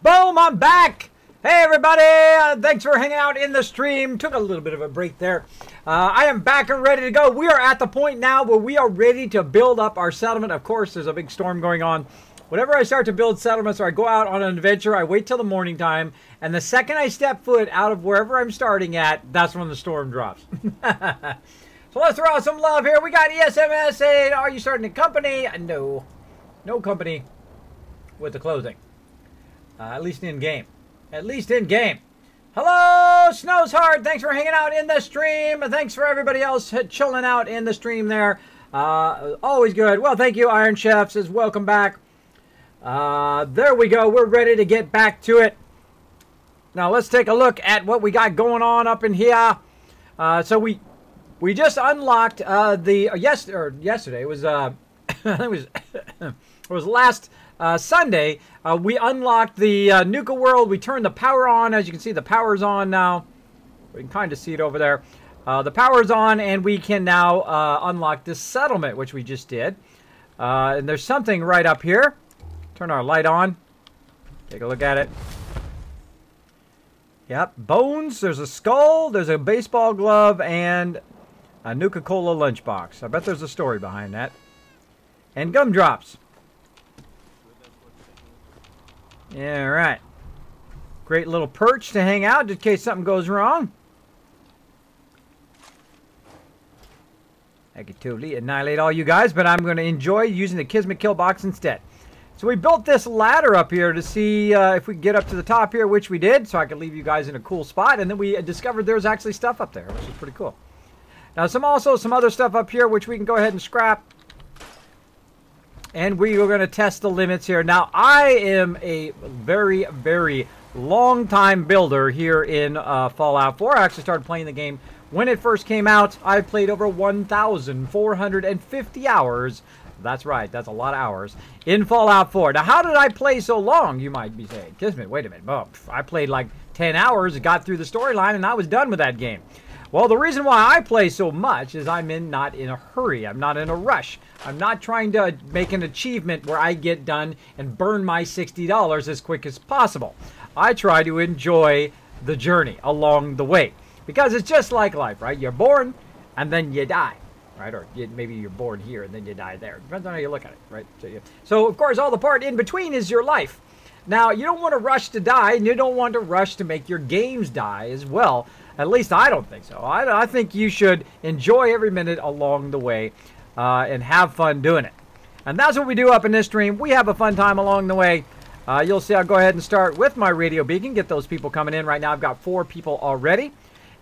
Boom, I'm back. Hey, everybody. Thanks for hanging out in the stream. Took a little bit of a break there. I am back and ready to go. We are at the point now where we are ready to build up our settlement. Of course, there's a big storm going on. Whenever I start to build settlements or I go out on an adventure, I wait till the morning time. And the second I step foot out of wherever I'm starting at, that's when the storm drops. So let's throw out some love here. We got ESMS saying, are you starting a company? No. No company with the clothing. At least in game. At least in game. Hello, Snow's Heart. Thanks for hanging out in the stream. Thanks for everybody else chilling out in the stream there. Always good. Well, thank you, Iron Chef says welcome back. There we go. We're ready to get back to it. Now let's take a look at what we got going on up in here. So we just unlocked yesterday. It was I think it was last Sunday. We unlocked the Nuka world. We turned the power on. As you can see, the power's on now. We can kind of see it over there. The power's on, and we can now unlock this settlement, which we just did. And there's something right up here. Turn our light on. Take a look at it. Yep, bones. There's a skull. There's a baseball glove, and a Nuka-Cola lunchbox. I bet there's a story behind that. And gumdrops. Yeah, right. Great little perch to hang out in case something goes wrong. I could totally annihilate all you guys, but I'm going to enjoy using the Kismet kill box instead. So we built this ladder up here to see if we can get up to the top here, which we did, so I could leave you guys in a cool spot. And then we discovered there's actually stuff up there, which is pretty cool. Now, some other stuff up here, which we can go ahead and scrap. And we are going to test the limits here. Now, I am a very, very long time builder here in Fallout 4. I actually started playing the game when it first came out. I played over 1,450 hours. That's right. That's a lot of hours in Fallout 4. Now, how did I play so long, you might be saying? Kismet, wait a minute. Oh, I played like 10 hours, got through the storyline, and I was done with that game. Well, the reason why I play so much is I'm not in a hurry. I'm not in a rush. I'm not trying to make an achievement where I get done and burn my $60 as quick as possible. I try to enjoy the journey along the way. Because it's just like life, right? You're born and then you die, right? Or maybe you're born here and then you die there. Depends on how you look at it, right? So of course, all the part in between is your life. Now, you don't want to rush to die, and you don't want to rush to make your games die as well. At least I don't think so. I think you should enjoy every minute along the way and have fun doing it. And that's what we do up in this stream. We have a fun time along the way. You'll see I'll go ahead and start with my radio beacon. Get those people coming in. Right now I've got 4 people already.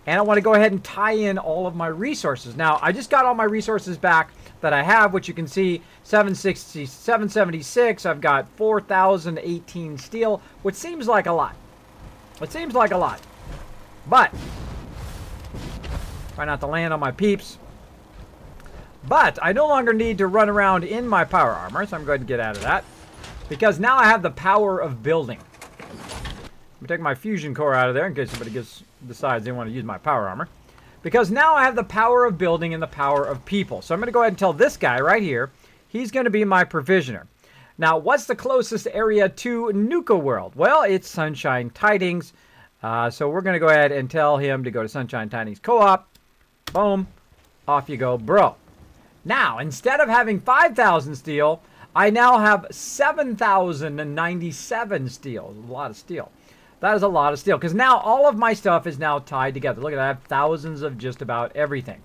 And I want to go ahead and tie in all of my resources. Now, I just got all my resources back that I have, which you can see 776. I've got 4,018 steel, which seems like a lot. It seems like a lot. But try not to land on my peeps. But I no longer need to run around in my power armor, so I'm going to get out of that. Because now I have the power of building. Let me take my fusion core out of there in case somebody decides they want to use my power armor. Because now I have the power of building and the power of people. So I'm going to go ahead and tell this guy right here, he's going to be my provisioner. Now, what's the closest area to Nuka World? Well, it's Sunshine Tidings. So we're going to go ahead and tell him to go to Sunshine Tidings Co-op. Boom. Off you go, bro. Now, instead of having 5,000 steel, I now have 7,097 steel. A lot of steel. That is a lot of steel. Because now all of my stuff is now tied together. Look at that. I have thousands of just about everything.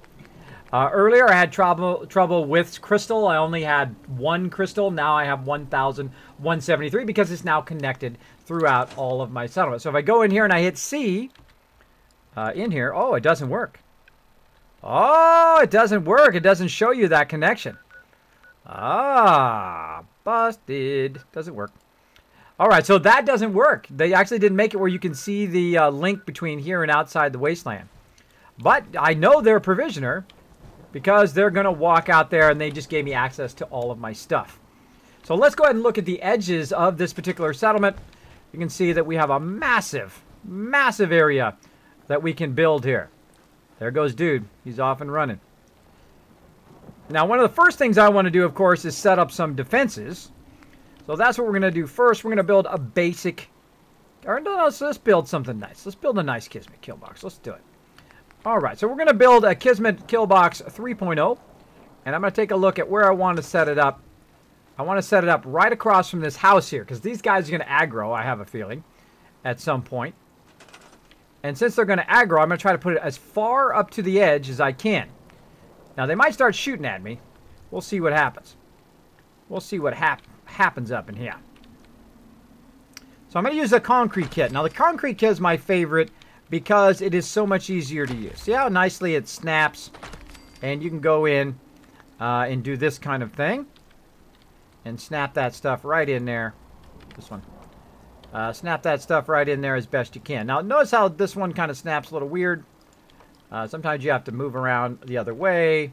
Earlier, I had trouble with crystal. I only had 1 crystal. Now I have 1,173 because it's now connected throughout all of my settlements. So if I go in here and I hit C in here, oh, it doesn't work. Oh, it doesn't work. It doesn't show you that connection. Ah, busted. Doesn't work. All right, so that doesn't work. They actually didn't make it where you can see the link between here and outside the wasteland. But I know they're a provisioner because they're going to walk out there and they just gave me access to all of my stuff. So let's go ahead and look at the edges of this particular settlement. You can see that we have a massive, massive area that we can build here. There goes dude. He's off and running. Now, one of the first things I want to do, of course, is set up some defenses. So that's what we're going to do first. We're going to build a basic Or no, let's build something nice. Let's build a nice Kismet kill box. Let's do it. All right, so we're going to build a Kismet kill box 3.0. And I'm going to take a look at where I want to set it up. I want to set it up right across from this house here, because these guys are going to aggro, I have a feeling, at some point. And since they're going to aggro, I'm going to try to put it as far up to the edge as I can. Now, they might start shooting at me. We'll see what happens. We'll see what happens up in here. So I'm going to use a concrete kit. Now, the concrete kit is my favorite because it is so much easier to use. See how nicely it snaps? And you can go in and do this kind of thing. And snap that stuff right in there. This one. Snap that stuff right in there as best you can. Now, notice how this one kind of snaps a little weird. Sometimes you have to move around the other way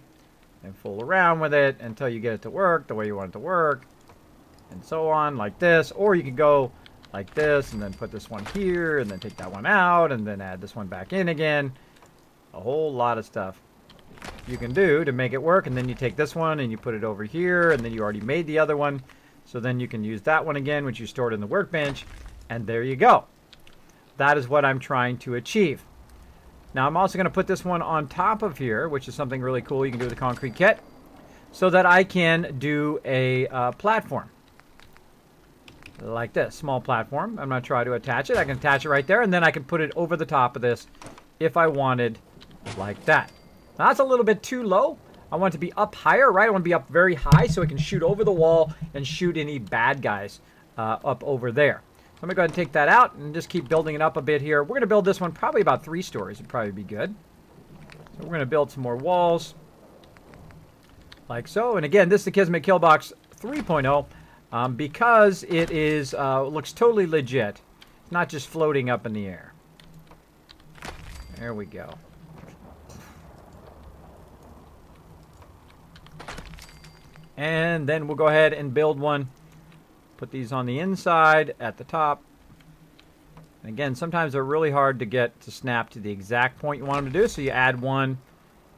and fool around with it until you get it to work the way you want it to work. And so on, like this. Or you can go like this and then put this one here and then take that one out and then add this one back in again. A whole lot of stuff you can do to make it work, and then you take this one and you put it over here, and then you already made the other one, so then you can use that one again, which you stored in the workbench, and there you go. That is what I'm trying to achieve. Now I'm also going to put this one on top of here, which is something really cool you can do with the concrete kit, so that I can do a platform like this, small platform. I'm going to try to attach it. I can attach it right there, and then I can put it over the top of this if I wanted, like that. Now, that's a little bit too low. I want it to be up higher, right? I want to be up very high so it can shoot over the wall and shoot any bad guys up over there. So I'm going to go ahead and take that out and just keep building it up a bit here. We're going to build this one probably about 3 stories. Would probably be good. So we're going to build some more walls like so. And again, this is the Kismet Kill Box 3.0 because it is looks totally legit. It's not just floating up in the air. There we go. And then we'll go ahead and build one. Put these on the inside at the top. And again, sometimes they're really hard to get to snap to the exact point you want them to do. So you add one,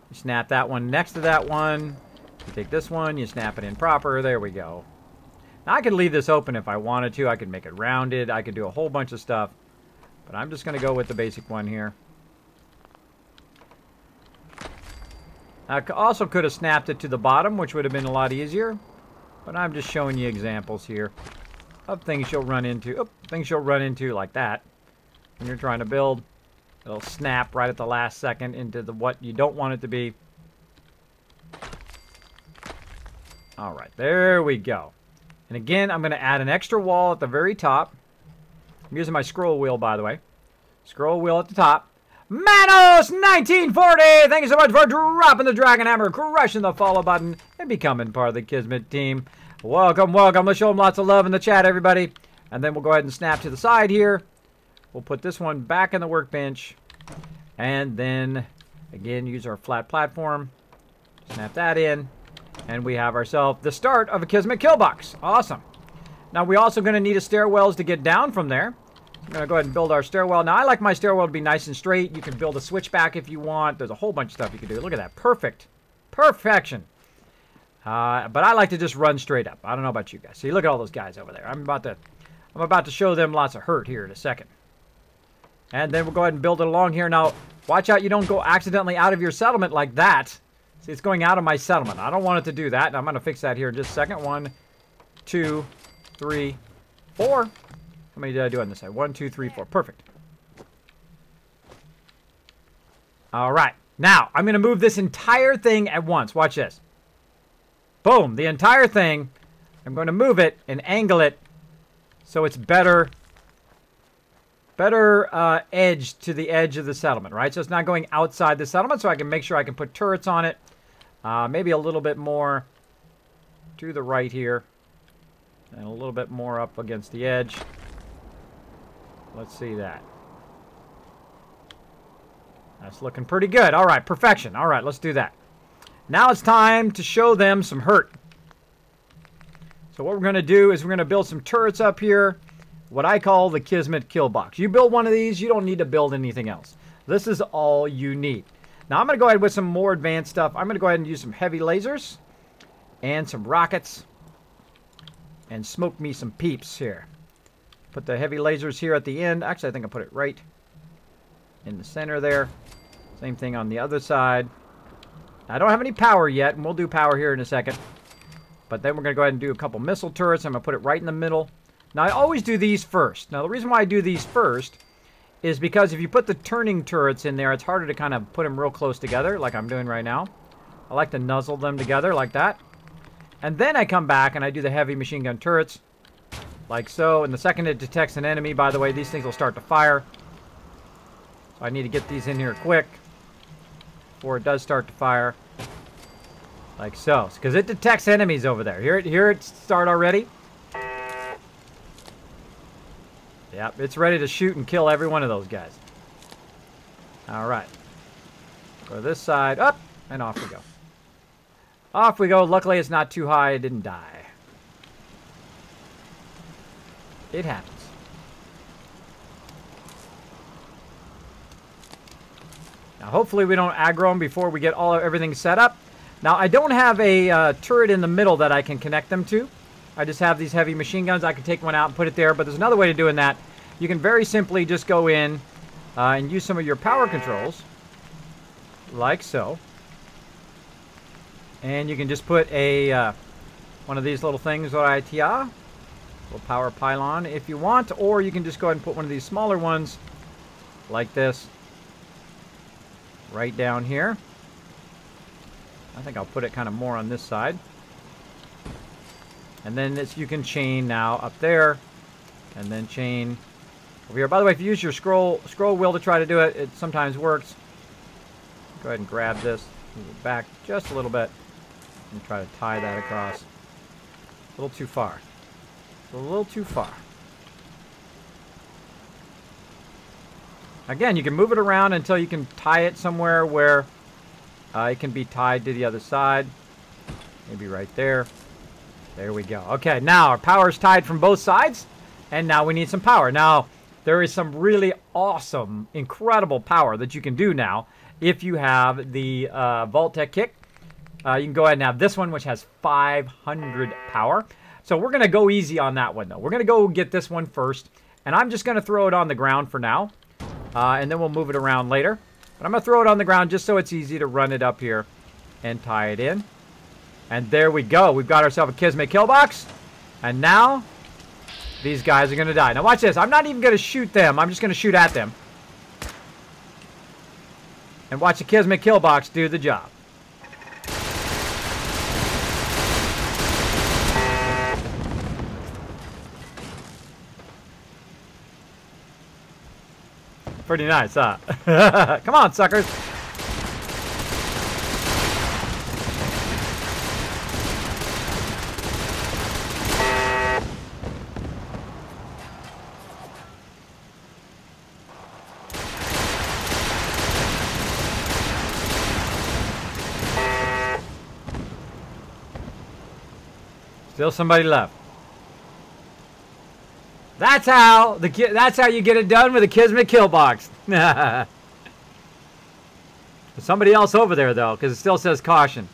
you snap that one next to that one. You take this one, you snap it in proper. There we go. Now I could leave this open if I wanted to. I could make it rounded. I could do a whole bunch of stuff. But I'm just going to go with the basic one here. I also could have snapped it to the bottom, which would have been a lot easier. But I'm just showing you examples here of things you'll run into. Oh, things you'll run into like that when you're trying to build. It'll snap right at the last second into what you don't want it to be. All right, there we go. And again, I'm going to add an extra wall at the very top. I'm using my scroll wheel, by the way. Scroll wheel at the top. Manos1940! Thank you so much for dropping the Dragon Hammer, crushing the follow button, and becoming part of the Kismet team. Welcome, welcome. Let's show them lots of love in the chat, everybody. And then we'll go ahead and snap to the side here. We'll put this one back in the workbench. And then, again, use our flat platform. Snap that in. And we have ourselves the start of a Kismet kill box. Awesome. Now, we're also going to need a stairwells to get down from there. I'm going to go ahead and build our stairwell. Now, I like my stairwell to be nice and straight. You can build a switchback if you want. There's a whole bunch of stuff you can do. Look at that. Perfect. Perfection. But I like to just run straight up. I don't know about you guys. See, look at all those guys over there. I'm about to show them lots of hurt here in a second. And then we'll go ahead and build it along here. Now, watch out you don't go accidentally out of your settlement like that. See, it's going out of my settlement. I don't want it to do that. And I'm going to fix that here in just a second. 1, 2, 3, 4. How many did I do on this side? 1, 2, 3, 4. Perfect. All right. Now, I'm going to move this entire thing at once. Watch this. Boom. The entire thing. I'm going to move it and angle it so it's better edge to the edge of the settlement, right? So it's not going outside the settlement, so I can make sure I can put turrets on it. Maybe a little bit more to the right here. And a little bit more up against the edge. Let's see that. That's looking pretty good. All right, perfection. All right, let's do that. Now it's time to show them some hurt. So what we're going to do is we're going to build some turrets up here. What I call the Kismet kill box. You build one of these, you don't need to build anything else. This is all you need. Now I'm going to go ahead with some more advanced stuff. I'm going to go ahead and use some heavy lasers and some rockets and smoke me some peeps here. Put the heavy lasers here at the end. Actually, I think I'll put it right in the center there. Same thing on the other side. I don't have any power yet, and we'll do power here in a second. But then we're going to go ahead and do a couple missile turrets. I'm going to put it right in the middle. Now, I always do these first. Now, the reason why I do these first is because if you put the turning turrets in there, it's harder to kind of put them real close together, like I'm doing right now. I like to nuzzle them together like that. And then I come back and I do the heavy machine gun turrets, like so. And the second it detects an enemy, by the way, these things will start to fire. So I need to get these in here quick before it does start to fire. Like so. Because it detects enemies over there. Hear it start already? Yep, it's ready to shoot and kill every one of those guys. Alright. Go to this side. Up! And off we go. Off we go. Luckily, it's not too high. It didn't die. It happens. Now, hopefully we don't aggro them before we get everything set up. Now, I don't have a turret in the middle that I can connect them to. I just have these heavy machine guns. I can take one out and put it there, but there's another way to doing that. You can very simply just go in and use some of your power controls, like so. And you can just put a one of these little things right here, little power pylon if you want, or you can just go ahead and put one of these smaller ones, like this, right down here. I think I'll put it kind of more on this side. And then you can chain now up there, and then chain over here. By the way, if you use your scroll wheel to try to do it, it sometimes works. Go ahead and grab this, move it back just a little bit, and try to tie that across. A little too far. A little too far. Again, you can move it around until you can tie it somewhere where it can be tied to the other side. Maybe right there. There we go. Okay, now our power's tied from both sides, and now we need some power. Now, there is some really awesome, incredible power that you can do now if you have the vault-tec kit. You can go ahead and have this one, which has 500 power. So we're going to go easy on that one, though. We're going to go get this one first, and I'm just going to throw it on the ground for now, and then we'll move it around later. But I'm going to throw it on the ground just so it's easy to run it up here and tie it in. And there we go. We've got ourselves a Kismet kill box. And now, these guys are going to die. Now watch this. I'm not even going to shoot them. I'm just going to shoot at them. And watch the Kismet kill box do the job. Pretty nice, huh? Come on, suckers. Still somebody left. That's how you get it done with a Kismet kill box. There's somebody else over there though, because it still says caution.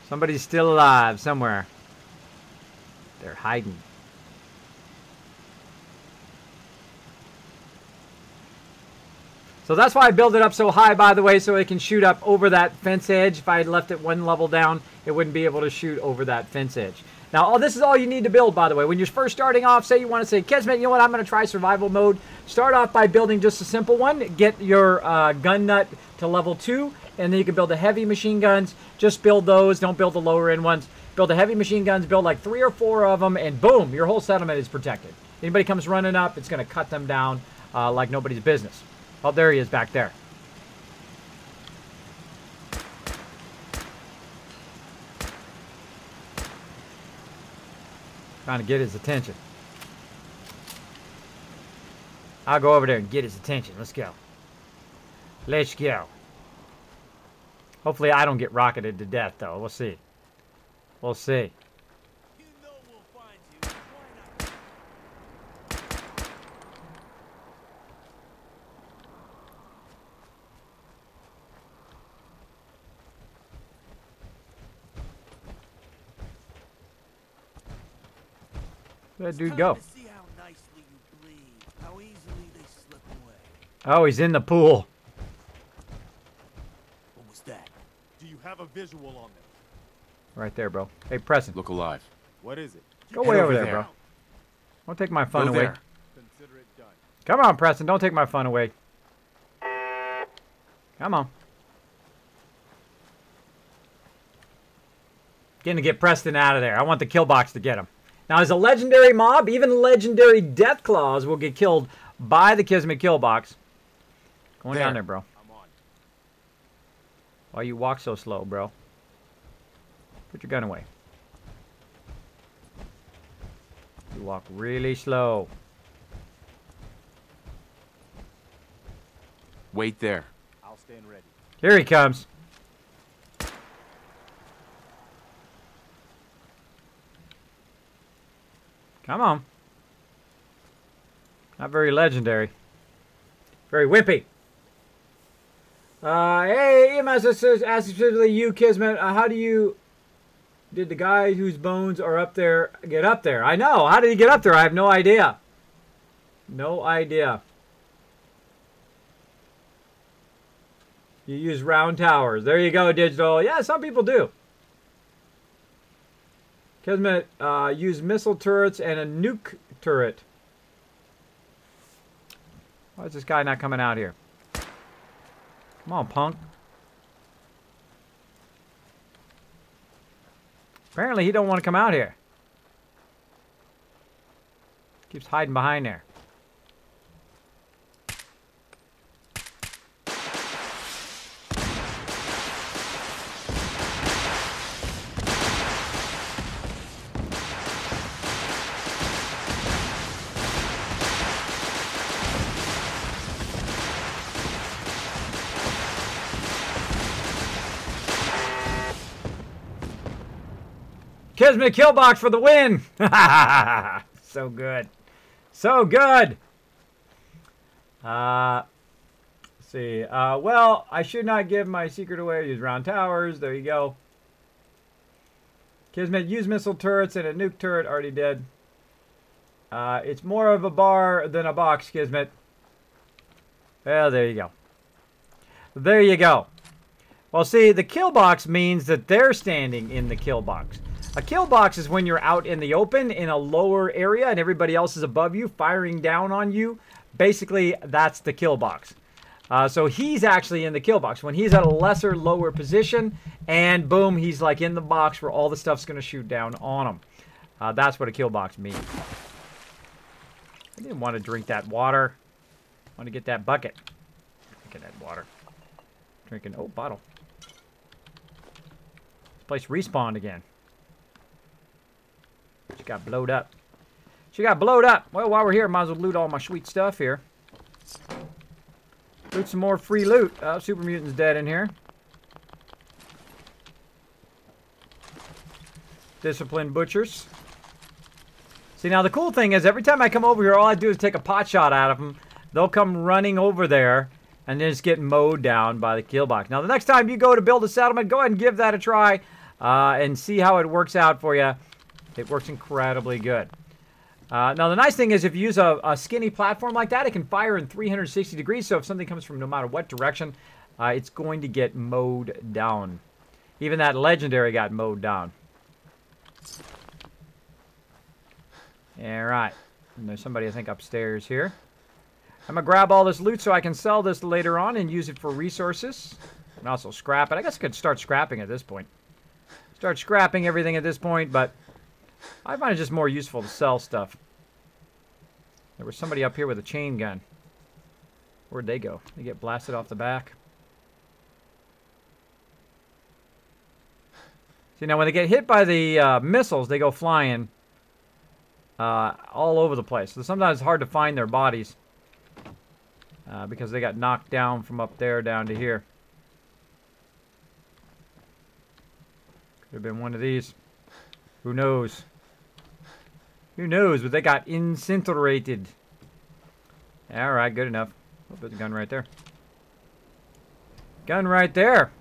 Somebody's still alive somewhere. They're hiding. So that's why I build it up so high, by the way, so it can shoot up over that fence edge. If I had left it one level down, it wouldn't be able to shoot over that fence edge. Now, this is all you need to build, by the way. When you're first starting off, say you want to say, Kismet, you know what, I'm going to try survival mode. Start off by building just a simple one. Get your gun nut to level 2, and then you can build the heavy machine guns. Just build those. Don't build the lower end ones. Build the heavy machine guns, build like 3 or 4 of them, and boom, your whole settlement is protected. Anybody comes running up, it's going to cut them down like nobody's business. Oh, there he is back there. Trying to get his attention. I'll go over there and get his attention. Let's go. Let's go. Hopefully I don't get rocketed to death, though. We'll see. We'll see. You know we'll find you. Why not? Where'd that dude go? See how nice Oh, he's in the pool. What was that? Do you have a visual on them? Right there, bro. Hey, Preston. Look alive. What is it? Go Head way over over there, there. bro. Don't take my fun Go away. there. Consider it done. Come on, Preston. Don't take my fun away. Come on. Getting to get Preston out of there. I want the kill box to get him. Now, as a legendary mob, even legendary death claws will get killed by the Kismet kill box. Going down there, bro. I'm on. Why you walk so slow, bro? Put your gun away. You walk really slow. Wait there. I'll stand ready. Here he comes. Come on. Not very legendary. Very wimpy. Hey, EMS asks specifically you, Kismet. How do you... Did the guy whose bones are up there get up there? I know. How did he get up there? I have no idea. No idea. You use round towers. There you go, Digital. Yeah, some people do. Kismet use missile turrets and a nuke turret. Why is this guy not coming out here? Come on, punk. Apparently he don't want to come out here. Keeps hiding behind there. Kismet kill box for the win! So good. So good! Let's see. Well, I should not give my secret away. Use round towers. There you go. Kismet, use missile turrets and a nuke turret. Already did. It's more of a bar than a box, Kismet. Well, there you go. There you go. Well, see, the kill box means that they're standing in the kill box. A kill box is when you're out in the open in a lower area and everybody else is above you, firing down on you. Basically, that's the kill box. So he's actually in the kill box. When he's at a lesser, lower position, and boom, he's like in the box where all the stuff's going to shoot down on him. That's what a kill box means. I didn't want to drink that water. I want to get that bucket. Look at that water. Drinking, oh, bottle. This place respawned again. She got blowed up. She got blowed up. Well, while we're here, might as well loot all my sweet stuff here. Loot some more free loot. Super Mutant's dead in here. Disciplined Butchers. See, now the cool thing is every time I come over here, all I do is take a pot shot out of them. They'll come running over there and then just get mowed down by the kill box. Now, the next time you go to build a settlement, go ahead and give that a try and see how it works out for you. It works incredibly good. Now, the nice thing is if you use a skinny platform like that, it can fire in 360 degrees. So if something comes from no matter what direction, it's going to get mowed down. Even that legendary got mowed down. All right. And there's somebody, I think, upstairs here. I'm going to grab all this loot so I can sell this later on and use it for resources. And also scrap it. I guess I could start scrapping at this point. Start scrapping everything at this point, but I find it just more useful to sell stuff. There was somebody up here with a chain gun. Where'd they go? They get blasted off the back. See, now when they get hit by the missiles, they go flying all over the place. So sometimes it's hard to find their bodies because they got knocked down from up there down to here. Could have been one of these. Who knows? Who knows? But they got incinerated. Alright, good enough. Oh, there's a gun right there. Gun right there.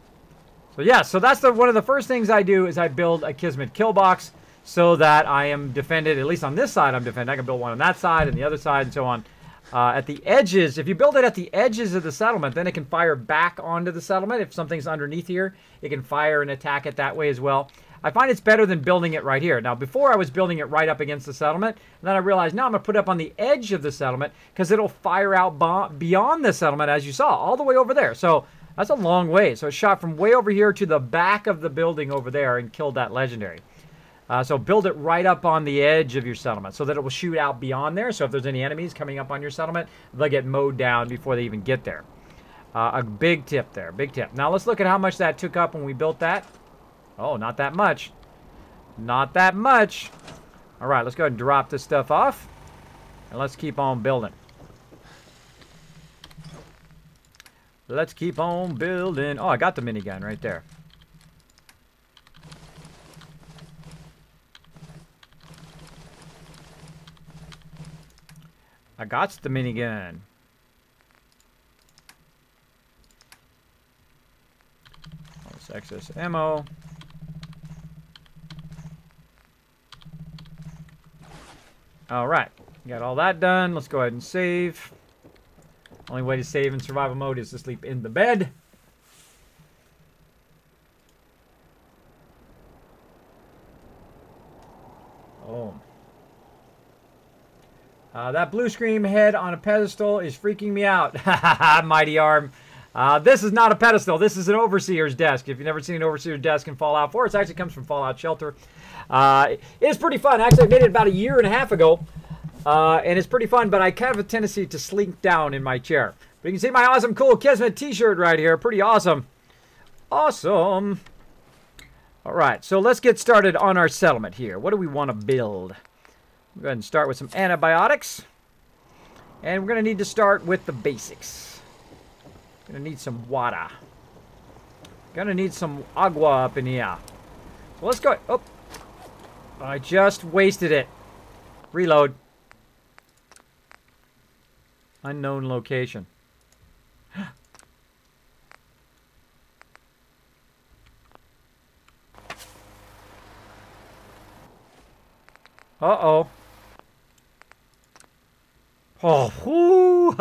So yeah, so that's one of the first things I do is I build a Kismet kill box so that I am defended. At least on this side I'm defended. I can build one on that side and the other side and so on. At the edges, if you build it at the edges of the settlement, then it can fire back onto the settlement. If something's underneath here, it can fire and attack it that way as well. I find it's better than building it right here. Now, before I was building it right up against the settlement, and then I realized, now I'm going to put it up on the edge of the settlement because it'll fire out beyond the settlement, as you saw, all the way over there. So that's a long way. So it shot from way over here to the back of the building over there and killed that legendary. So build it right up on the edge of your settlement so that it will shoot out beyond there. So if there's any enemies coming up on your settlement, they'll get mowed down before they even get there. A big tip there, big tip. Now let's look at how much that took up when we built that. Oh, not that much. Not that much. All right, let's go ahead and drop this stuff off. And let's keep on building. Let's keep on building. Oh, I got the minigun right there. I got the minigun. Let's access ammo. All right, got all that done. Let's go ahead and save. Only way to save in survival mode is to sleep in the bed. Oh. That blue screen head on a pedestal is freaking me out. Mighty Arm. This is not a pedestal. This is an overseer's desk. If you've never seen an overseer's desk in Fallout 4, it actually comes from Fallout Shelter. It's pretty fun. Actually, I made it about 1.5 years ago. And it's pretty fun, but I kind of have a tendency to slink down in my chair. But you can see my awesome, cool Kismet t-shirt right here. Pretty awesome. Awesome. All right, so let's get started on our settlement here. What do we want to build? We'll go ahead and start with some antibiotics. And we're going to need to start with the basics. Going to need some water. Going to need some agua up in here. So let's go. Oh, I just wasted it. Reload. Unknown location. Uh-oh. Oh, whoo,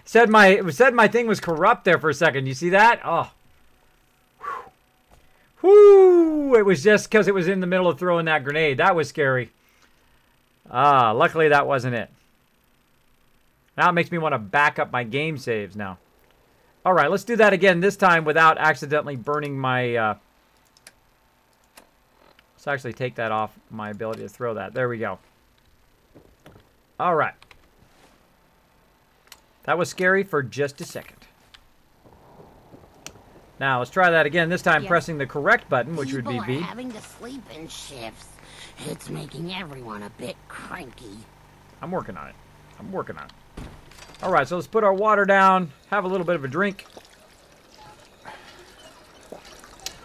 said my thing was corrupt there for a second. You see that? Oh. Whoo, it was just because it was in the middle of throwing that grenade. That was scary. Luckily that wasn't it. Now it makes me want to back up my game saves now. All right, let's do that again, this time without accidentally burning my... Let's actually take that off my ability to throw that. There we go. All right. That was scary for just a second. Now, let's try that again, this time pressing the correct button, which would be B. People are having to sleep in shifts. It's making everyone a bit cranky. I'm working on it. I'm working on it. All right, so let's put our water down, have a little bit of a drink.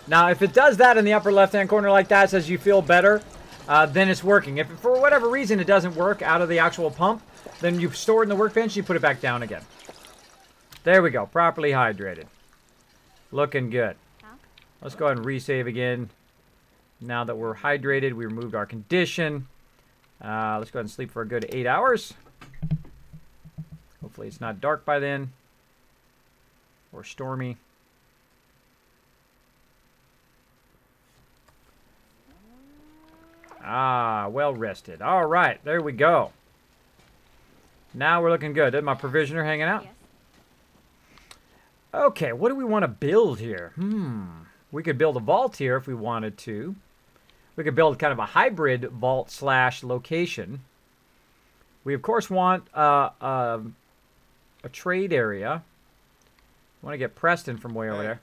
Now, if it does that in the upper left-hand corner like that, says you feel better, then it's working. If for whatever reason it doesn't work out of the actual pump, then you store it in the workbench, you put it back down again. There we go, properly hydrated. Looking good. Let's go ahead and resave again. Now that we're hydrated, we removed our condition. Let's go ahead and sleep for a good 8 hours. Hopefully it's not dark by then. Or stormy. Well rested. All right, there we go. Now we're looking good. Is my provisioner hanging out? Yes. Okay, what do we want to build here? We could build a vault here if we wanted to. We could build kind of a hybrid vault / location. We, of course, want a trade area. We want to get Preston from way over there.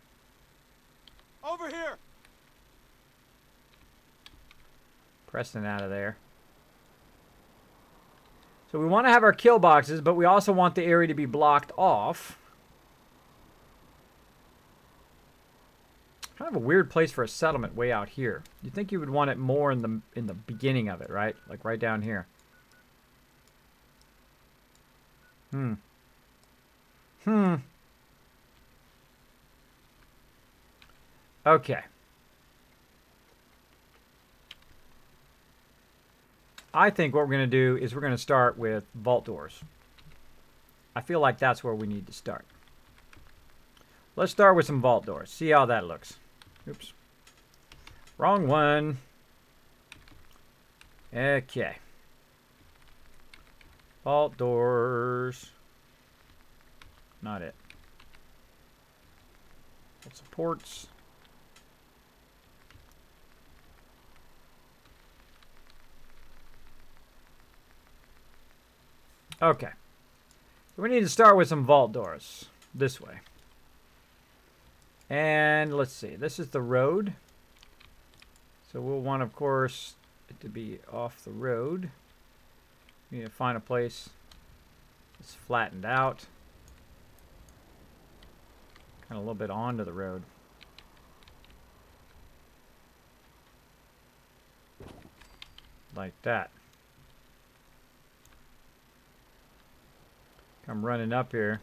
Over here! Preston out of there. So we want to have our kill boxes, but we also want the area to be blocked off. Kind of a weird place for a settlement way out here. You'd think you would want it more in the beginning of it, right? Like right down here. Okay. I think what we're going to do is we're going to start with vault doors. I feel like that's where we need to start. Let's start with some vault doors. See how that looks. Oops. Wrong one. Okay. Vault doors. Not it. Supports. Okay. We need to start with some vault doors. This way. And let's see. This is the road. So we'll want, of course, it to be off the road. We need to find a place that's flattened out. Kind of a little bit onto the road. Like that. Come running up here.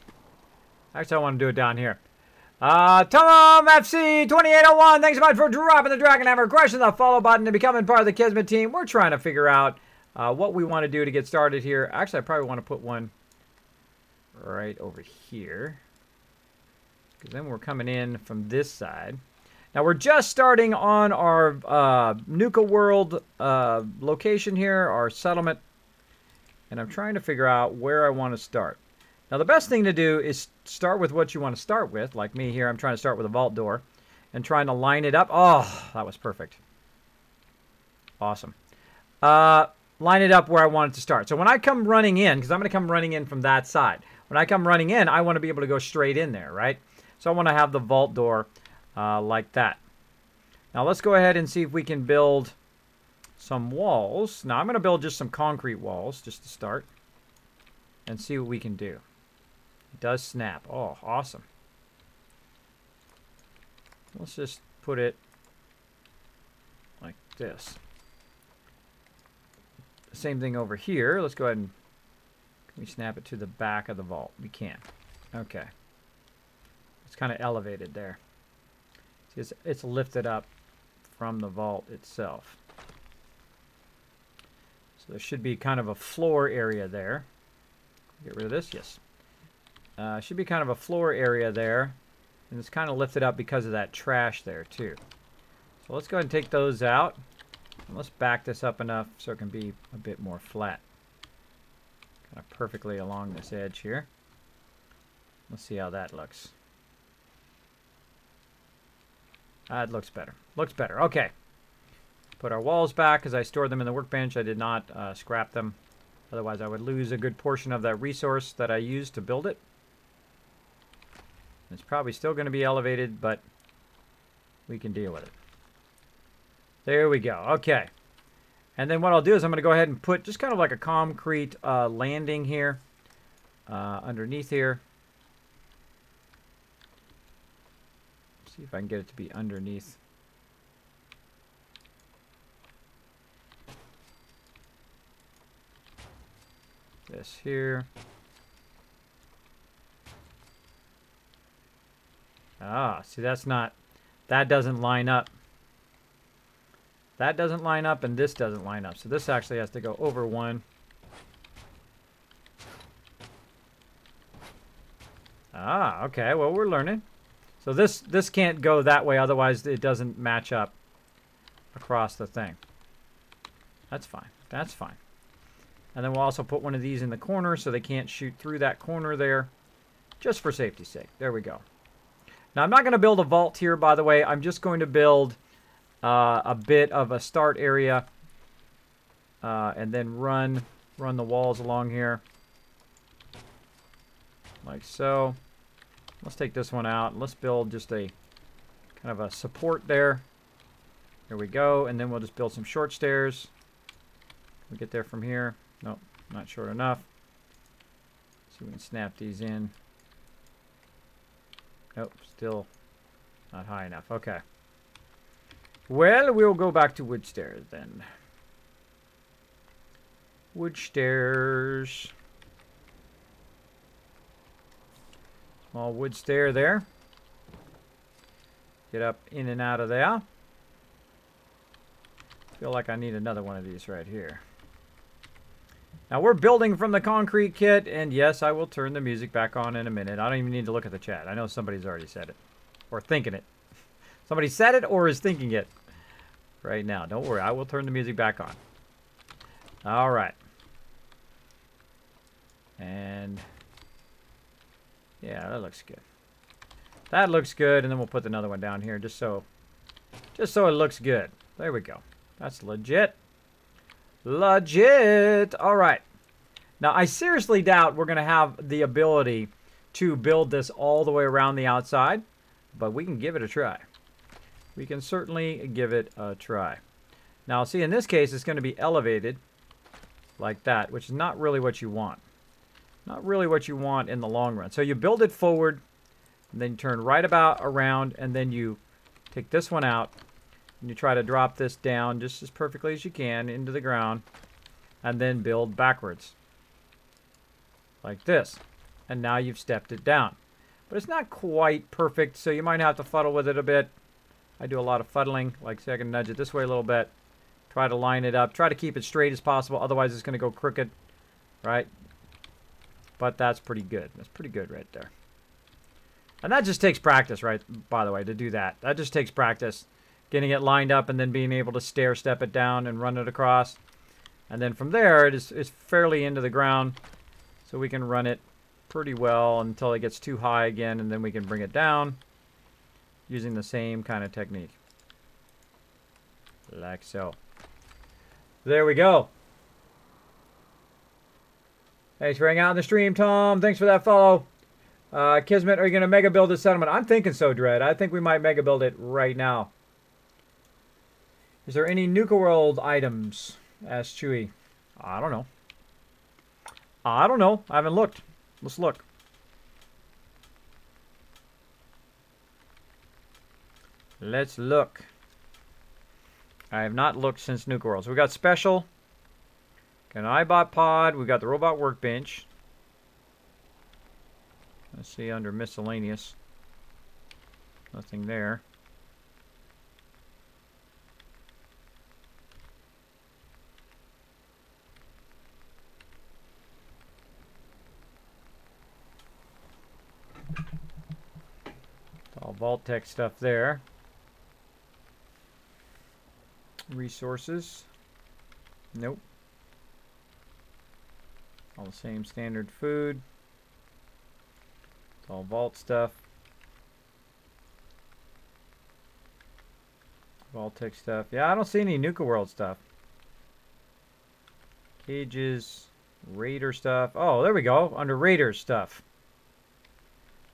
Actually, I want to do it down here. Tom FC 2801, thanks so much for dropping the Dragon Hammer. Crushing the follow button and becoming part of the Kismet team. We're trying to figure out what we want to do to get started here. Actually, I probably want to put one right over here. Because then we're coming in from this side. Now, we're just starting on our Nuka World location here, our settlement. And I'm trying to figure out where I want to start. Now, the best thing to do is start with what you want to start with. Like me here, I'm trying to start with a vault door. And trying to line it up. Oh, that was perfect. Awesome. Line it up where I want it to start. So when I come running in, because I'm going to come running in from that side. When I come running in, I want to be able to go straight in there, right? So I want to have the vault door like that. Now, let's go ahead and see if we can build some walls. Now, I'm going to build just some concrete walls just to start. And see what we can do. It does snap. Oh, awesome. Let's just put it like this. Same thing over here. Let's go ahead and can we snap it to the back of the vault? We can. Okay. It's kind of elevated there. See, it's lifted up from the vault itself. So there should be kind of a floor area there. Get rid of this? Yes. Should be kind of a floor area there. And it's kind of lifted up because of that trash there, too. So let's go ahead and take those out. And let's back this up enough so it can be a bit more flat. Kind of perfectly along this edge here. Let's see how that looks. It looks better. Looks better. Okay. Put our walls back because I stored them in the workbench. I did not scrap them. Otherwise, I would lose a good portion of that resource that I used to build it. It's probably still going to be elevated, but we can deal with it. There we go. Okay. And then what I'll do is I'm going to go ahead and put just kind of like a concrete landing here underneath here. See if I can get it to be underneath. This here. Ah, see, that's not, that doesn't line up. That doesn't line up, and this doesn't line up. So this actually has to go over one. Ah, okay, well, we're learning. So this can't go that way, otherwise it doesn't match up across the thing. That's fine. That's fine. And then we'll also put one of these in the corner so they can't shoot through that corner there, just for safety's sake. There we go. Now, I'm not going to build a vault here, by the way. I'm just going to build a bit of a start area and then run the walls along here like so. Let's take this one out. Let's build just a kind of a support there. There we go. And then we'll just build some short stairs. We get there from here. Nope, not short enough. See if we can snap these in. Nope, still not high enough. Okay. Well, we'll go back to wood stairs then. Wood stairs. Small wood stair there. Get up in and out of there. Feel like I need another one of these right here. Now we're building from the concrete kit, and yes, I will turn the music back on in a minute. I don't even need to look at the chat. I know somebody's already said it. Or thinking it. Somebody said it or is thinking it right now. Don't worry, I will turn the music back on. Alright. And yeah, that looks good. That looks good, and then we'll put another one down here just so it looks good. There we go. That's legit. Legit. All right. Now, I seriously doubt we're going to have the ability to build this all the way around the outside, but we can give it a try. We can certainly give it a try. Now, see, in this case, it's going to be elevated like that, which is not really what you want. Not really what you want in the long run. So you build it forward, and then you turn right about around, and then you take this one out, and you try to drop this down just as perfectly as you can into the ground, and then build backwards. Like this. And now you've stepped it down. But it's not quite perfect, so you might have to fuddle with it a bit. I do a lot of fuddling, like say I can nudge it this way a little bit. Try to line it up. Try to keep it straight as possible, otherwise it's going to go crooked. Right? But that's pretty good. That's pretty good right there. And that just takes practice, right, by the way, to do that. That just takes practice. Getting it lined up and then being able to stair step it down and run it across. And then from there, it's fairly into the ground. So we can run it pretty well until it gets too high again, and then we can bring it down using the same kind of technique. Like so. There we go. Thanks for hanging out in the stream, Tom. Thanks for that follow. Kismet, are you going to mega build this settlement? I'm thinking so, Dread. I think we might mega build it right now. Is there any Nuka World items? Asked Chewy. I don't know. I don't know. I haven't looked. Let's look. Let's look. I have not looked since Nuka World. So we got special. Got an iBot pod. We got the robot workbench. Let's see under miscellaneous. Nothing there. All vault-tec stuff there. Resources. Nope. All the same standard food. It's all vault stuff. Vault-tec stuff. Yeah, I don't see any Nuka World stuff. Cages. Raider stuff. Oh, there we go. Under Raider stuff.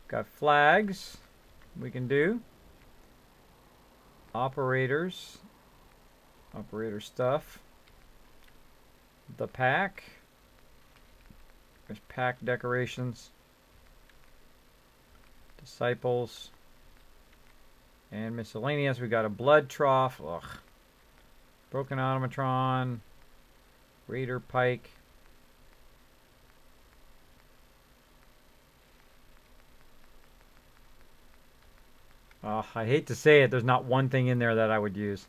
Got flags we can do. Operators. Operator stuff. The pack. There's pack decorations. Disciples. And miscellaneous. We got a blood trough. Ugh. Broken automatron. Raider pike. Oh, I hate to say it, there's not one thing in there that I would use.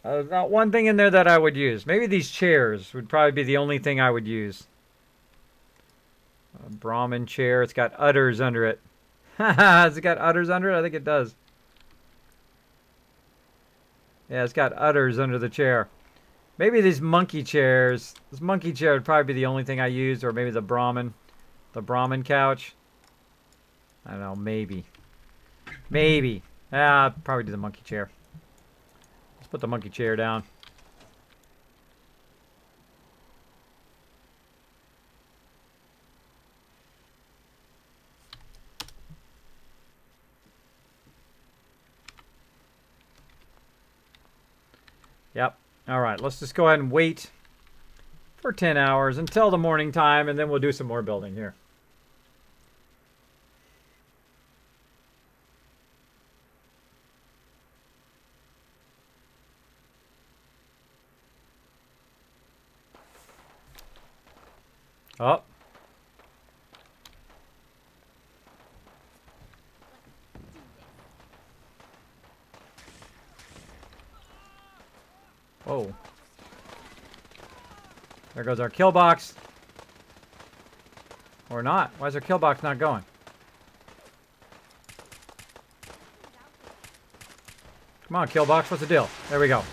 There's not one thing in there that I would use. Maybe these chairs would probably be the only thing I would use. A Brahmin chair. It's got udders under it. Has it got udders under it? I think it does. Yeah, it's got udders under the chair. Maybe these monkey chairs. This monkey chair would probably be the only thing I used, or maybe the Brahmin couch. I don't know, maybe. Maybe. I'd probably do the monkey chair. Let's put the monkey chair down. Yep. All right, let's just go ahead and wait for 10 hours until the morning time, and then we'll do some more building here. Oh. Oh. There goes our kill box. Or not. Why is our kill box not going? Come on, kill box. What's the deal? There we go.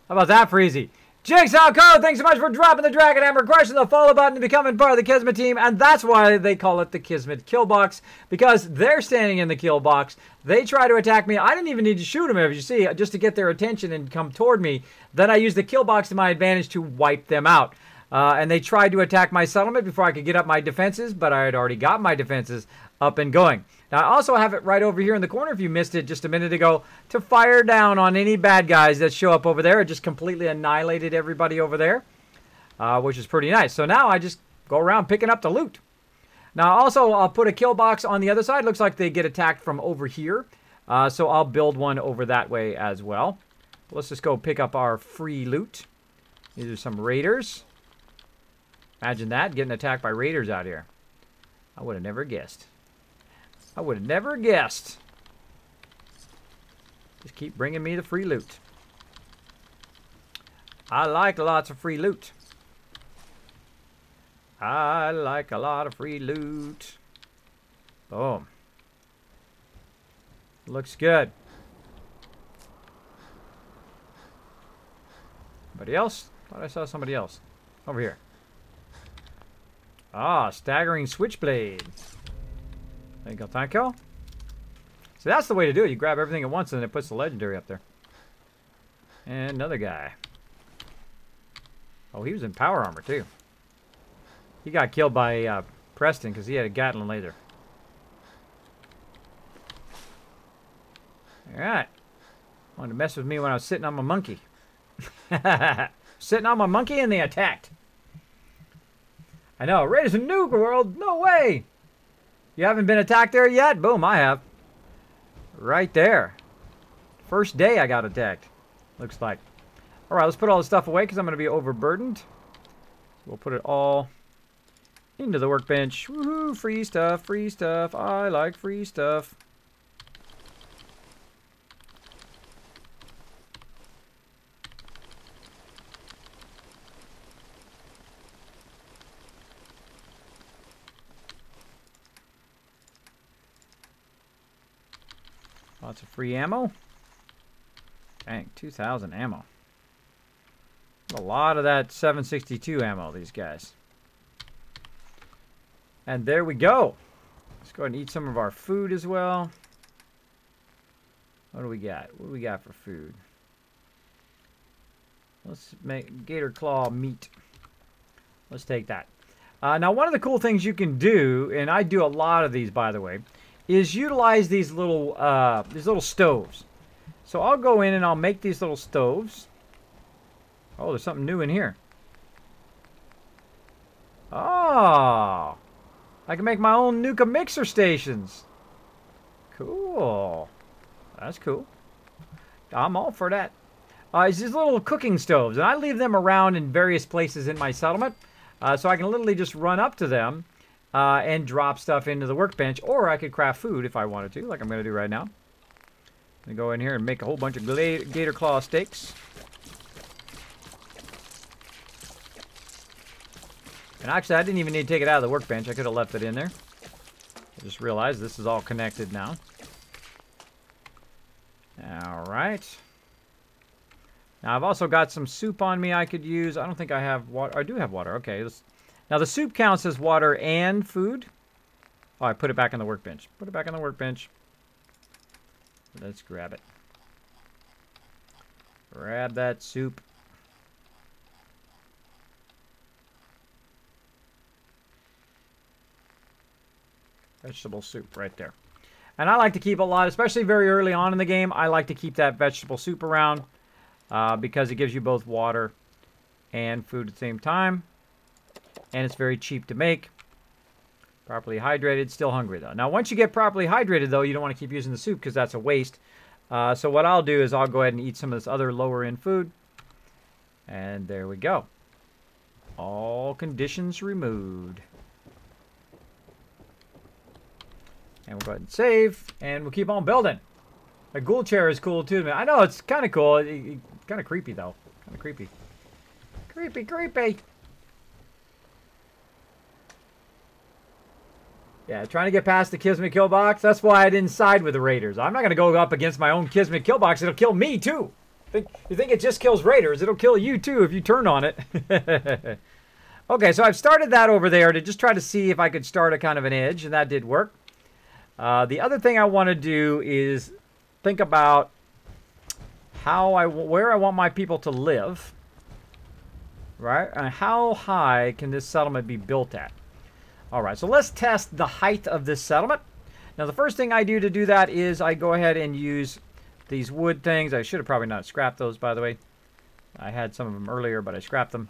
How about that for easy? Jigsaw Code, thanks so much for dropping the Dragon Hammer, crushing the follow button, and becoming part of the Kismet team. And that's why they call it the Kismet kill box, because they're standing in the kill box. They try to attack me. I didn't even need to shoot them, as you see, just to get their attention and come toward me. Then I used the kill box to my advantage to wipe them out. And they tried to attack my settlement before I could get up my defenses, but I had already got my defenses up and going. Now, I also have it right over here in the corner, if you missed it just a minute ago, to fire down on any bad guys that show up over there. It just completely annihilated everybody over there, which is pretty nice. So now I just go around picking up the loot. Now, also, I'll put a kill box on the other side. Looks like they get attacked from over here. So I'll build one over that way as well. Let's just go pick up our free loot. These are some raiders. Imagine that, getting attacked by raiders out here. I would have never guessed. I would have never guessed. Just keep bringing me the free loot. I like lots of free loot. I like a lot of free loot. Boom. Looks good. Anybody else? Thought I saw somebody else. Over here. Ah, staggering switchblade. Thank you, thank you. So that's the way to do it. You grab everything at once and it puts the legendary up there. And another guy. Oh, he was in power armor too. He got killed by Preston because he had a Gatling laser. Alright. Wanted to mess with me when I was sitting on my monkey. Sitting on my monkey and they attacked. I know. Raiders in Nuka World? No way! You haven't been attacked there yet? Boom, I have. Right there. First day I got attacked. Looks like. Alright, let's put all this stuff away because I'm going to be overburdened. We'll put it all into the workbench. Woohoo! Free stuff, free stuff. I like free stuff. Lots of free ammo. Dang, 2,000 ammo. A lot of that 762 ammo, these guys. And there we go. Let's go ahead and eat some of our food as well. What do we got? What do we got for food? Let's make gator claw meat. Let's take that. Now, one of the cool things you can do, and I do a lot of these, by the way, is utilize these little stoves. So I'll go in and I'll make these little stoves. Oh, there's something new in here. Oh, I can make my own Nuka mixer stations. Cool. That's cool. I'm all for that. It's these little cooking stoves, and I leave them around in various places in my settlement, so I can literally just run up to them and drop stuff into the workbench, or I could craft food if I wanted to, like I'm going to do right now. I'm going to go in here and make a whole bunch of gator claw steaks. And actually, I didn't even need to take it out of the workbench. I could have left it in there. I just realized this is all connected now. Alright. Now, I've also got some soup on me I could use. I don't think I have water. I do have water. Okay, now, the soup counts as water and food. Oh, I put it back in the workbench. Put it back in the workbench. Let's grab it. Grab that soup. Vegetable soup right there. And I like to keep a lot, especially very early on in the game, I like to keep that vegetable soup around because it gives you both water and food at the same time. And it's very cheap to make. Properly hydrated, still hungry though. Now, once you get properly hydrated though, you don't want to keep using the soup because that's a waste. So what I'll do is I'll go ahead and eat some of this other lower end food. And there we go. All conditions removed. And we'll go ahead and save, and we'll keep on building. The ghoul chair is cool too, man. I know, it's kind of cool. Kind of creepy though. Kind of creepy. Creepy, creepy. Yeah, trying to get past the Kismet kill box. That's why I didn't side with the raiders. I'm not going to go up against my own Kismet kill box. It'll kill me too. You think it just kills raiders? It'll kill you too if you turn on it. Okay, so I've started that over there to just try to see if I could start a kind of an edge, and that did work. The other thing I want to do is think about where I want my people to live, right? And how high can this settlement be built at? All right, so let's test the height of this settlement. Now, the first thing I do to do that is I go ahead and use these wood things. I should have probably not scrapped those, by the way. I had some of them earlier, but I scrapped them.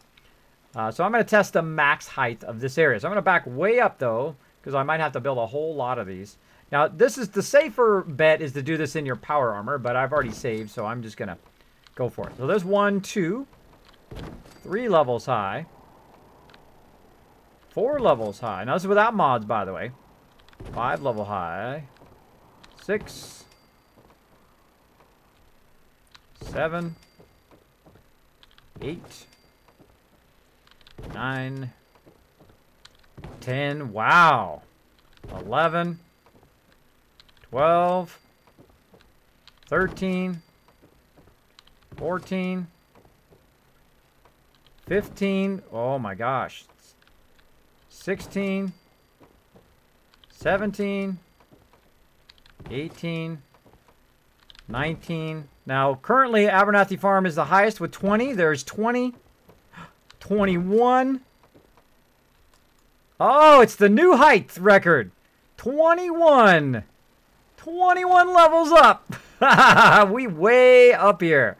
So I'm going to test the max height of this area. So I'm going to back way up, though, because I might have to build a whole lot of these. Now, this is the safer bet is to do this in your power armor, but I've already saved, so I'm just going to go for it. So there's 1, 2, 3 levels high. 4 levels high. Now, this is without mods, by the way. 5 level high. 6. 7. 8. 9. 10. Wow. 11. 12. 13. 14. 15. Oh my gosh. 16, 17, 18, 19. Now, currently, Abernathy Farm is the highest with 20. There's 20, 21. Oh, it's the new height record. 21. 21 levels up. We way up here.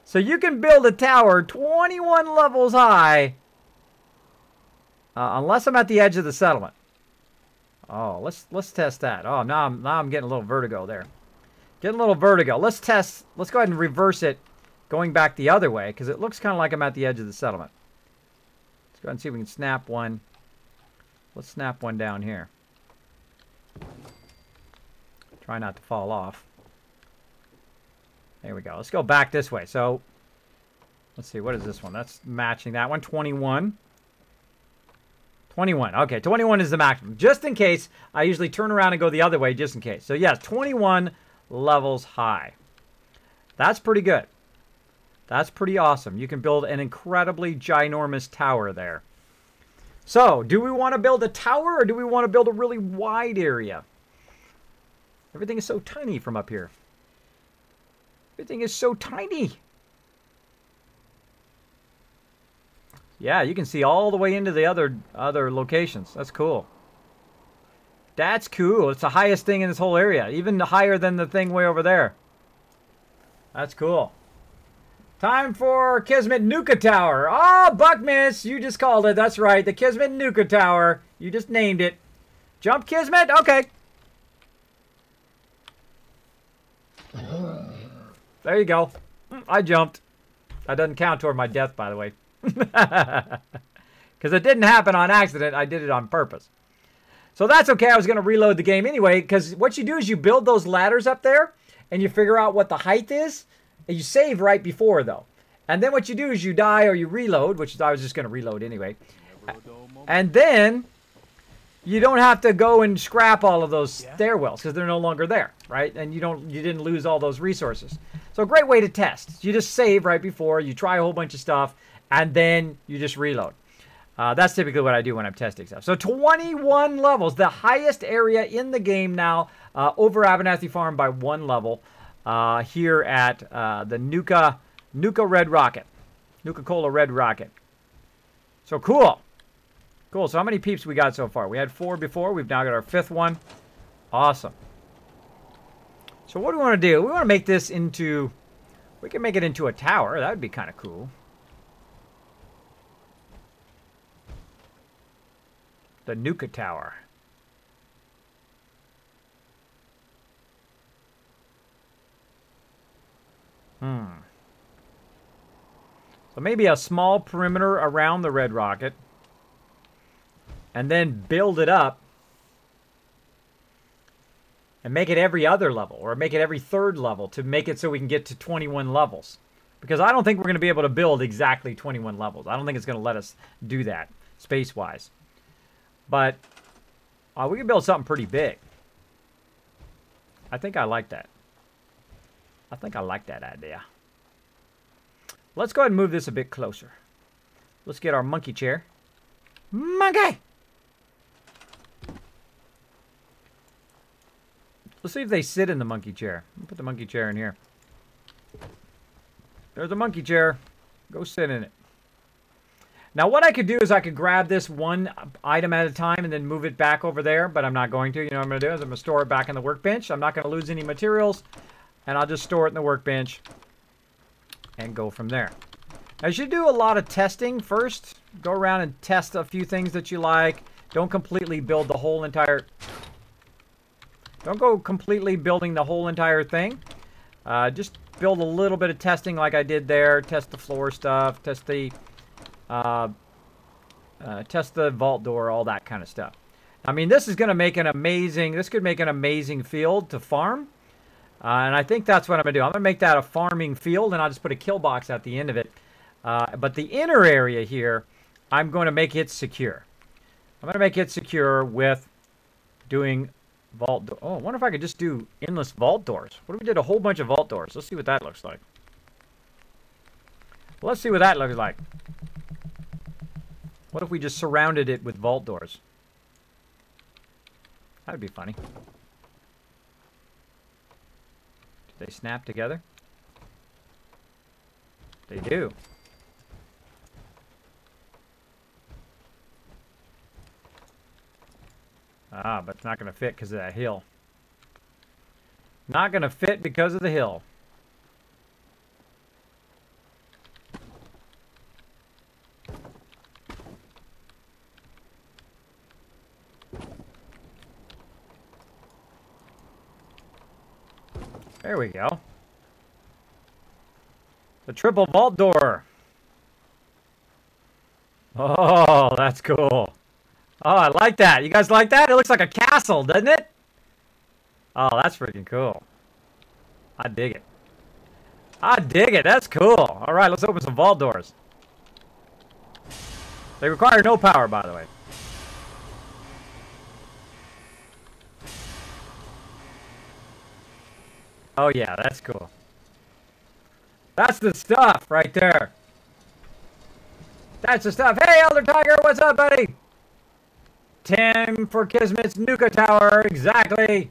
So you can build a tower 21 levels high. Unless I'm at the edge of the settlement. Oh, let's test that. Oh, now I'm getting a little vertigo there. Getting a little vertigo. Let's go ahead and reverse it going back the other way, because it looks kind of like I'm at the edge of the settlement. Let's go ahead and see if we can snap one. Let's snap one down here. Try not to fall off. There we go. Let's go back this way. So, let's see. What is this one? That's matching that one. 21. 21. Okay, 21 is the maximum. Just in case, I usually turn around and go the other way just in case. So, yes, 21 levels high. That's pretty good. That's pretty awesome. You can build an incredibly ginormous tower there. So, do we want to build a tower or do we want to build a really wide area? Everything is so tiny from up here. Everything is so tiny. Yeah, you can see all the way into the other locations. That's cool. That's cool. It's the highest thing in this whole area. Even higher than the thing way over there. That's cool. Time for Kismet Nuka Tower. Oh, Buckmiss, you just called it. That's right. The Kismet Nuka Tower. You just named it. Jump, Kismet? Okay. There you go. I jumped. That doesn't count toward my death, by the way. Because it didn't happen on accident. I did it on purpose. So that's okay. I was going to reload the game anyway, because what you do is you build those ladders up there, and you figure out what the height is, and you save right before, though. And then what you do is you die or you reload, which I was just going to reload anyway. And then you don't have to go and scrap all of those stairwells, because they're no longer there, right? And you didn't lose all those resources. So a great way to test. You just save right before, you try a whole bunch of stuff, and then you just reload. That's typically what I do when I'm testing stuff. So 21 levels, the highest area in the game now, over Abernathy Farm by 1 level, here at the Nuka Red Rocket. Nuka-Cola Red Rocket. So cool. Cool. So how many peeps we got so far? We had 4 before. We've now got our 5th one. Awesome. So what do we want to do? We want to make this into... We can make it into a tower. That would be kind of cool. The Nuka Tower. So maybe a small perimeter around the red rocket. And then build it up. And make it every other level. Or make it every third level. To make it so we can get to 21 levels. Because I don't think we're going to be able to build exactly 21 levels. I don't think it's going to let us do that. Space-wise. But we can build something pretty big. I think I like that. I think I like that idea. Let's go ahead and move this a bit closer. Let's get our monkey chair. Monkey! Let's see if they sit in the monkey chair. Put the monkey chair in here. There's a monkey chair. Go sit in it. Now what I could do is I could grab this one item at a time and then move it back over there, but I'm not going to. You know what I'm going to do is I'm going to store it back in the workbench. I'm not going to lose any materials, and I'll just store it in the workbench and go from there. Now, you should do a lot of testing first. Go around and test a few things that you like. Don't completely build the whole entire... Don't go completely building the whole entire thing. Just build a little bit of testing like I did there. Test the floor stuff. Test the vault door, all that kind of stuff. I mean, this is going to make an amazing... This could make an amazing field to farm. And I think that's what I'm going to do. I'm going to make that a farming field, and I'll just put a kill box at the end of it. But the inner area here, I'm going to make it secure. I'm going to make it secure with doing vault door. Oh, I wonder if I could just do endless vault doors. What if we did a whole bunch of vault doors? Let's see what that looks like. Let's see what that looks like. What if we just surrounded it with vault doors? That'd be funny. Do they snap together? They do. Ah, but it's not going to fit because of that hill. Not going to fit because of the hill. There we go. The triple vault door. Oh, that's cool. Oh, I like that. You guys like that? It looks like a castle, doesn't it? Oh, that's freaking cool. I dig it. I dig it. That's cool. All right, let's open some vault doors. They require no power, by the way. Oh, yeah, that's cool. That's the stuff right there. That's the stuff. Hey, Elder Tiger, what's up, buddy? 10 for Kismet's Nuka Tower. Exactly.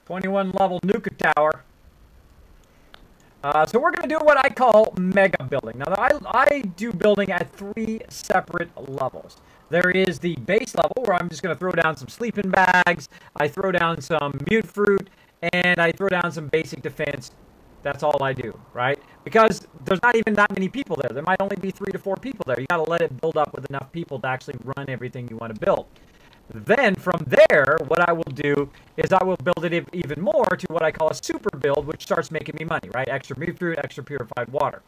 21 level Nuka Tower. So we're going to do what I call Mega Building. Now, I do building at 3 separate levels. There is the base level where I'm just going to throw down some sleeping bags. I throw down some mute fruit. And I throw down some basic defense. That's all I do, right? Because there's not even that many people there. There might only be 3 to 4 people there. You got to let it build up with enough people to actually run everything you want to build. Then from there, what I will do is I will build it even more to what I call a super build, which starts making me money, right? Extra mute fruit, extra purified water.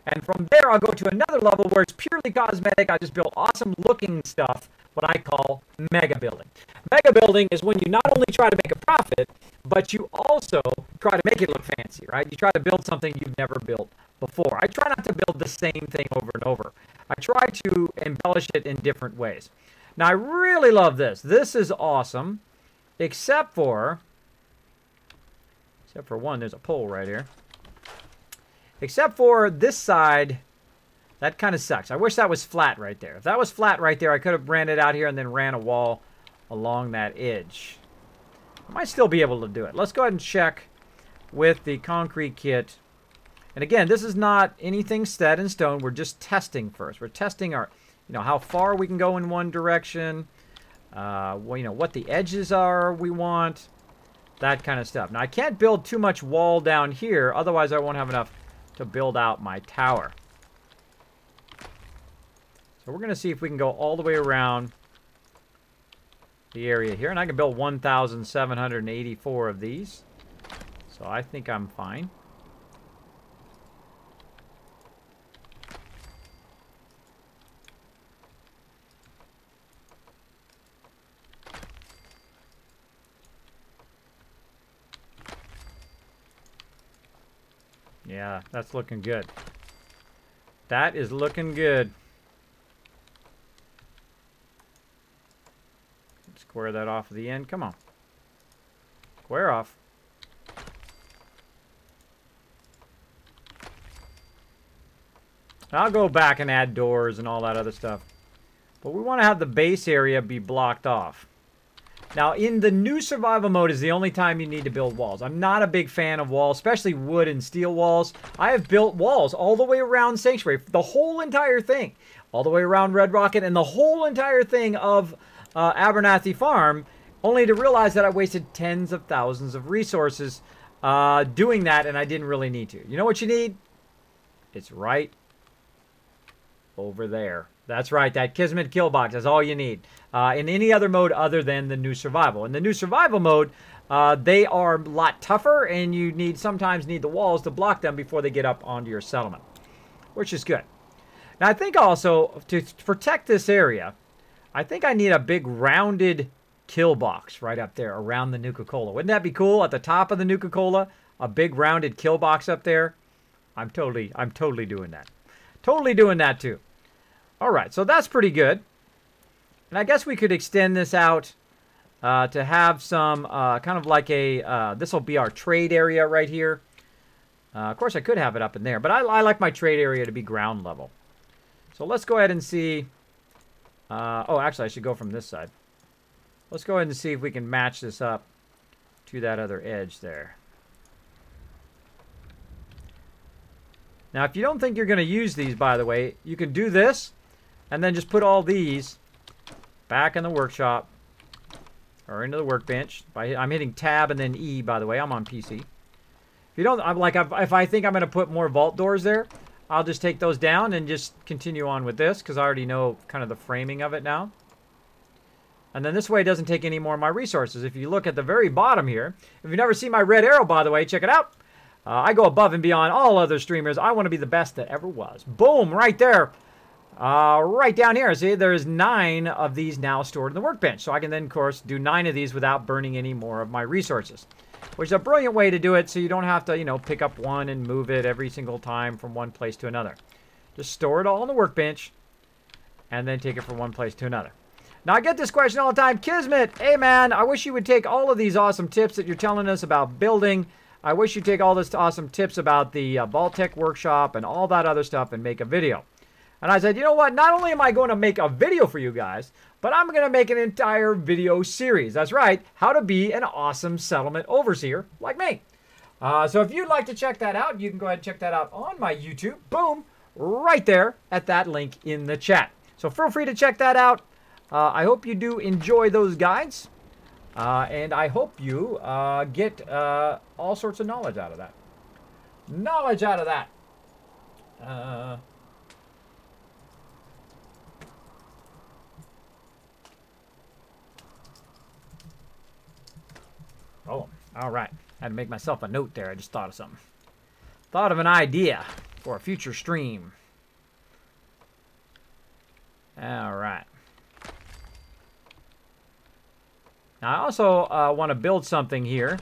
And from there, I'll go to another level where it's purely cosmetic. I just build awesome looking stuff, what I call Mega Building. Mega Building is when you not only try to make a profit, but you also try to make it look fancy, right? You try to build something you've never built before. I try not to build the same thing over and over. I try to embellish it in different ways. Now, I really love this. This is awesome, except for one, there's a pole right here. Except for this side, that kind of sucks. I wish that was flat right there. If that was flat right there, I could have ran it out here and then ran a wall along that edge. I might still be able to do it. Let's go ahead and check with the concrete kit. And again, this is not anything set in stone. We're just testing first. We're testing our, how far we can go in one direction. What the edges are we want. That kind of stuff. Now, I can't build too much wall down here. Otherwise, I won't have enough to build out my tower. So we're going to see if we can go all the way around the area here. And I can build 1,784 of these. So I think I'm fine. Yeah, that's looking good. That is looking good. Square that off at the end. Come on. Square off. I'll go back and add doors and all that other stuff. But we want to have the base area be blocked off. Now, in the new survival mode is the only time you need to build walls. I'm not a big fan of walls, especially wood and steel walls. I have built walls all the way around Sanctuary, the whole entire thing. All the way around Red Rocket and the whole entire thing of Abernathy Farm, only to realize that I wasted tens of thousands of resources doing that, and I didn't really need to. You know what you need? It's right over there. That's right, that Kismet kill box. That's all you need. In any other mode other than the new survival. In the new survival mode, they are a lot tougher, and you sometimes need the walls to block them before they get up onto your settlement, which is good. Now, I think also, to protect this area, I think I need a big rounded kill box right up there around the Nuka-Cola. Wouldn't that be cool? At the top of the Nuka-Cola, a big rounded kill box up there. I'm totally doing that. Totally doing that too. All right, so that's pretty good. And I guess we could extend this out to have some kind of like a, this will be our trade area right here. Of course, I could have it up in there, but I like my trade area to be ground level. So let's go ahead and see. Oh, actually, I should go from this side. Let's go ahead and see if we can match this up to that other edge there. Now, if you don't think you're going to use these, by the way, you can do this and then just put all these back in the workshop or into the workbench. I'm hitting tab and then E, by the way. I'm on PC. If you don't, if I think I'm going to put more vault doors there, I'll just take those down and just continue on with this because I already know kind of the framing of it now. And then this way it doesn't take any more of my resources. If you look at the very bottom here, if you've never seen my red arrow, by the way, check it out. I go above and beyond all other streamers. I want to be the best that ever was. Boom, right there. Right down here. See, there's 9 of these now stored in the workbench. So I can then, of course, do 9 of these without burning any more of my resources. Which is a brilliant way to do it so you don't have to, you know, pick up one and move it every single time from one place to another. Just store it all in the workbench and then take it from one place to another. Now, I get this question all the time. Kismet, hey, man, I wish you would take all of these awesome tips that you're telling us about building. I wish you'd take all this awesome tips about the vault-tec workshop and all that other stuff and make a video. And I said, you know what? Not only am I going to make a video for you guys, but I'm going to make an entire video series. That's right, how to be an awesome settlement overseer like me. So if you'd like to check that out, you can go ahead and check that out on my YouTube. Boom, right there at that link in the chat. So feel free to check that out. I hope you do enjoy those guides. And I hope you get all sorts of knowledge out of that. Knowledge out of that. Oh, all right. I had to make myself a note there. I just thought of something. Thought of an idea for a future stream. All right. Now, I also want to build something here,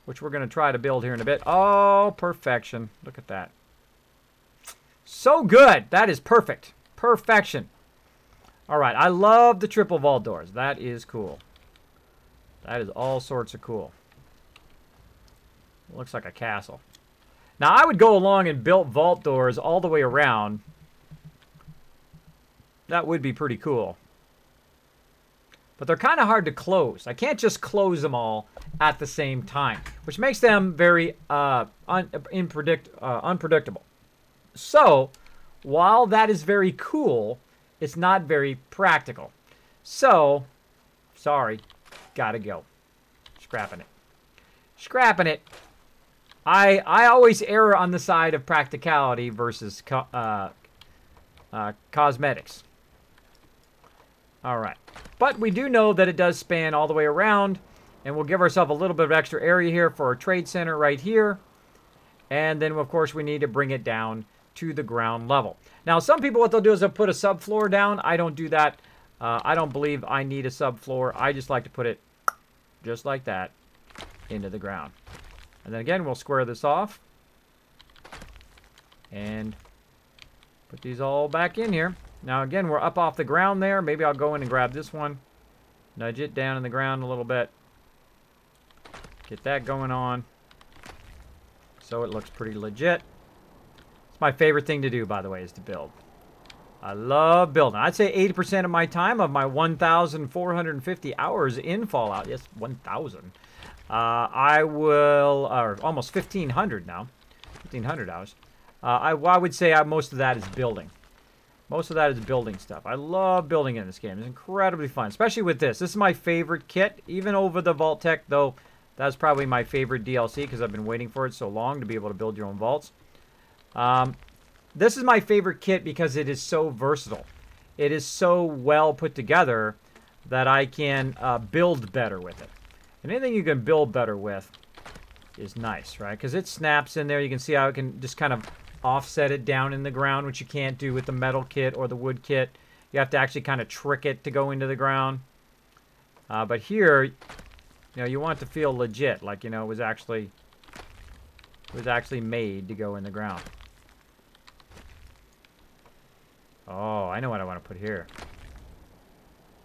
which we're going to try to build here in a bit. Oh, perfection. Look at that. So good. That is perfect. Perfection. All right. I love the triple vault doors. That is cool. That is all sorts of cool. Looks like a castle. Now, I would go along and build vault doors all the way around. That would be pretty cool. But they're kind of hard to close. I can't just close them all at the same time, which makes them very unpredictable. So, while that is very cool, it's not very practical. So, sorry, gotta go. Scrapping it. Scrapping it. I always err on the side of practicality versus cosmetics. All right. But we do know that it does span all the way around, And we'll give ourselves a little bit of extra area here for our trade center right here. And then, of course, we need to bring it down to the ground level. Now, some people, what they'll do is they'll put a subfloor down. I don't do that. I don't believe I need a subfloor. I just like to put it just like that into the ground. And then again, we'll square this off. And put these all back in here. Now, again, we're up off the ground there. Maybe I'll go in and grab this one. Nudge it down in the ground a little bit. Get that going on. So it looks pretty legit. It's my favorite thing to do, by the way, is to build. I love building. I'd say 80% of my time, of my 1,450 hours in Fallout, yes, 1,000, I will, or almost 1,500 now, 1,500 hours. I would say most of that is building. Most of that is building stuff. I love building in this game. It's incredibly fun, especially with this. This is my favorite kit, even over the vault-tec, though that's probably my favorite DLC because I've been waiting for it so long to be able to build your own vaults. This is my favorite kit because it is so versatile. It is so well put together that I can build better with it. And anything you can build better with is nice, right? Because it snaps in there. You can see how it can just kind of offset it down in the ground, which you can't do with the metal kit or the wood kit. You have to actually kind of trick it to go into the ground. But here, you know, you want it to feel legit, like, you know, it was actually made to go in the ground. Oh, I know what I want to put here.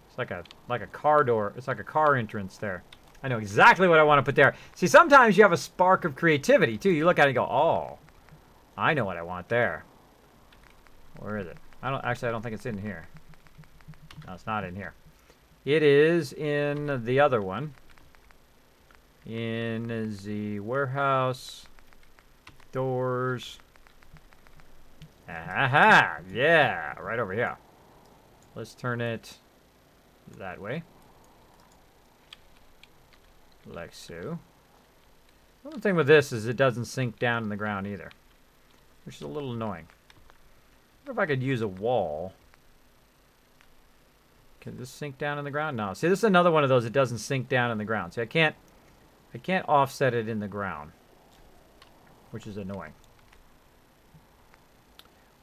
It's like a car door. It's like a car entrance there. I know exactly what I want to put there. See, sometimes you have a spark of creativity too. You look at it and go, "Oh, I know what I want there." Where is it? I don't think it's in here. No, it's not in here. It is in the other one. In the warehouse doors. Aha! Yeah, right over here. Let's turn it that way. Like so. The other thing with this is it doesn't sink down in the ground either, which is a little annoying. I wonder if I could use a wall. Can this sink down in the ground? No. See, this is another one of those that doesn't sink down in the ground. See, I can't offset it in the ground, which is annoying.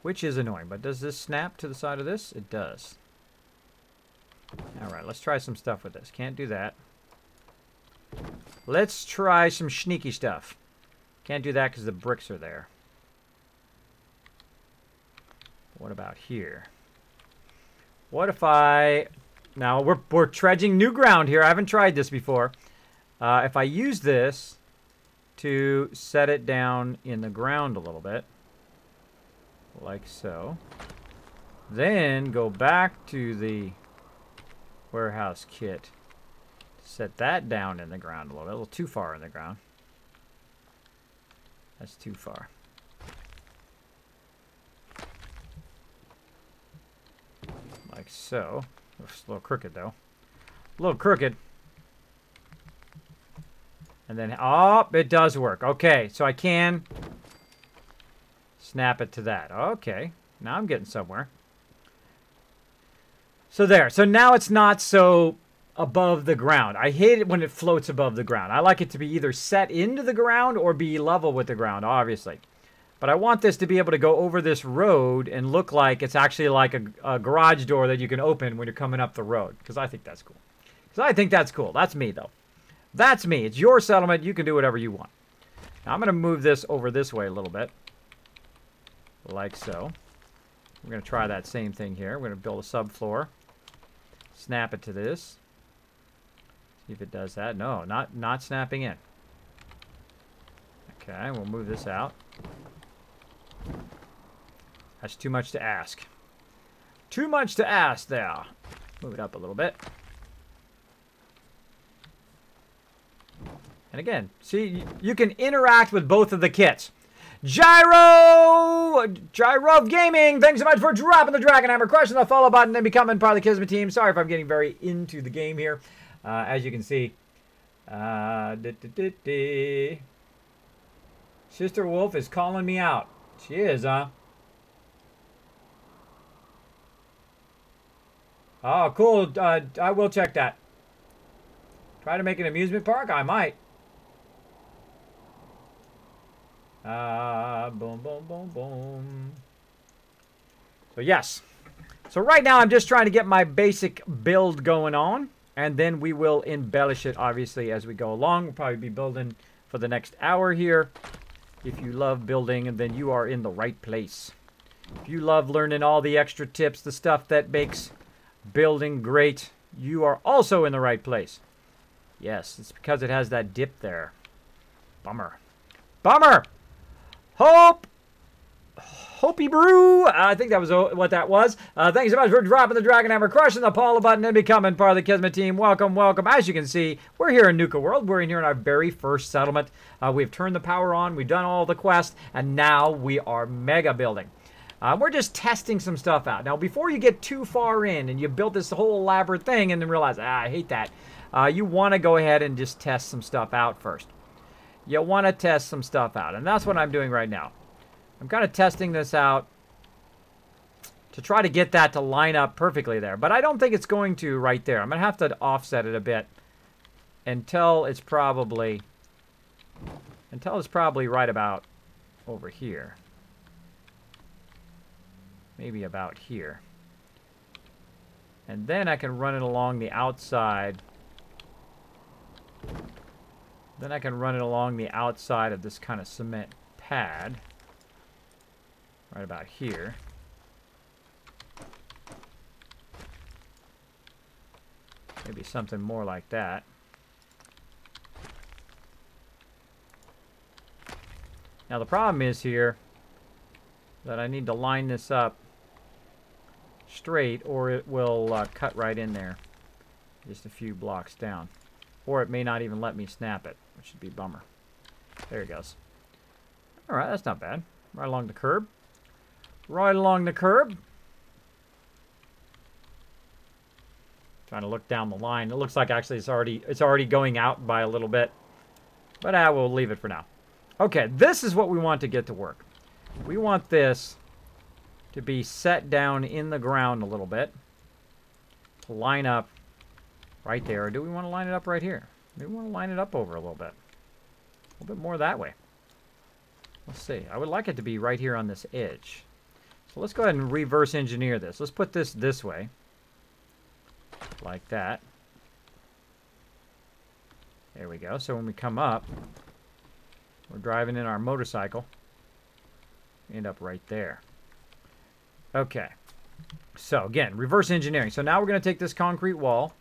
Which is annoying, but does this snap to the side of this? It does. Alright, let's try some stuff with this. Can't do that. Let's try some sneaky stuff. Can't do that because the bricks are there. What about here? What if I... Now, we're trudging new ground here. I haven't tried this before. If I use this to set it down in the ground a little bit, like so, then go back to the warehouse kit, set that down in the ground a little too far in the ground. That's too far. Like so. It's a little crooked though. A little crooked. And then, oh, it does work. Okay, so I can snap it to that. Okay, now I'm getting somewhere. So there. So now it's not so above the ground. I hate it when it floats above the ground. I like it to be either set into the ground or be level with the ground, obviously. But I want this to be able to go over this road and look like it's actually like a garage door that you can open when you're coming up the road. Because I think that's cool. That's me, though. That's me. It's your settlement. You can do whatever you want. Now, I'm going to move this over this way a little bit. Like so. We're going to try that same thing here. We're going to build a subfloor. Snap it to this. See if it does that. No, not snapping in. Okay, we'll move this out. That's too much to ask. Too much to ask there. Move it up a little bit. And again, see, you can interact with both of the kits. Gyro Gaming, thanks so much for dropping the Dragon Hammer, crushing the follow button, and becoming part of the Kismet team. Sorry if I'm getting very into the game here. As you can see. Sister Wolf is calling me out. She is, huh? Oh, cool. I will check that. Try to make an amusement park? I might. Boom, boom, boom, boom. So yes. So right now I'm just trying to get my basic build going on. And then we will embellish it, obviously, as we go along. We'll probably be building for the next hour here. If you love building, then you are in the right place. If you love learning all the extra tips, the stuff that makes building great, you are also in the right place. Yes, it's because it has that dip there. Bummer. Bummer! Hopi Brew. I think that was what that was. Thank you so much for dropping the Dragon Hammer, crushing the Paula button, and becoming part of the Kismet team. Welcome, welcome. As you can see, we're here in Nuka World. We're in here in our very first settlement. We've turned the power on. We've done all the quests, and now we are mega building. We're just testing some stuff out. Now, before you get too far in and you build this whole elaborate thing and then realize, I hate that, you want to go ahead and just test some stuff out first. You want to test some stuff out, and that's what I'm doing right now. I'm kind of testing this out to try to get that to line up perfectly there. But I don't think it's going to right there. I'm going to have to offset it a bit until it's probably right about over here. Maybe about here. And then I can run it along the outside. Then I can run it along the outside of this kind of cement pad. Right about here. Maybe something more like that. Now the problem is here that I need to line this up straight or it will cut right in there. Just a few blocks down. Or it may not even let me snap it, which would be a bummer. There it goes. Alright, that's not bad. Right along the curb. Right along the curb. Trying to look down the line. It looks like actually it's already going out by a little bit. But we'll leave it for now. Okay, this is what we want to get to work. We want this to be set down in the ground a little bit. To line up right there. Or do we want to line it up right here? Maybe we want to line it up over a little bit. A little bit more that way. Let's see. I would like it to be right here on this edge. So let's go ahead and reverse engineer this. Let's put this way. Like that. There we go. So when we come up, we're driving in our motorcycle. End up right there. Okay. So again, reverse engineering. So now we're going to take this concrete wall.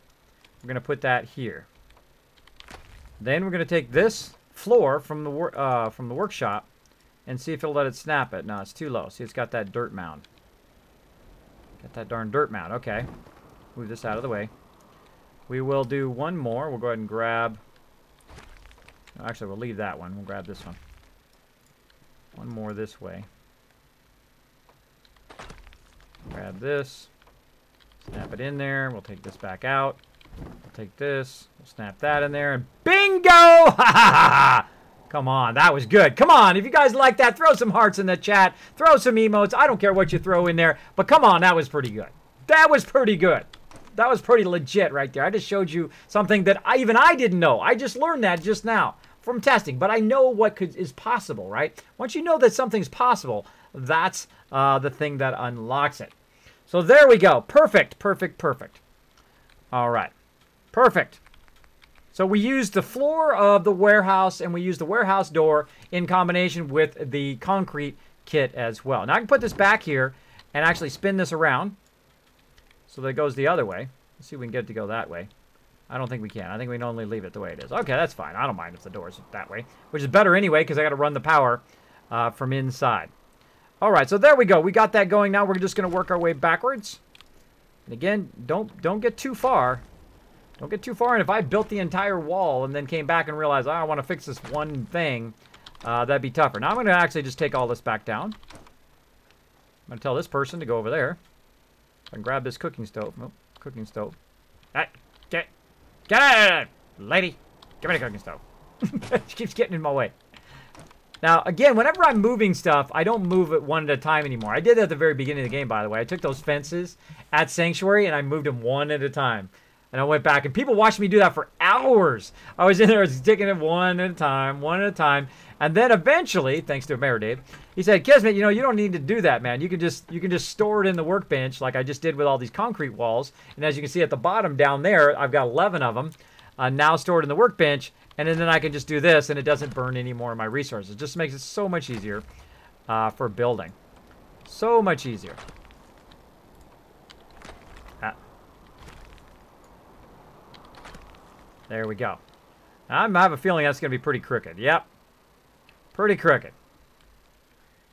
We're going to put that here. Then we're going to take this floor from the workshop and see if it'll let it snap it. No, it's too low. See, it's got that dirt mound. Got that darn dirt mound. Okay. Move this out of the way. We will do one more. We'll go ahead and grab... Actually, we'll leave that one. We'll grab this one. One more this way. Grab this. Snap it in there. We'll take this back out. We'll take this. We'll snap that in there. And bingo! Ha ha ha! Come on, that was good. Come on, if you guys like that, throw some hearts in the chat. Throw some emotes. I don't care what you throw in there. But come on, that was pretty good. That was pretty good. That was pretty legit right there. I just showed you something that even I didn't know. I just learned that just now from testing. But I know what is possible, right? Once you know that something's possible, that's the thing that unlocks it. So there we go. Perfect, perfect, perfect. All right. Perfect. So we used the floor of the warehouse and we used the warehouse door in combination with the concrete kit as well. Now I can put this back here and actually spin this around so that it goes the other way. Let's see if we can get it to go that way. I don't think we can. I think we can only leave it the way it is. Okay, that's fine. I don't mind if the door's that way, which is better anyway because I got to run the power from inside. All right, so there we go. We got that going. Now we're just going to work our way backwards. And again, don't get too far. Don't get too far. And if I built the entire wall and then came back and realized, I want to fix this one thing, that'd be tougher. Now I'm going to actually just take all this back down. I'm going to tell this person to go over there. I can grab this cooking stove. Nope, cooking stove. Hey, get out, lady. Give me the cooking stove. She keeps getting in my way. Now, again, whenever I'm moving stuff, I don't move it one at a time anymore. I did that at the very beginning of the game, by the way. I took those fences at Sanctuary and I moved them one at a time. And I went back, and people watched me do that for hours. I was in there sticking it one at a time. And then eventually, thanks to Mayor Dave, he said, Kismet, you know, you don't need to do that, man. You can just store it in the workbench like I just did with all these concrete walls. And as you can see at the bottom down there, I've got 11 of them now stored in the workbench. And then I can just do this, and it doesn't burn any more of my resources. It just makes it so much easier for building. So much easier. There we go. I have a feeling that's going to be pretty crooked. Yep. Pretty crooked.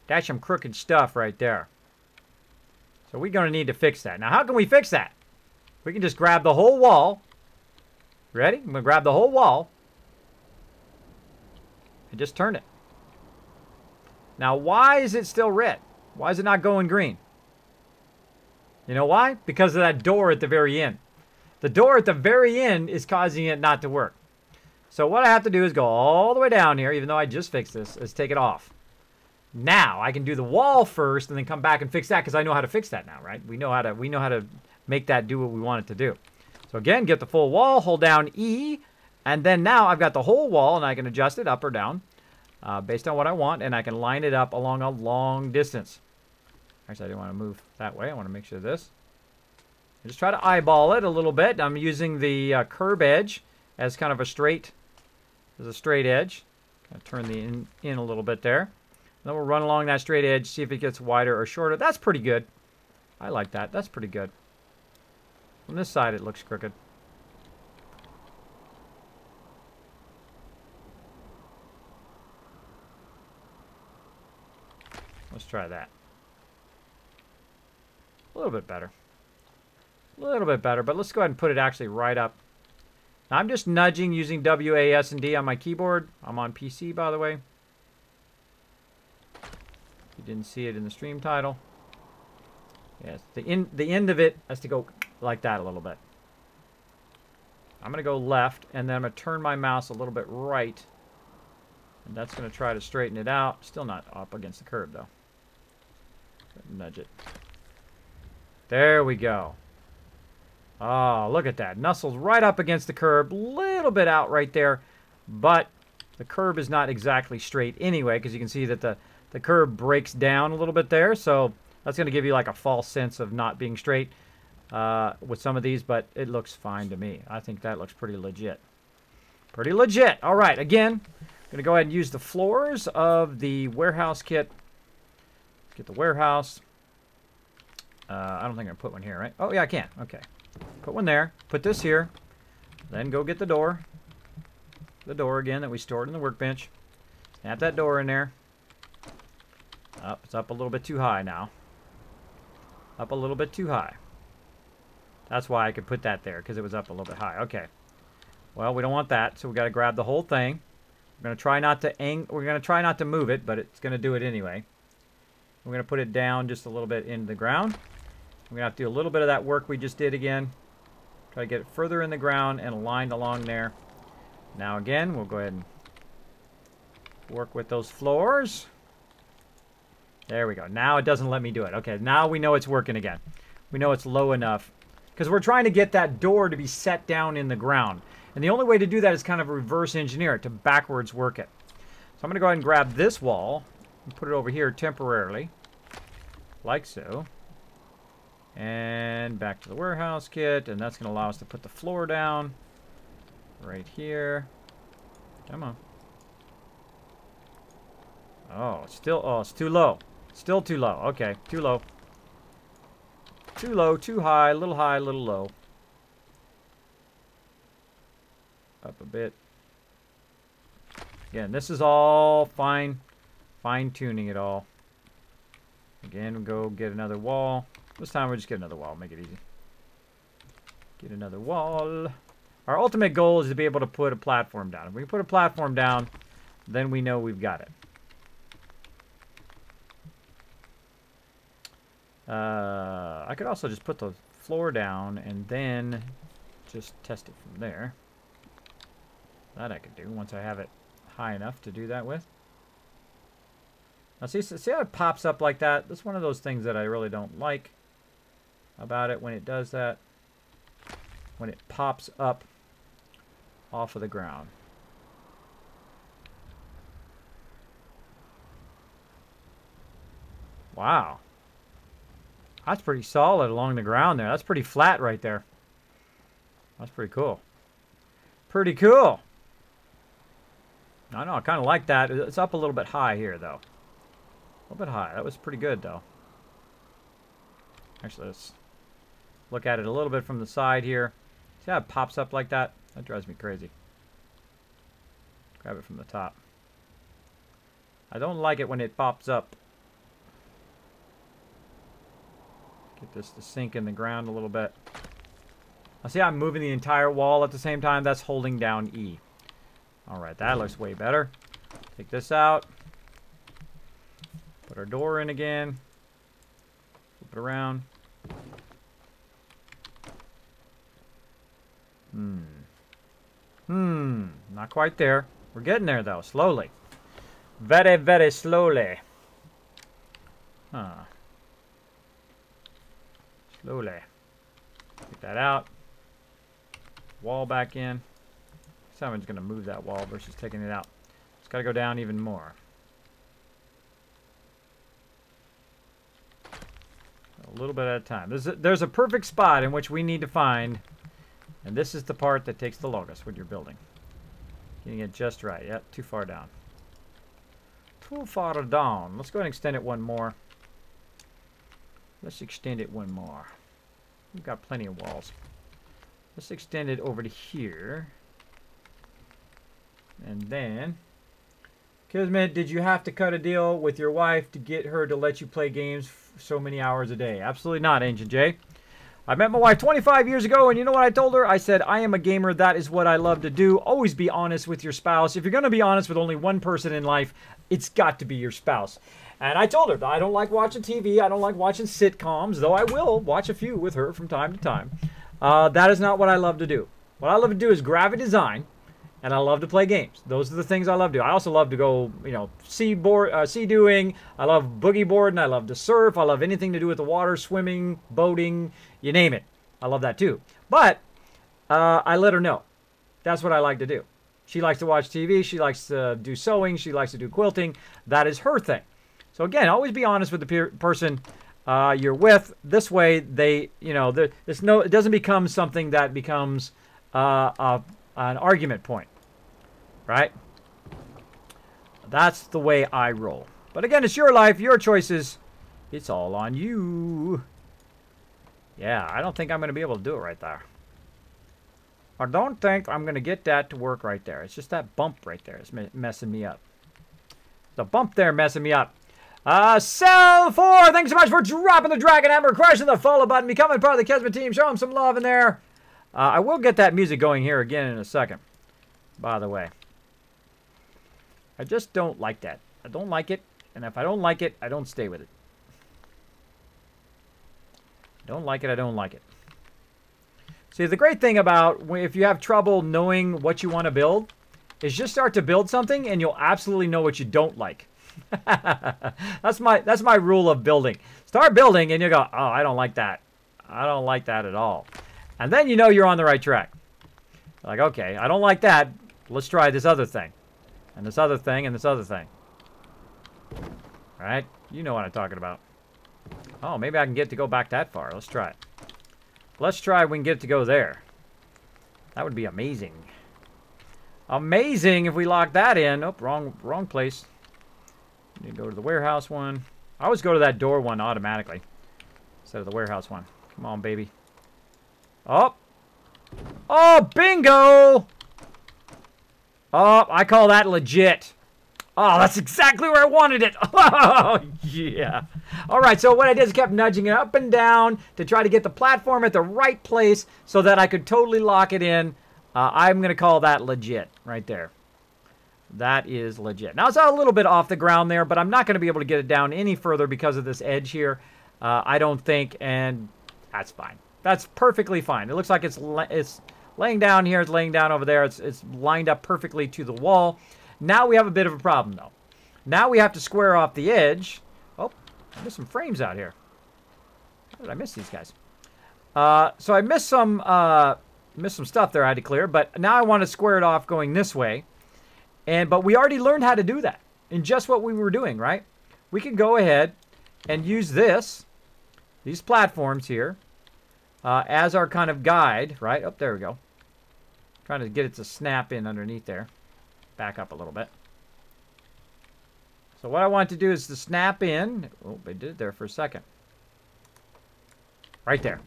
That's some crooked stuff right there. So we're going to need to fix that. Now, how can we fix that? We can just grab the whole wall. Ready? I'm going to grab the whole wall. And just turn it. Now, why is it still red? Why is it not going green? You know why? Because of that door at the very end. The door at the very end is causing it not to work. So what I have to do is go all the way down here, even though I just fixed this, is take it off. Now, I can do the wall first and then come back and fix that because I know how to fix that now, right? We know how to make that do what we want it to do. So again, get the full wall, hold down E, and then now I've got the whole wall and I can adjust it up or down based on what I want, and I can line it up along a long distance. Actually, I didn't want to move that way. I want to make sure this. I just try to eyeball it a little bit. I'm using the curb edge as kind of a straight, edge. Kind of turn the in a little bit there. And then we'll run along that straight edge, see if it gets wider or shorter. That's pretty good. I like that. That's pretty good. From this side, it looks crooked. Let's try that. A little bit better. A little bit better, but let's go ahead and put it actually right up. Now, I'm just nudging using W, A, S, and D on my keyboard. I'm on PC, by the way. You didn't see it in the stream title. Yes, the end of it has to go like that a little bit. I'm going to go left, and then I'm going to turn my mouse a little bit right. And that's going to try to straighten it out. Still not up against the curb, though. Nudge it. There we go. Oh, look at that. Nuzzles right up against the curb. Little bit out right there. But the curb is not exactly straight anyway, because you can see that the curb breaks down a little bit there. So that's going to give you like a false sense of not being straight with some of these, but it looks fine to me. I think that looks pretty legit. Pretty legit. All right, again, I'm going to go ahead and use the floors of the warehouse kit. Let's get the warehouse. I don't think I put one here, right? Oh, yeah, I can. Okay. Put one there. Put this here. Then go get the door. The door again that we stored in the workbench. Snap that door in there. Up. It's up a little bit too high now. Up a little bit too high. That's why I could put that there, because it was up a little bit high. Okay. Well, we don't want that, so we got to grab the whole thing. We're going to try not to move it, but it's going to do it anyway. We're going to put it down just a little bit into the ground. We're going to have to do a little bit of that work we just did again. Try to get it further in the ground and aligned along there. Now again, we'll go ahead and work with those floors. There we go. Now it doesn't let me do it. Okay, now we know it's working again. We know it's low enough. Because we're trying to get that door to be set down in the ground. And the only way to do that is kind of reverse engineer it, to backwards work it. So I'm going to go ahead and grab this wall and put it over here temporarily. Like so. And back to the warehouse kit. And that's going to allow us to put the floor down. Right here. Come on. Oh, it's too low. Still too low. Okay, too low. Too low, too high, a little low. Up a bit. Again, this is all fine-tuning it all. Again, we'll go get another wall. This time we'll just get another wall, make it easy. Get another wall. Our ultimate goal is to be able to put a platform down. If we can put a platform down, then we know we've got it. I could also just put the floor down and then just test it from there. That I could do once I have it high enough to do that with. Now see how it pops up like that? That's one of those things that I really don't like about it when it does that. when it pops up off of the ground. Wow. That's pretty solid along the ground there. That's pretty flat right there. That's pretty cool. Pretty cool. I know, I kind of like that. It's up a little bit high here, though. A little bit high. That was pretty good, though. Actually, let's look at it a little bit from the side here. See how it pops up like that? That drives me crazy. Grab it from the top. I don't like it when it pops up. Get this to sink in the ground a little bit. I see I'm moving the entire wall at the same time. That's holding down E. Alright, that looks way better. Take this out. Put our door in again. Flip it around. Not quite there. We're getting there, though. Slowly. Very, very slowly. Slowly. Take that out. Wall back in. Someone's going to move that wall versus taking it out. It's got to go down even more. A little bit at a time. There's a perfect spot in which we need to find, and this is the part that takes the longest when you're building. Getting it just right. Yep, too far down. Too far down. Let's go ahead and extend it one more. Let's extend it one more. We've got plenty of walls. Let's extend it over to here. And then, Kismet, did you have to cut a deal with your wife to get her to let you play games so many hours a day? Absolutely not, Ancient J. I met my wife 25 years ago, and you know what I told her? I said, I am a gamer. That is what I love to do. Always be honest with your spouse. If you're going to be honest with only one person in life, it's got to be your spouse. And I told her, I don't like watching TV. I don't like watching sitcoms, though I will watch a few with her from time to time. That is not what I love to do. What I love to do is graphic design, and I love to play games. Those are the things I love to do. I also love to go, you know, sea-doing. I love boogie boarding. I love to surf. I love anything to do with the water, swimming, boating, you name it. I love that too. But I let her know. That's what I like to do. She likes to watch TV. She likes to do sewing. She likes to do quilting. That is her thing. So again, always be honest with the person you're with. This way, they, you know, it doesn't become something that becomes an argument point, right? That's the way I roll. But again, it's your life, your choices. It's all on you. Yeah, I don't think I'm going to be able to do it right there. I don't think I'm going to get that to work right there. It's just that bump right there is messing me up. The bump there messing me up. Cell4, thanks so much for dropping the Dragon Hammer, crushing the follow button, becoming part of the Kismet team. Show them some love in there. I will get that music going here again in a second, by the way. I just don't like that. I don't like it, and if I don't like it, I don't stay with it. I don't like it, I don't like it. See, the great thing about if you have trouble knowing what you want to build is just start to build something and you'll absolutely know what you don't like. That's my rule of building. Start building and you go, oh, I don't like that. I don't like that at all. And then you know you're on the right track. Like, okay, I don't like that. Let's try this other thing. And this other thing and this other thing. All right? You know what I'm talking about. Oh, maybe I can get it to go back that far. Let's try it. Let's try if we can get it to go there. That would be amazing. Amazing if we lock that in. Oh, wrong place. Need to go to the warehouse one. I always go to that door one automatically instead of the warehouse one. Come on, baby. Oh. Oh, bingo! Oh, I call that legit. Oh, that's exactly where I wanted it. Oh, yeah. All right, so what I did is kept nudging it up and down to try to get the platform at the right place so that I could totally lock it in. I'm going to call that legit right there. That is legit. Now, it's a little bit off the ground there, but I'm not going to be able to get it down any further because of this edge here. I don't think, and that's fine. That's perfectly fine. It looks like it's laying down here. It's laying down over there. It's lined up perfectly to the wall. Now we have a bit of a problem, though. Now we have to square off the edge. Oh, there's some frames out here. How did I miss these guys? So I missed some missed some stuff there I had to clear, but now I want to square it off going this way. But we already learned how to do that in just what we were doing, right? We can go ahead and use these platforms here, as our kind of guide, right? Oh, there we go. Trying to get it to snap in underneath there. Back up a little bit. So what I want to do is to snap in. Oh, I did it there for a second. Right there.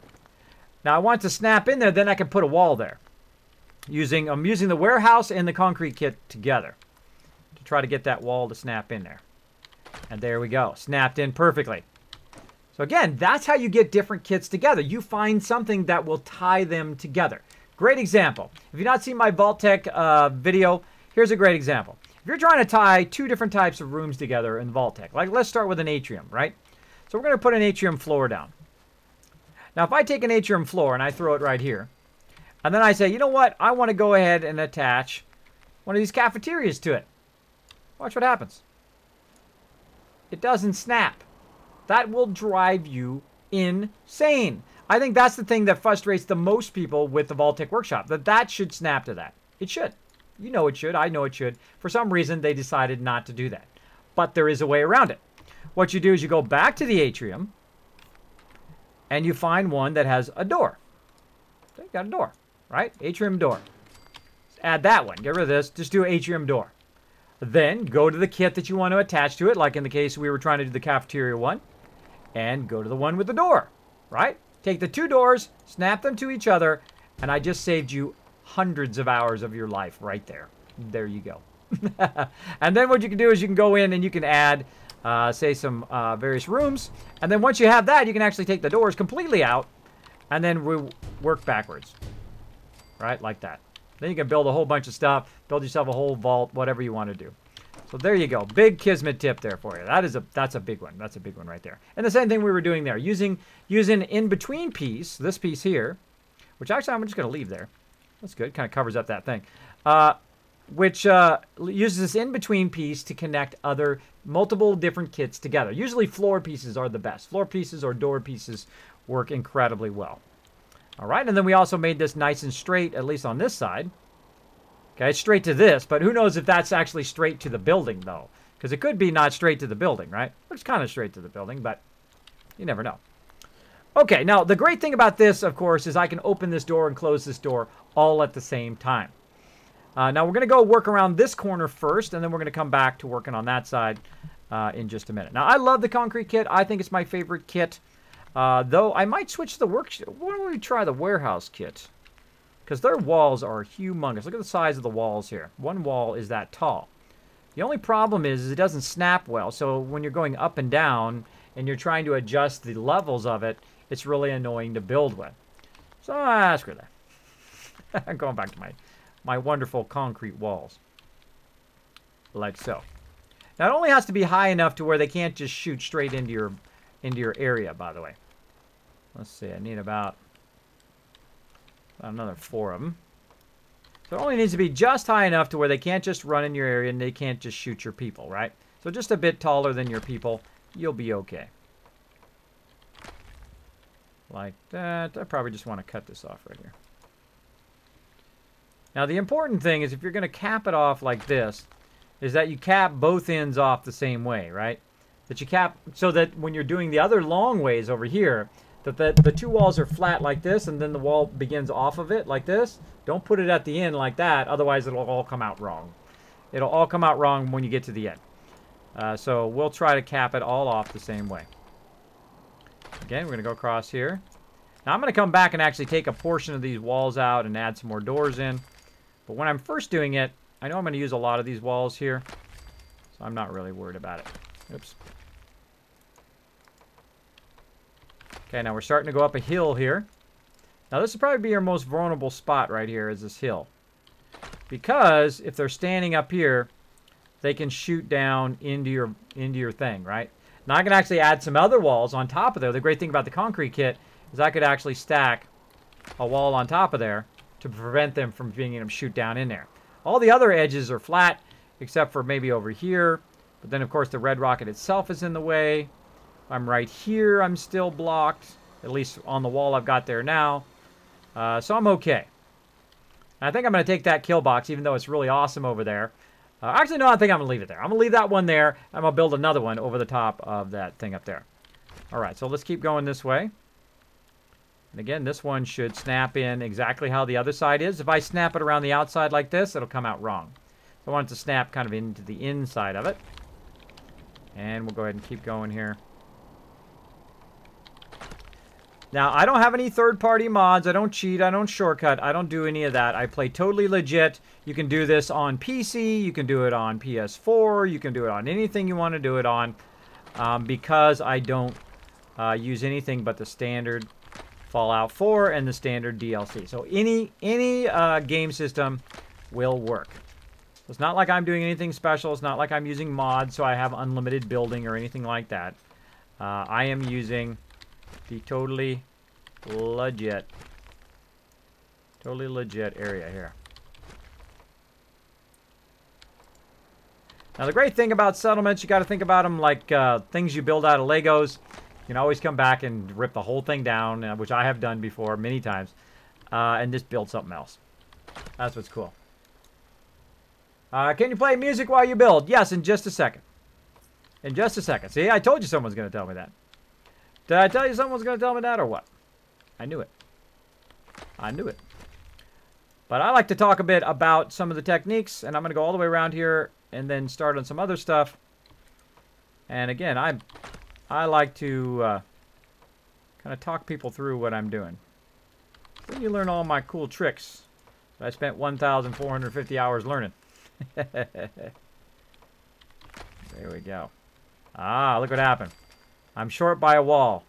Now I want to snap in there, then I can put a wall there. I'm using the warehouse and the concrete kit together to try to get that wall to snap in there. And there we go. Snapped in perfectly. So again, that's how you get different kits together. You find something that will tie them together. Great example. If you've not seen my vault-tec video, here's a great example. If you're trying to tie two different types of rooms together in vault-tec, like let's start with an atrium, right? So we're going to put an atrium floor down. Now if I take an atrium floor and I throw it right here, and then I say, you know what? I want to go ahead and attach one of these cafeterias to it. Watch what happens. It doesn't snap. That will drive you insane. I think that's the thing that frustrates the most people with the vault-tec workshop, that should snap to that. It should. You know it should. I know it should. For some reason, they decided not to do that. But there is a way around it. What you do is you go back to the atrium, and you find one that has a door. So you got a door, right? Atrium door. Let's add that one. Get rid of this. Just do atrium door. Then go to the kit that you want to attach to it, like in the case we were trying to do the cafeteria one, and go to the one with the door, right? Take the two doors, snap them to each other, and I just saved you hundreds of hours of your life right there. There you go. And then what you can do is you can go in and you can add, say, some various rooms. And then once you have that, you can actually take the doors completely out and then work backwards, right? Like that. Then you can build a whole bunch of stuff, build yourself a whole vault, whatever you want to do. So there you go. Big Kismet tip there for you. That's a big one. That's a big one right there. And the same thing we were doing there. Using in-between piece, this piece here, which actually I'm just going to leave there. That's good. Kind of covers up that thing. Which uses this in-between piece to connect multiple different kits together. Usually floor pieces are the best. Floor pieces or door pieces work incredibly well. All right, and then we also made this nice and straight, at least on this side. Okay, it's straight to this, but who knows if that's actually straight to the building, though. Because it could be not straight to the building, right? Looks kind of straight to the building, but you never know. Okay, now the great thing about this, of course, is I can open this door and close this door all at the same time. Now we're going to go work around this corner first, and then we're going to come back to working on that side in just a minute. Now, I love the concrete kit. I think it's my favorite kit. Though I might switch the workshop. Why don't we try the warehouse kit? Because their walls are humongous. Look at the size of the walls here. One wall is that tall. The only problem is it doesn't snap well. So when you're going up and down and you're trying to adjust the levels of it, it's really annoying to build with. So screw that. I'm going back to my wonderful concrete walls. Like so. Now it only has to be high enough to where they can't just shoot straight into your area, by the way. Let's see, I need about another 4 of them. So it only needs to be just high enough to where they can't just run in your area and they can't just shoot your people, right? So just a bit taller than your people, you'll be okay. Like that. I probably just want to cut this off right here. Now the important thing is if you're going to cap it off like this, is that you cap both ends off the same way, right? That you cap so that when you're doing the other long ways over here, that the two walls are flat like this, and then the wall begins off of it like this. Don't put it at the end like that, otherwise it'll all come out wrong. It'll all come out wrong when you get to the end. So we'll try to cap it all off the same way. Again, we're going to go across here. Now I'm going to come back and actually take a portion of these walls out and add some more doors in. But when I'm first doing it, I know I'm going to use a lot of these walls here, so I'm not really worried about it. Oops. Okay, now we're starting to go up a hill here. Now this will probably be your most vulnerable spot right here, is this hill. Because if they're standing up here, they can shoot down into your thing, right? Now I can actually add some other walls on top of there. The great thing about the concrete kit is I could actually stack a wall on top of there to prevent them from being able to shoot down in there. All the other edges are flat, except for maybe over here. But then, of course, the red rocket itself is in the way. I'm right here. I'm still blocked, at least on the wall I've got there now. So I'm okay. I think I'm going to take that kill box, even though it's really awesome over there. Actually, no, I think I'm going to leave it there. I'm going to leave that one there. I'm going to build another one over the top of that thing up there. All right, so let's keep going this way. And again, this one should snap in exactly how the other side is. If I snap it around the outside like this, it'll come out wrong. So I want it to snap kind of into the inside of it. And we'll go ahead and keep going here. Now, I don't have any third-party mods. I don't cheat. I don't shortcut. I don't do any of that. I play totally legit. You can do this on PC. You can do it on PS4. You can do it on anything you want to do it on. Because I don't use anything but the standard Fallout 4 and the standard DLC. So any game system will work. It's not like I'm doing anything special. It's not like I'm using mods so I have unlimited building or anything like that. I am using the totally legit area here. Now the great thing about settlements, you got to think about them like things you build out of Legos. You can always come back and rip the whole thing down, which I have done before many times, and just build something else. That's what's cool. Can you play music while you build? Yes, in just a second. In just a second. See, I told you someone's going to tell me that. Did I tell you someone's going to tell me that or what? I knew it. I knew it. But I like to talk a bit about some of the techniques, and I'm going to go all the way around here and then start on some other stuff. And again, I like to kind of talk people through what I'm doing. Then you learn all my cool tricks that I spent 1,450 hours learning. There we go. Ah, look what happened. I'm short by a wall.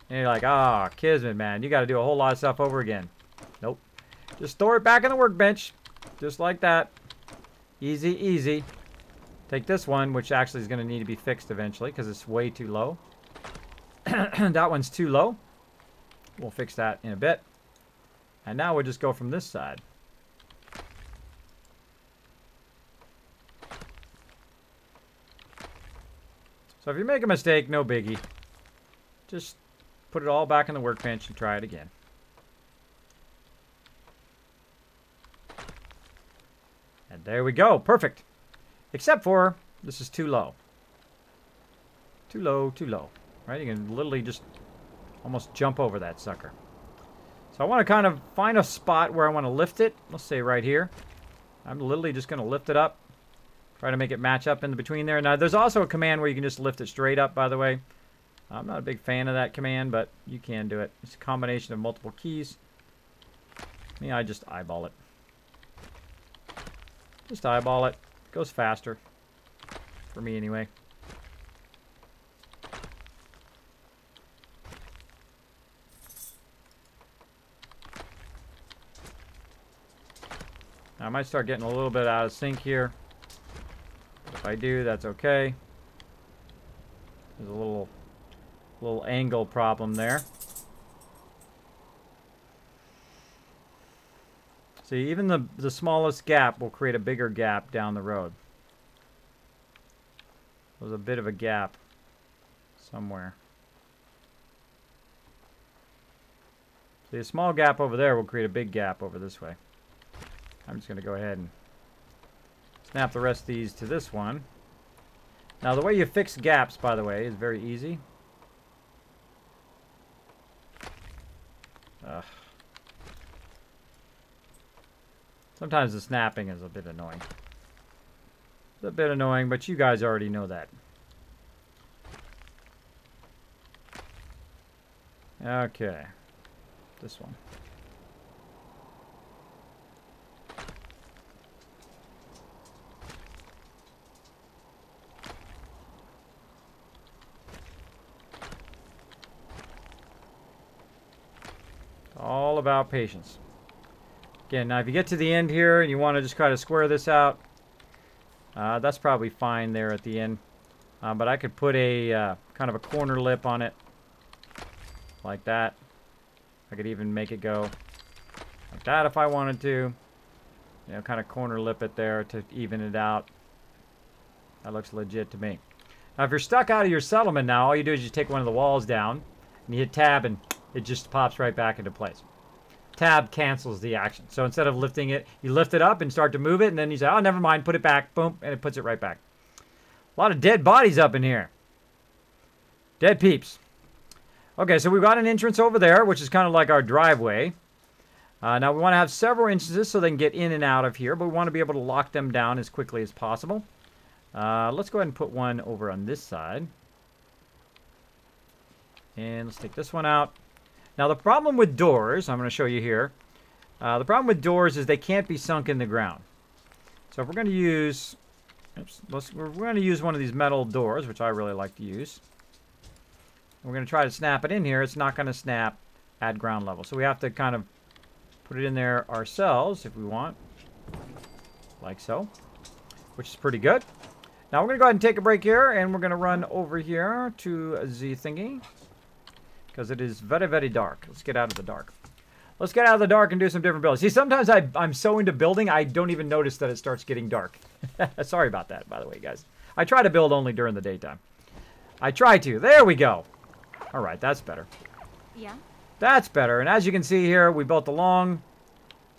And you're like, ah, Kismet, man, you got to do a whole lot of stuff over again. Nope. Just store it back on the workbench. Just like that. Easy, easy. Take this one, which actually is going to need to be fixed eventually because it's way too low. That one's too low. We'll fix that in a bit. And now we'll just go from this side. So if you make a mistake, no biggie. Just put it all back in the workbench and try it again. And there we go. Perfect. Except for, this is too low. Too low, too low. Right? You can literally just almost jump over that sucker. So I want to kind of find a spot where I want to lift it. Let's say right here. I'm literally just going to lift it up. Try to make it match up in between there. Now, there's also a command where you can just lift it straight up, by the way. I'm not a big fan of that command, but you can do it. It's a combination of multiple keys. I just eyeball it. Just eyeball it. It goes faster. For me, anyway. Now, I might start getting a little bit out of sync here. If I do, that's okay. There's a little angle problem there. See, even the smallest gap will create a bigger gap down the road. There's a bit of a gap somewhere. See, a small gap over there will create a big gap over this way. I'm just going to go ahead and snap the rest of these to this one. Now, the way you fix gaps, by the way, is very easy. Sometimes the snapping is a bit annoying. It's a bit annoying, but you guys already know that. Okay. This one. All about patience. Again, now if you get to the end here and you want to just try to square this out, that's probably fine there at the end. But I could put a kind of a corner lip on it, like that. I could even make it go like that if I wanted to. You know, kind of corner lip it there to even it out. That looks legit to me. Now, if you're stuck out of your settlement now, all you do is you take one of the walls down, and you hit tab, and it just pops right back into place. tab cancels the action. So instead of lifting it, you lift it up and start to move it, and then you say, oh, never mind, put it back, boom, and it puts it right back. A lot of dead bodies up in here. Dead peeps. Okay, so we've got an entrance over there, which is kind of like our driveway. Now we want to have several entrances so they can get in and out of here, but we want to be able to lock them down as quickly as possible. Let's go ahead and put one over on this side. And let's take this one out. Now the problem with doors, I'm going to show you here. The problem with doors is they can't be sunk in the ground. So if we're going to use, we're going to use one of these metal doors, which I really like to use. We're going to try to snap it in here. It's not going to snap at ground level. So we have to kind of put it in there ourselves if we want. Like so. Which is pretty good. Now we're going to go ahead and take a break here. And we're going to run over here to the thingy. Because it is very, very dark. Let's get out of the dark. Let's get out of the dark and do some different builds. See, sometimes I'm so into building, I don't even notice that it starts getting dark. Sorry about that, by the way, guys. I try to build only during the daytime. I try to. There we go. All right, that's better. Yeah. That's better. And as you can see here, we built the long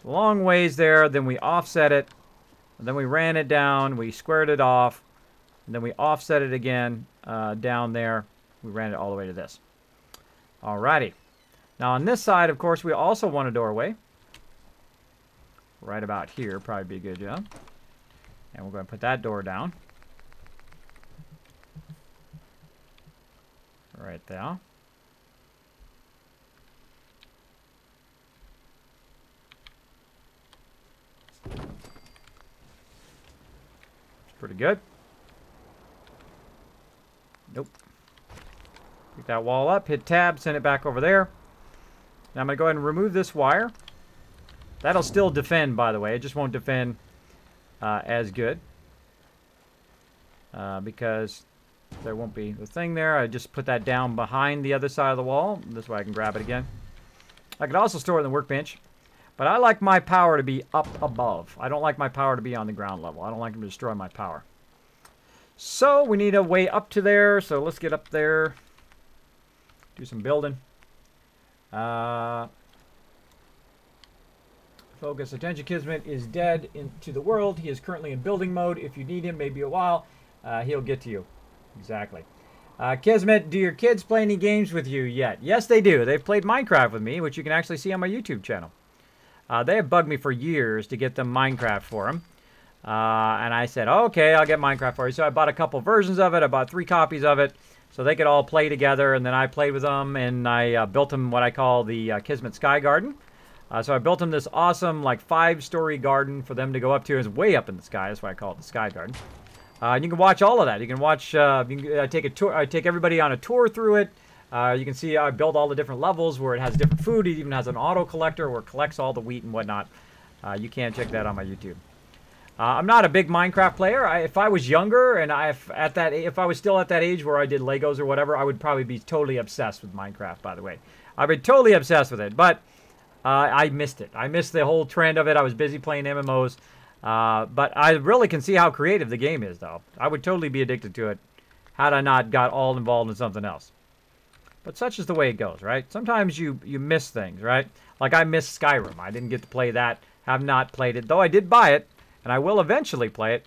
ways there. Then we offset it. And then we ran it down. We squared it off. And then we offset it again down there. We ran it all the way to this. Alrighty. Now on this side, of course, we also want a doorway. Right about here, probably be a good job. And we're going to put that door down. Right there. It's pretty good. Nope. Pick that wall up, hit tab, send it back over there. Now I'm going to go ahead and remove this wire. That'll still defend, by the way. It just won't defend as good. Because there won't be the thing there. I just put that down behind the other side of the wall. This way I can grab it again. I could also store it in the workbench. But I like my power to be up above. I don't like my power to be on the ground level. I don't like them to destroy my power. So we need a way up to there. So let's get up there. Do some building. Focus. Attention, Kismet is dead into the world. He is currently in building mode. If you need him, maybe a while, he'll get to you. Exactly. Kismet, do your kids play any games with you yet? Yes, they do. They've played Minecraft with me, which you can actually see on my YouTube channel. They have bugged me for years to get them Minecraft for them. And I said, okay, I'll get Minecraft for you. So I bought a couple versions of it. I bought 3 copies of it. So they could all play together, and then I played with them, and I built them what I call the Kismet Sky Garden. So I built them this awesome, like, 5-story garden for them to go up to. It's way up in the sky. That's why I call it the Sky Garden. And you can watch all of that. You can watch, take a tour. I take everybody on a tour through it. You can see I built all the different levels where it has different food. It even has an auto collector where it collects all the wheat and whatnot. You can check that on my YouTube. I'm not a big Minecraft player. If I was younger and if I was still at that age where I did Legos or whatever, I would probably be totally obsessed with Minecraft, by the way. I'd be totally obsessed with it, but I missed it. I missed the whole trend of it. I was busy playing MMOs, but I really can see how creative the game is, though. I would totally be addicted to it had I not got all involved in something else. But such is the way it goes, right? Sometimes you miss things, right? Like I missed Skyrim. I didn't get to play that. Have not played it, though I did buy it. And I will eventually play it.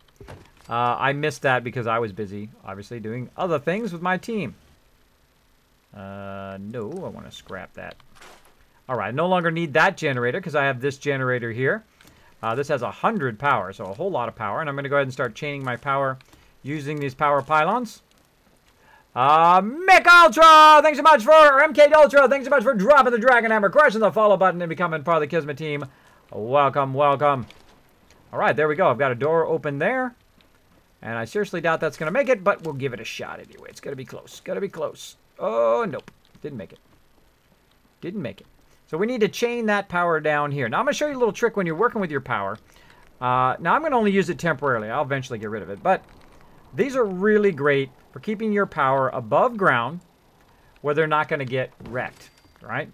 I missed that because I was busy, obviously, doing other things with my team. No, I want to scrap that. All right, no longer need that generator because I have this generator here. This has 100 power, so a whole lot of power. And I'm going to go ahead and start chaining my power using these power pylons. Mick Ultra, thanks so much for, or MK Ultra, thanks so much for dropping the Dragon Hammer, crushing the follow button, and becoming part of the Kismet team. Welcome, welcome. All right, there we go. I've got a door open there. And I seriously doubt that's going to make it, but we'll give it a shot anyway. It's going to be close. Got to be close. Oh, nope. Didn't make it. Didn't make it. So we need to chain that power down here. Now, I'm going to show you a little trick when you're working with your power. Now, I'm going to only use it temporarily. I'll eventually get rid of it. But these are really great for keeping your power above ground where they're not going to get wrecked, right?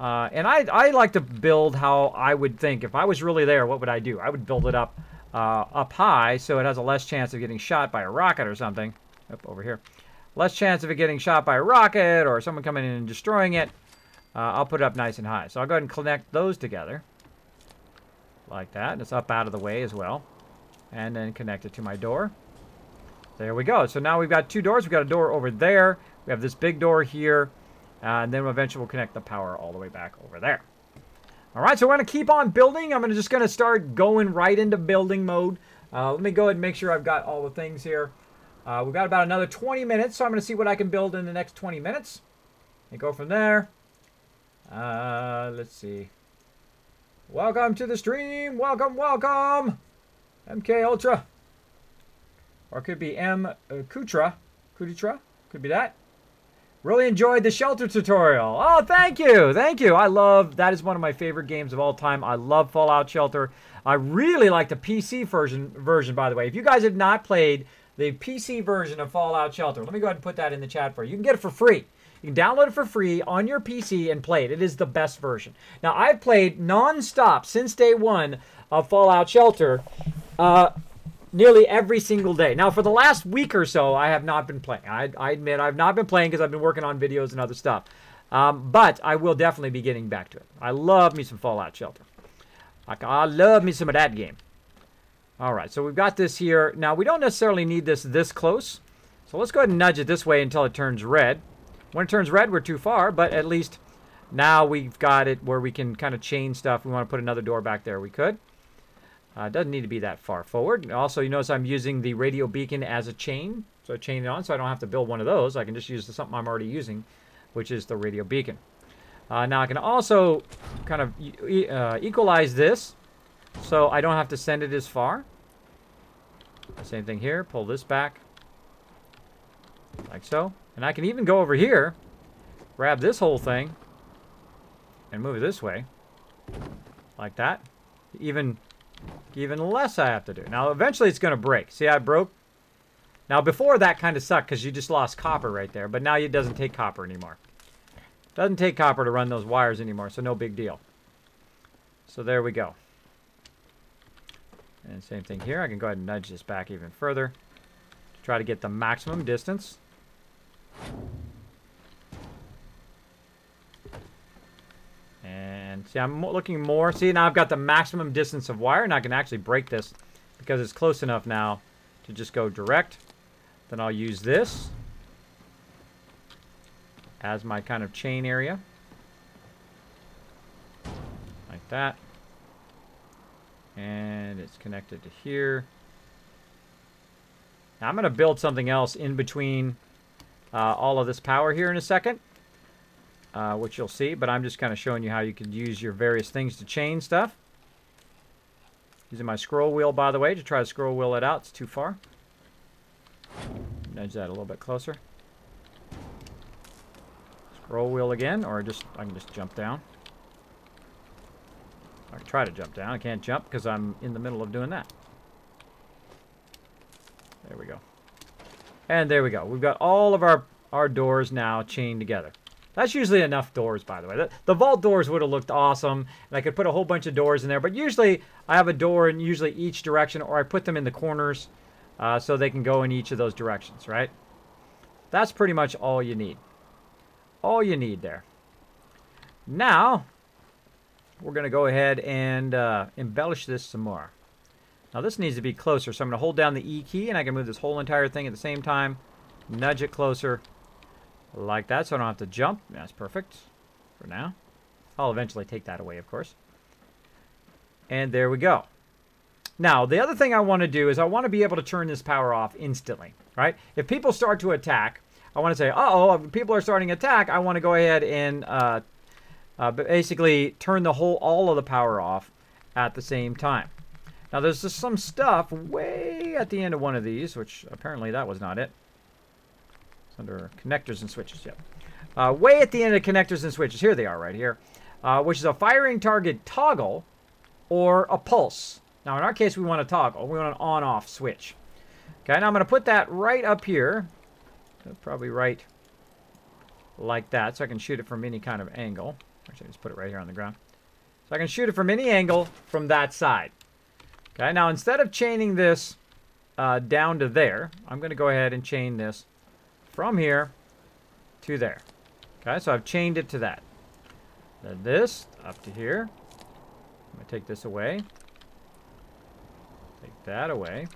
And I like to build how I would think. If I was really there, what would I do? I would build it up high so it has a less chance of getting shot by a rocket or something. Up over here. Less chance of it getting shot by a rocket or someone coming in and destroying it. I'll put it up nice and high. So I'll go ahead and connect those together. Like that. And it's up out of the way as well. And then connect it to my door. There we go. So now we've got 2 doors. We've got a door over there. We have this big door here. And then eventually we'll connect the power all the way back over there. All right, so we're going to keep on building. I'm just going to start going right into building mode. Let me go ahead and make sure I've got all the things here. We've got about another 20 minutes, so I'm going to see what I can build in the next 20 minutes. And go from there. Let's see. Welcome to the stream. Welcome, welcome. MK Ultra. Or it could be M Kutra. Kutra. Could be that. Really enjoyed the shelter tutorial. Oh, thank you. Thank you. That is one of my favorite games of all time. I love Fallout Shelter. I really like the PC version, by the way. If you guys have not played the PC version of Fallout Shelter, let me go ahead and put that in the chat for you. You can get it for free. You can download it for free on your PC and play it. It is the best version. Now, I've played non-stop since day one of Fallout Shelter nearly every single day. Now, for the last week or so, I have not been playing. I admit I've not been playing because I've been working on videos and other stuff. But I will definitely be getting back to it. I love me some Fallout Shelter. I love me some of that game. All right, so we've got this here. Now, we don't necessarily need this close. So let's go ahead and nudge it this way until it turns red. When it turns red, we're too far, but at least now we've got it where we can kind of chain stuff. We want to put another door back there. We could. It doesn't need to be that far forward. Also, you notice I'm using the radio beacon as a chain. So I chain it on so I don't have to build one of those. I can just use something I'm already using, which is the radio beacon. Now I can also kind of equalize this so I don't have to send it as far. Same thing here. Pull this back. Like so. And I can even go over here, grab this whole thing, and move it this way. Like that. Even less I have to do. Now, eventually it's going to break. See how it broke? Now, before that kind of sucked because you just lost copper right there. But now it doesn't take copper anymore. It doesn't take copper to run those wires anymore, so no big deal. So there we go. And same thing here. I can go ahead and nudge this back even further to try to get the maximum distance. And see, I'm looking more. See, now I've got the maximum distance of wire, and I can actually break this because it's close enough now to just go direct. Then I'll use this as my kind of chain area. Like that. And it's connected to here. Now I'm going to build something else in between all of this power here in a second. Which you'll see, but I'm just kind of showing you how you can use your various things to chain stuff. Using my scroll wheel, by the way, to try to scroll wheel it out. It's too far. Nudge that a little bit closer. Scroll wheel again, or I can just jump down. I can try to jump down. I can't jump because I'm in the middle of doing that. There we go. And there we go. We've got all of our doors now chained together. That's usually enough doors, by the way. The vault doors would have looked awesome, and I could put a whole bunch of doors in there. But usually, I have a door in usually each direction, or I put them in the corners so they can go in each of those directions, right? That's pretty much all you need. All you need there. Now, we're going to go ahead and embellish this some more. Now, this needs to be closer, so I'm going to hold down the E key, and I can move this whole entire thing at the same time. Nudge it closer. Like that, so I don't have to jump. That's perfect for now. I'll eventually take that away, of course. And there we go. Now, the other thing I want to do is I want to be able to turn this power off instantly, right? If people start to attack, I want to say, uh-oh, if people are starting to attack, I want to go ahead and basically turn all of the power off at the same time. Now, there's just some stuff way at the end of one of these, which apparently that was not it. Under connectors and switches, yep. Way at the end of connectors and switches, here they are right here, which is a firing target toggle or a pulse. Now, in our case, we want a toggle. We want an on-off switch. Okay, now I'm going to put that right up here. Probably right like that, so I can shoot it from any kind of angle. Actually, just put it right here on the ground. So I can shoot it from any angle from that side. Okay, now instead of chaining this down to there, I'm going to go ahead and chain this from here to there. Okay, so I've chained it to that. Then this up to here. I'm going to take this away. Take that away.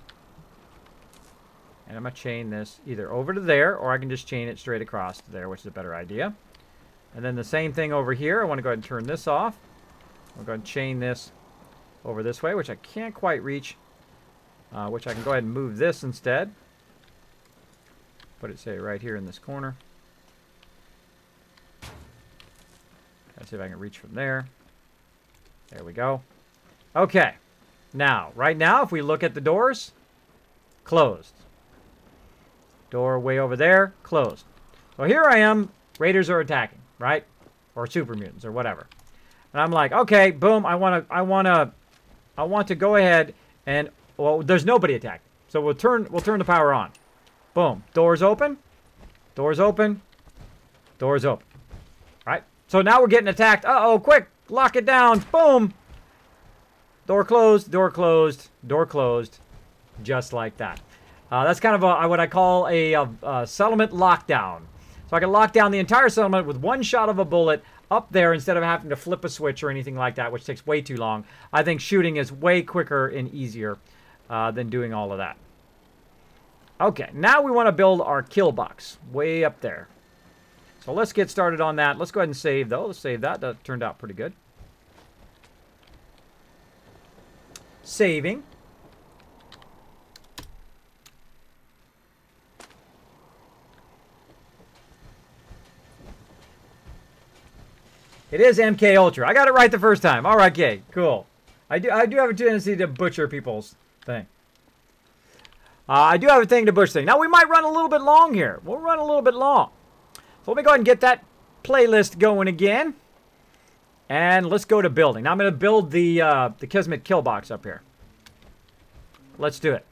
And I'm going to chain this either over to there, or I can just chain it straight across to there, which is a better idea. And then the same thing over here. I want to go ahead and turn this off. I'm going to chain this over this way, which I can't quite reach. Which I can go ahead and move this instead. Put it, say, right here in this corner. Let's see if I can reach from there. There we go. Okay. Now, right now, if we look at the doors, closed. Door way over there, closed. So here I am. Raiders are attacking, right? Or super mutants or whatever. And I'm like, okay, boom. I want to go ahead and, well, there's nobody attacking. So we'll turn the power on. Boom. Doors open. Doors open. Doors open. Right? So now we're getting attacked. Uh-oh, quick. Lock it down. Boom. Door closed. Door closed. Door closed. Just like that. That's kind of what I call a settlement lockdown. So I can lock down the entire settlement with one shot of a bullet up there instead of having to flip a switch or anything like that, which takes way too long. I think shooting is way quicker and easier than doing all of that. Okay, now we want to build our kill box way up there. So let's get started on that. Let's go ahead and save, though. Let's save that. That turned out pretty good. Saving. It is MK Ultra. I got it right the first time. All right, okay, cool. I do have a tendency to butcher people's thing. I do have a thing to butcher thing. Now, we might run a little bit long here. We'll run a little bit long. So let me go ahead and get that playlist going again. And let's go to building. Now, I'm going to build the Kismet kill box up here. Let's do it.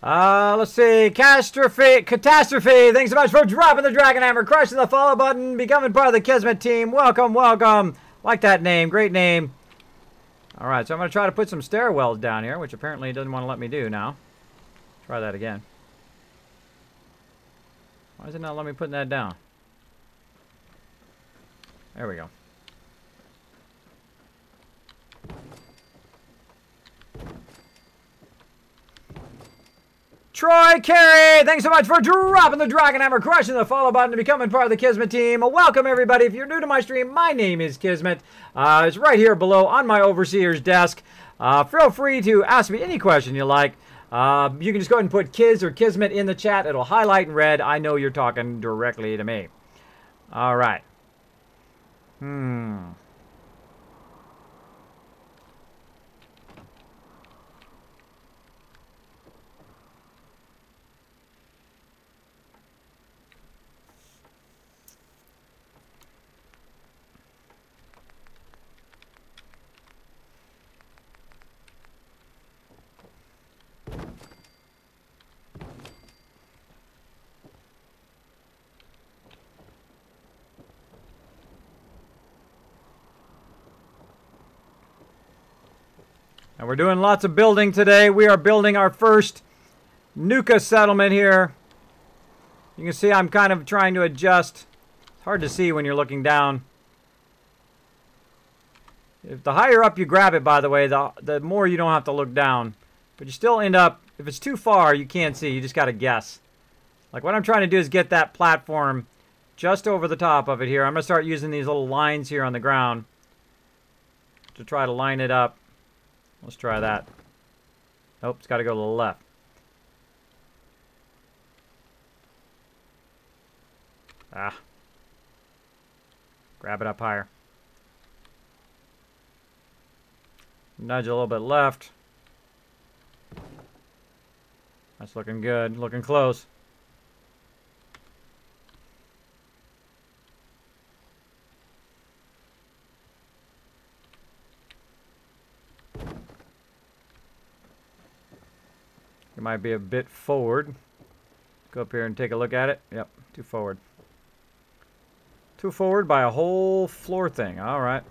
Let's see. Catastrophe. Thanks so much for dropping the Dragon Hammer, crushing the follow button, becoming part of the Kismet team. Welcome, welcome. Like that name. Great name. All right, so I'm going to try to put some stairwells down here, which apparently it doesn't want to let me do now. Try that again. Why is it not letting me put that down? There we go. Troy Carey, thanks so much for dropping the Dragon Hammer, crushing the follow button, and becoming part of the Kismet team. Welcome, everybody. If you're new to my stream, my name is Kismet. It's right here below on my overseer's desk. Feel free to ask me any question you like. You can just go ahead and put Kiz or Kismet in the chat. It'll highlight in red. I know you're talking directly to me. All right. And we're doing lots of building today. We are building our first Nuka settlement here. You can see I'm kind of trying to adjust. It's hard to see when you're looking down. If the higher up you grab it, by the way, the more you don't have to look down. But you still end up, if it's too far, you can't see. You just got to guess. Like what I'm trying to do is get that platform just over the top of it here. I'm going to start using these little lines here on the ground to try to line it up. Let's try that. Nope, it's got to go to the left. Ah. Grab it up higher. Nudge a little bit left. That's looking good. Looking close. It might be a bit forward. Go up here and take a look at it. Yep, too forward. Too forward by a whole floor thing. All right.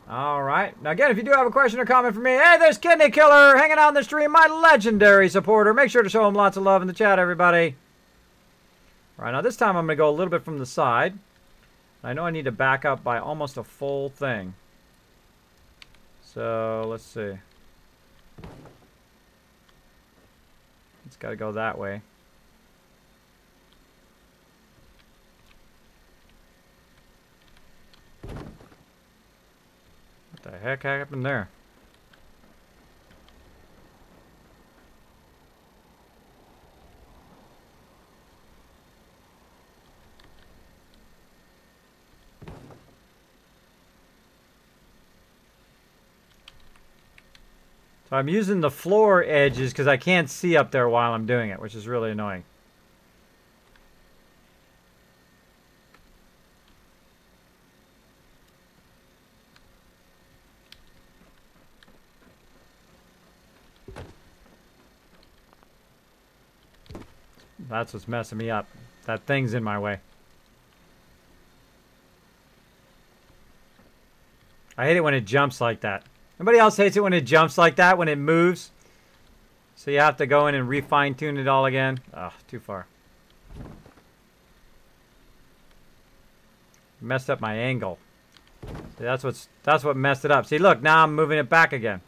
All right. Now, again, if you do have a question or comment for me, hey, there's Kidney Killer hanging out on the stream, my legendary supporter. Make sure to show him lots of love in the chat, everybody. All right, now this time I'm going to go a little bit from the side. I know I need to back up by almost a full thing. So, let's see. It's got to go that way. What the heck happened there? So I'm using the floor edges because I can't see up there while I'm doing it, which is really annoying. That's what's messing me up. That thing's in my way. I hate it when it jumps like that. Anybody else hates it when it jumps like that, when it moves? So you have to go in and refine tune it all again. Ugh, too far. Messed up my angle. See, that's what messed it up. See, look, now I'm moving it back again.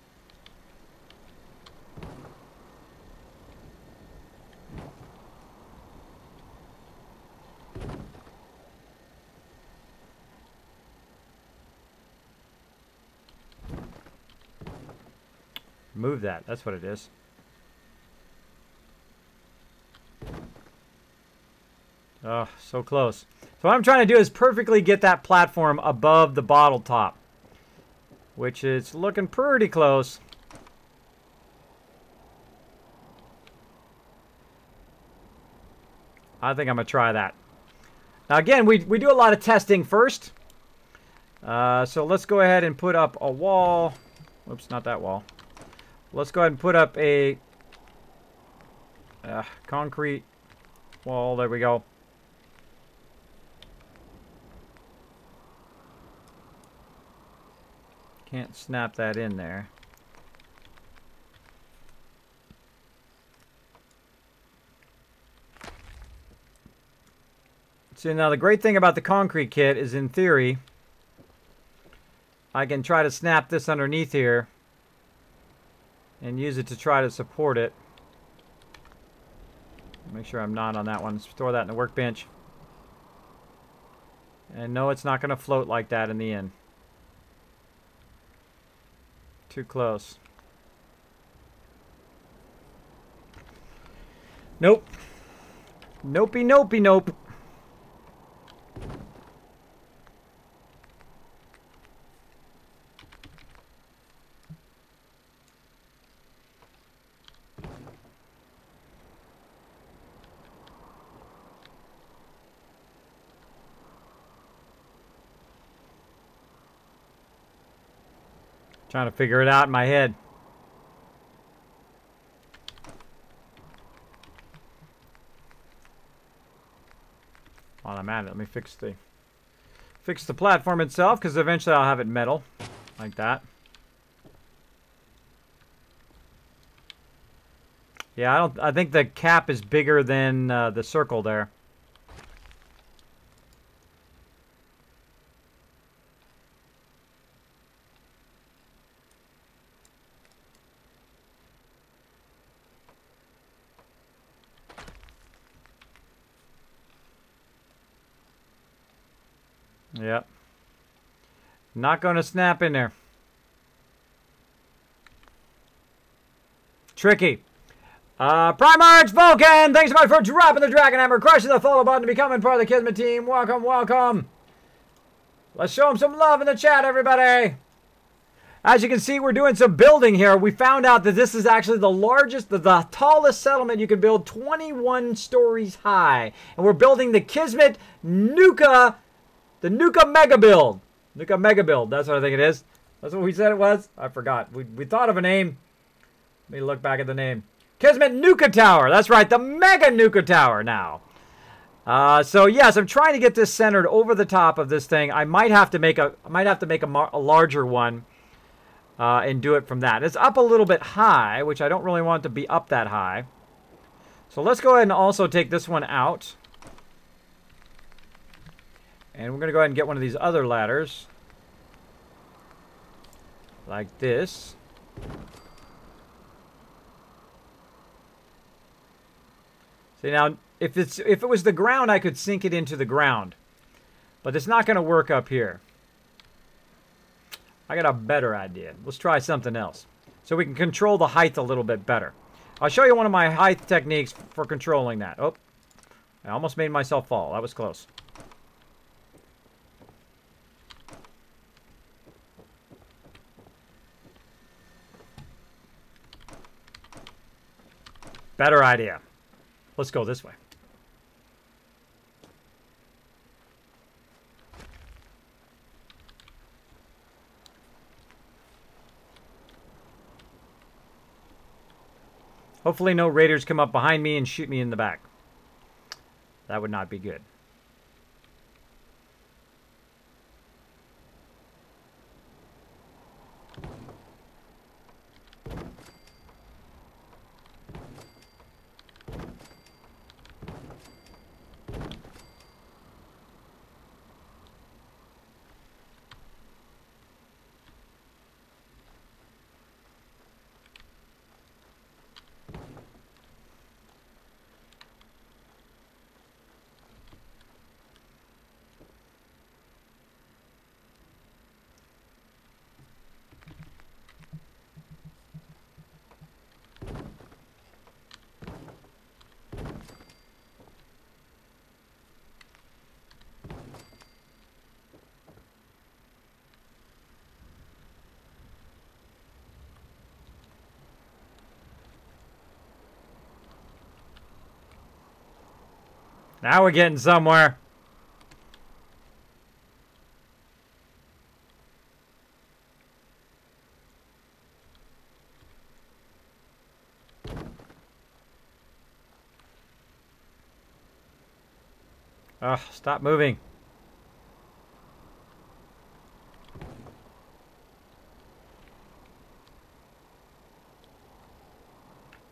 Move that. That's what it is. Oh, so close. So what I'm trying to do is perfectly get that platform above the bottle top, which is looking pretty close. I think I'm going to try that. Now again, we do a lot of testing first. So let's go ahead and put up a wall. Oops, not that wall. Let's go ahead and put up a concrete wall. There we go. Can't snap that in there. See, now the great thing about the concrete kit is, in theory, I can try to snap this underneath here and use it to try to support it. Make sure I'm not on that one. Store that in the workbench. And no, it's not going to float like that in the end. Too close. Nope. Nopey, nopey, nope. Trying to figure it out in my head. While I'm at it, let me fix the platform itself, because eventually I'll have it metal, like that. Yeah, I think the cap is bigger than the circle there. Yep. Not going to snap in there. Tricky. Primarch Vulcan, thanks so much for dropping the Dragon Hammer, crushing the follow button, becoming part of the Kismet team. Welcome, welcome. Let's show them some love in the chat, everybody. As you can see, we're doing some building here. We found out that this is actually the largest, the tallest settlement you can build, 21 stories high. And we're building the Kismet Nuka, the Nuka Mega Build. Nuka Mega Build, that's what I think it is. That's what we said it was? I forgot. We thought of a name. Let me look back at the name. Kismet Nuka Tower. That's right, the Mega Nuka Tower now. So yes, I'm trying to get this centered over the top of this thing. I might have to make a larger one. And do it from that. It's up a little bit high, which I don't really want it to be up that high. So let's go ahead and also take this one out. And we're going to go ahead and get one of these other ladders. Like this. See now, if it was the ground, I could sink it into the ground. But it's not going to work up here. I got a better idea. Let's try something else. So we can control the height a little bit better. I'll show you one of my height techniques for controlling that. Oh, I almost made myself fall. That was close. Better idea. Let's go this way. Hopefully no raiders come up behind me and shoot me in the back. That would not be good. Now we're getting somewhere. Ugh, stop moving.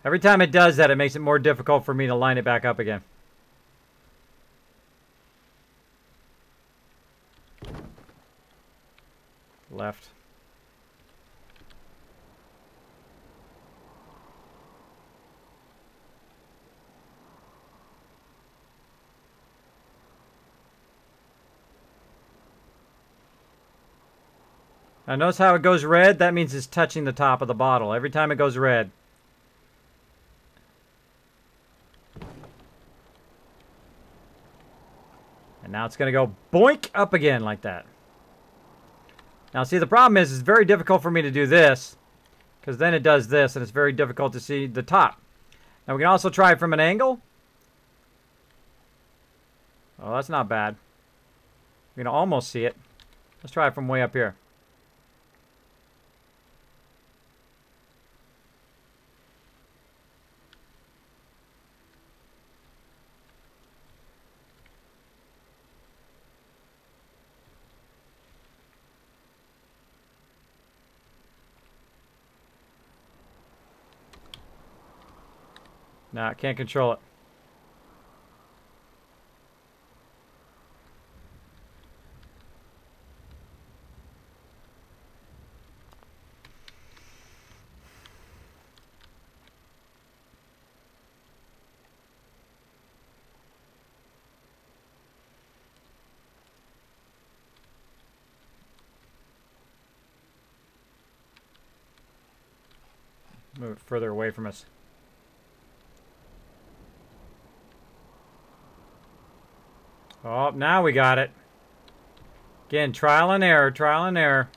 Every time it does that, it makes it more difficult for me to line it back up again. Left. Now notice how it goes red? That means it's touching the top of the bottle every time it goes red. And now it's going to go boink up again like that. Now, see, the problem is it's very difficult for me to do this because then it does this, and it's very difficult to see the top. Now, we can also try it from an angle. Oh, that's not bad. We can almost see it. Let's try it from way up here. No, I can't control it. Move it further away from us. Oh, now we got it. Again, trial and error, trial and error.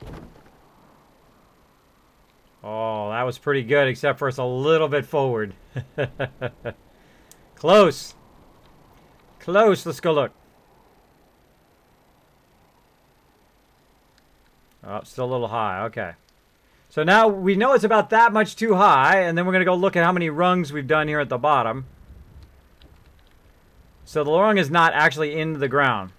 Oh, that was pretty good, except for it's a little bit forward. Close. Close, let's go look. Oh, still a little high, okay. So now we know it's about that much too high, and then we're going to go look at how many rungs we've done here at the bottom. So the rung is not actually into the ground.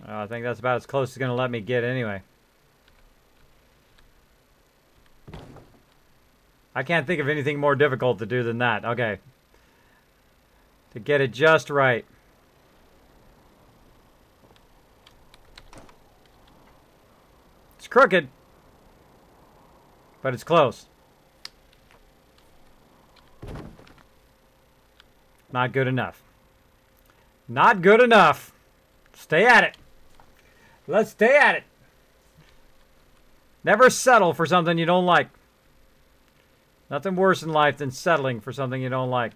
I think that's about as close as it's going to let me get anyway. I can't think of anything more difficult to do than that. Okay. To get it just right. It's crooked, but it's close. Not good enough. Not good enough. Stay at it. Let's stay at it. Never settle for something you don't like. Nothing worse in life than settling for something you don't like.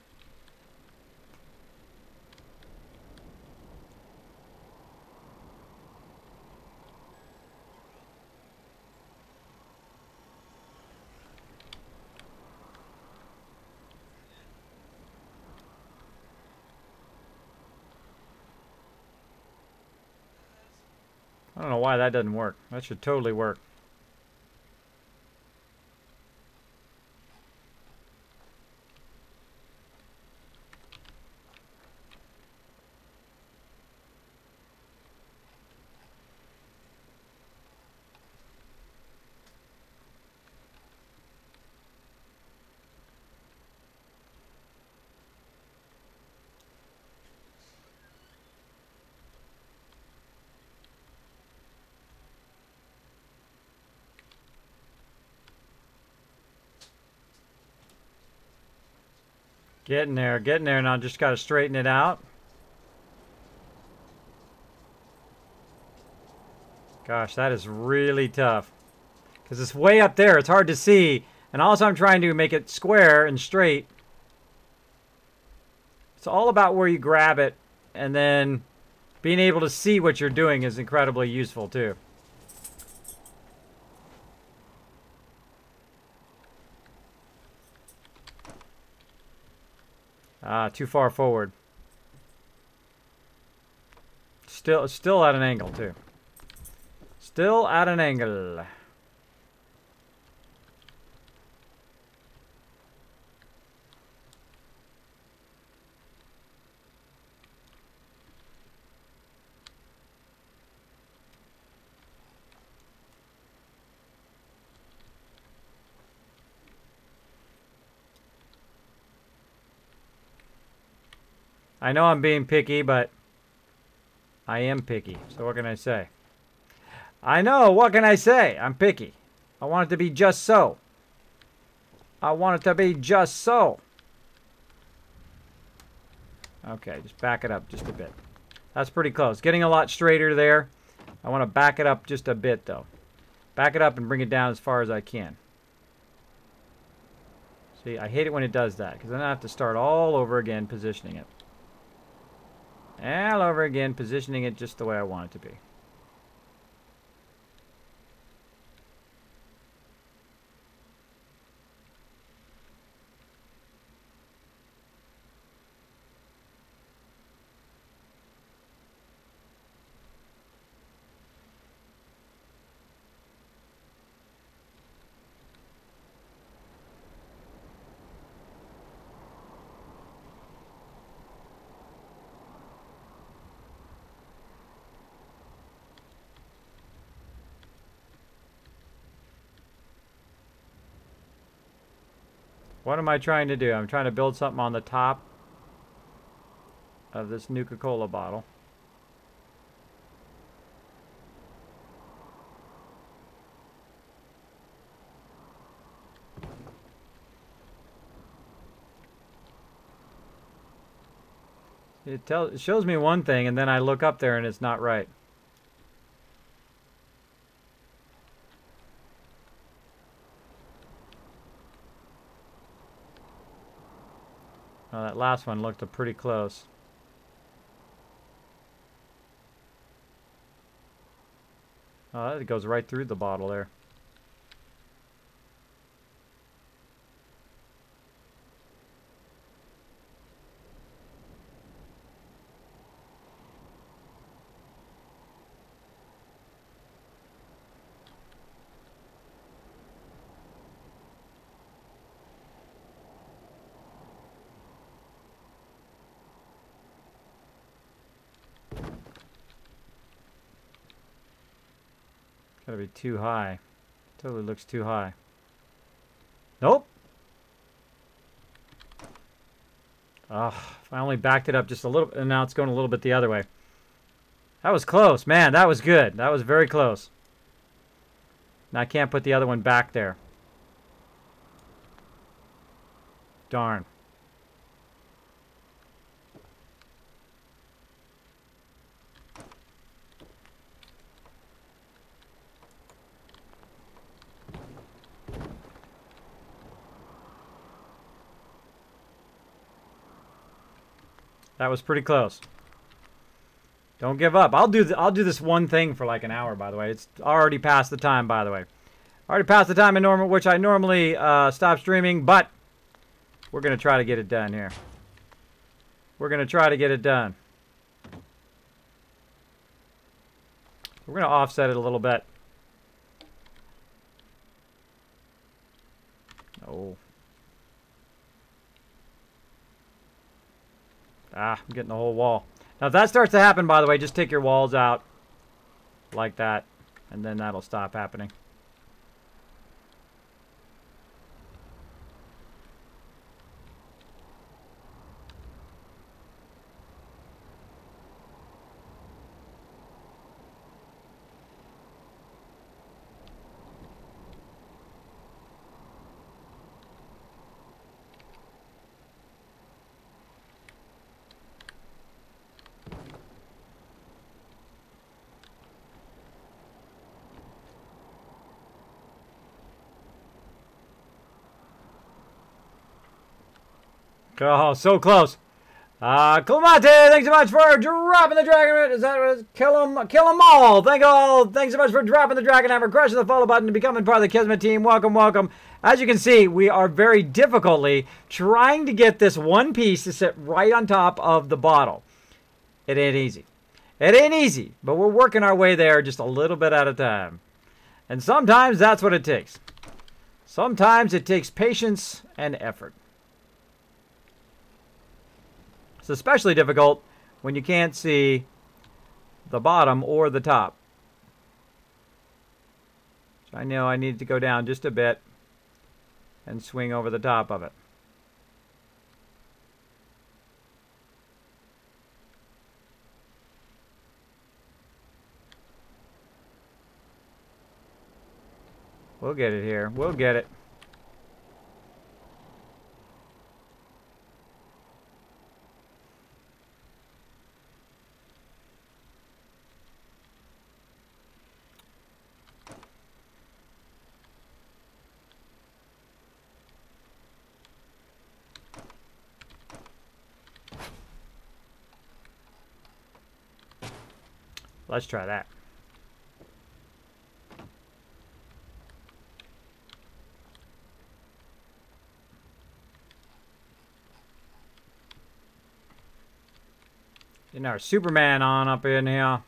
I don't know why that doesn't work. That should totally work. Getting there now. Just got to straighten it out. Gosh, that is really tough. Because it's way up there. It's hard to see. And also I'm trying to make it square and straight. It's all about where you grab it. And then being able to see what you're doing is incredibly useful too. Too far forward. Still at an angle too. Still at an angle. I know I'm being picky, but I am picky. So what can I say? I know, what can I say? I'm picky. I want it to be just so. I want it to be just so. Okay, just back it up just a bit. That's pretty close. Getting a lot straighter there. I want to back it up just a bit, though. Back it up and bring it down as far as I can. See, I hate it when it does that, because then I have to start all over again positioning it. All over again, positioning it just the way I want it to be. What am I trying to do? I'm trying to build something on the top of this Nuka-Cola bottle. It shows me one thing, and then I look up there and it's not right. Oh, that last one looked pretty close. Oh, it goes right through the bottle there. Gotta be too high. Totally looks too high. Nope. Oh, if I only backed it up just a little bit, and now it's going a little bit the other way. That was close, man. That was good. That was very close. Now I can't put the other one back there. Darn. That was pretty close. Don't give up. I'll do this one thing for like an hour, by the way. It's already past the time, by the way. Already past the time in which I normally stop streaming, but we're going to try to get it done here. We're going to try to get it done. We're going to offset it a little bit. Oh. Ah, I'm getting the whole wall. Now, if that starts to happen, by the way, just take your walls out like that, and then that'll stop happening. Oh, so close. Clemate, thanks so much for dropping the dragon. Is that what it is? Kill them all. Thanks so much for dropping the dragon hammer, crushing the follow button, and becoming part of the Kismet team. Welcome, welcome. As you can see, we are very difficultly trying to get this one piece to sit right on top of the bottle. It ain't easy. It ain't easy, but we're working our way there just a little bit at a time. And sometimes that's what it takes. Sometimes it takes patience and effort. It's especially difficult when you can't see the bottom or the top. So I know I need to go down just a bit and swing over the top of it. We'll get it here. We'll get it. Let's try that. Getting our Superman on up in here.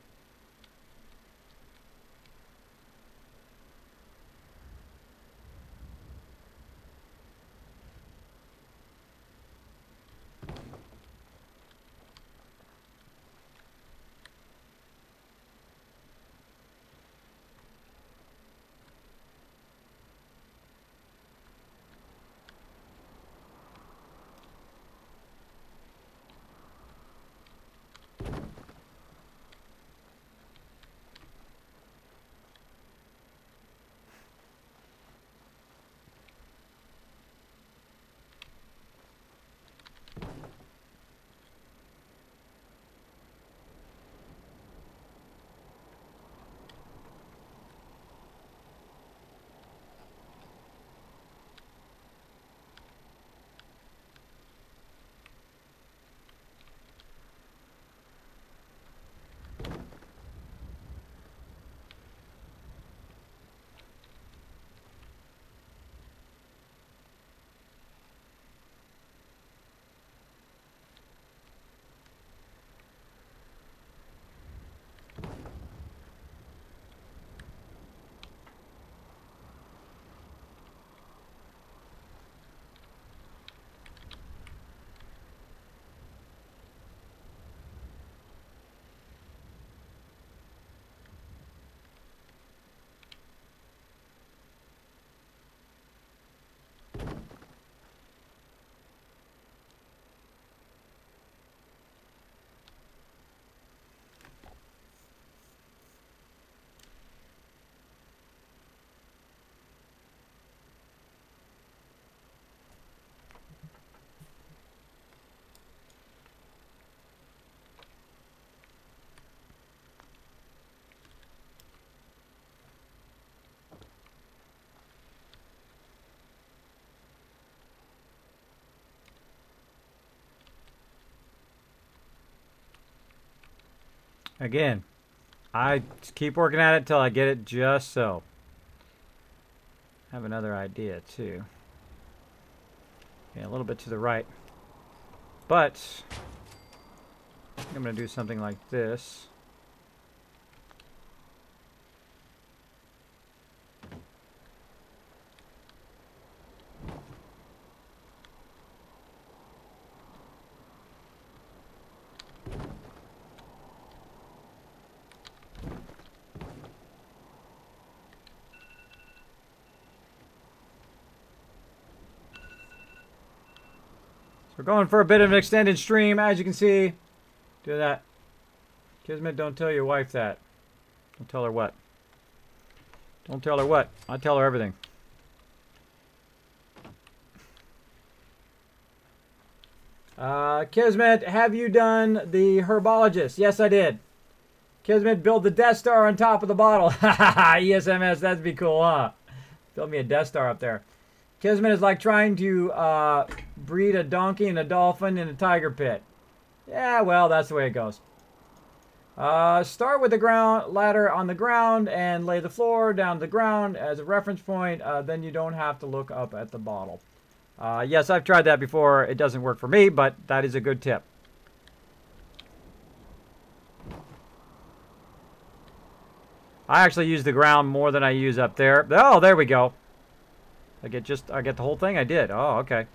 Again, I just keep working at it till I get it just so. I have another idea too. Okay, a little bit to the right. But I'm going to do something like this. We're going for a bit of an extended stream, as you can see. Do that. Kismet, don't tell your wife that. Don't tell her what. Don't tell her what. I tell her everything. Kismet, have you done the herbologist? Yes, I did. Kismet, build the Death Star on top of the bottle. ESMS, that'd be cool, huh? Build me a Death Star up there. Kismet is like trying to breed a donkey and a dolphin in a tiger pit. Yeah, well, that's the way it goes. Start with the ground ladder on the ground and lay the floor down to the ground as a reference point. Then you don't have to look up at the bottle. Yes, I've tried that before. It doesn't work for me, but that is a good tip. I actually use the ground more than I use up there. Oh, there we go. I get the whole thing? I did. Oh, okay.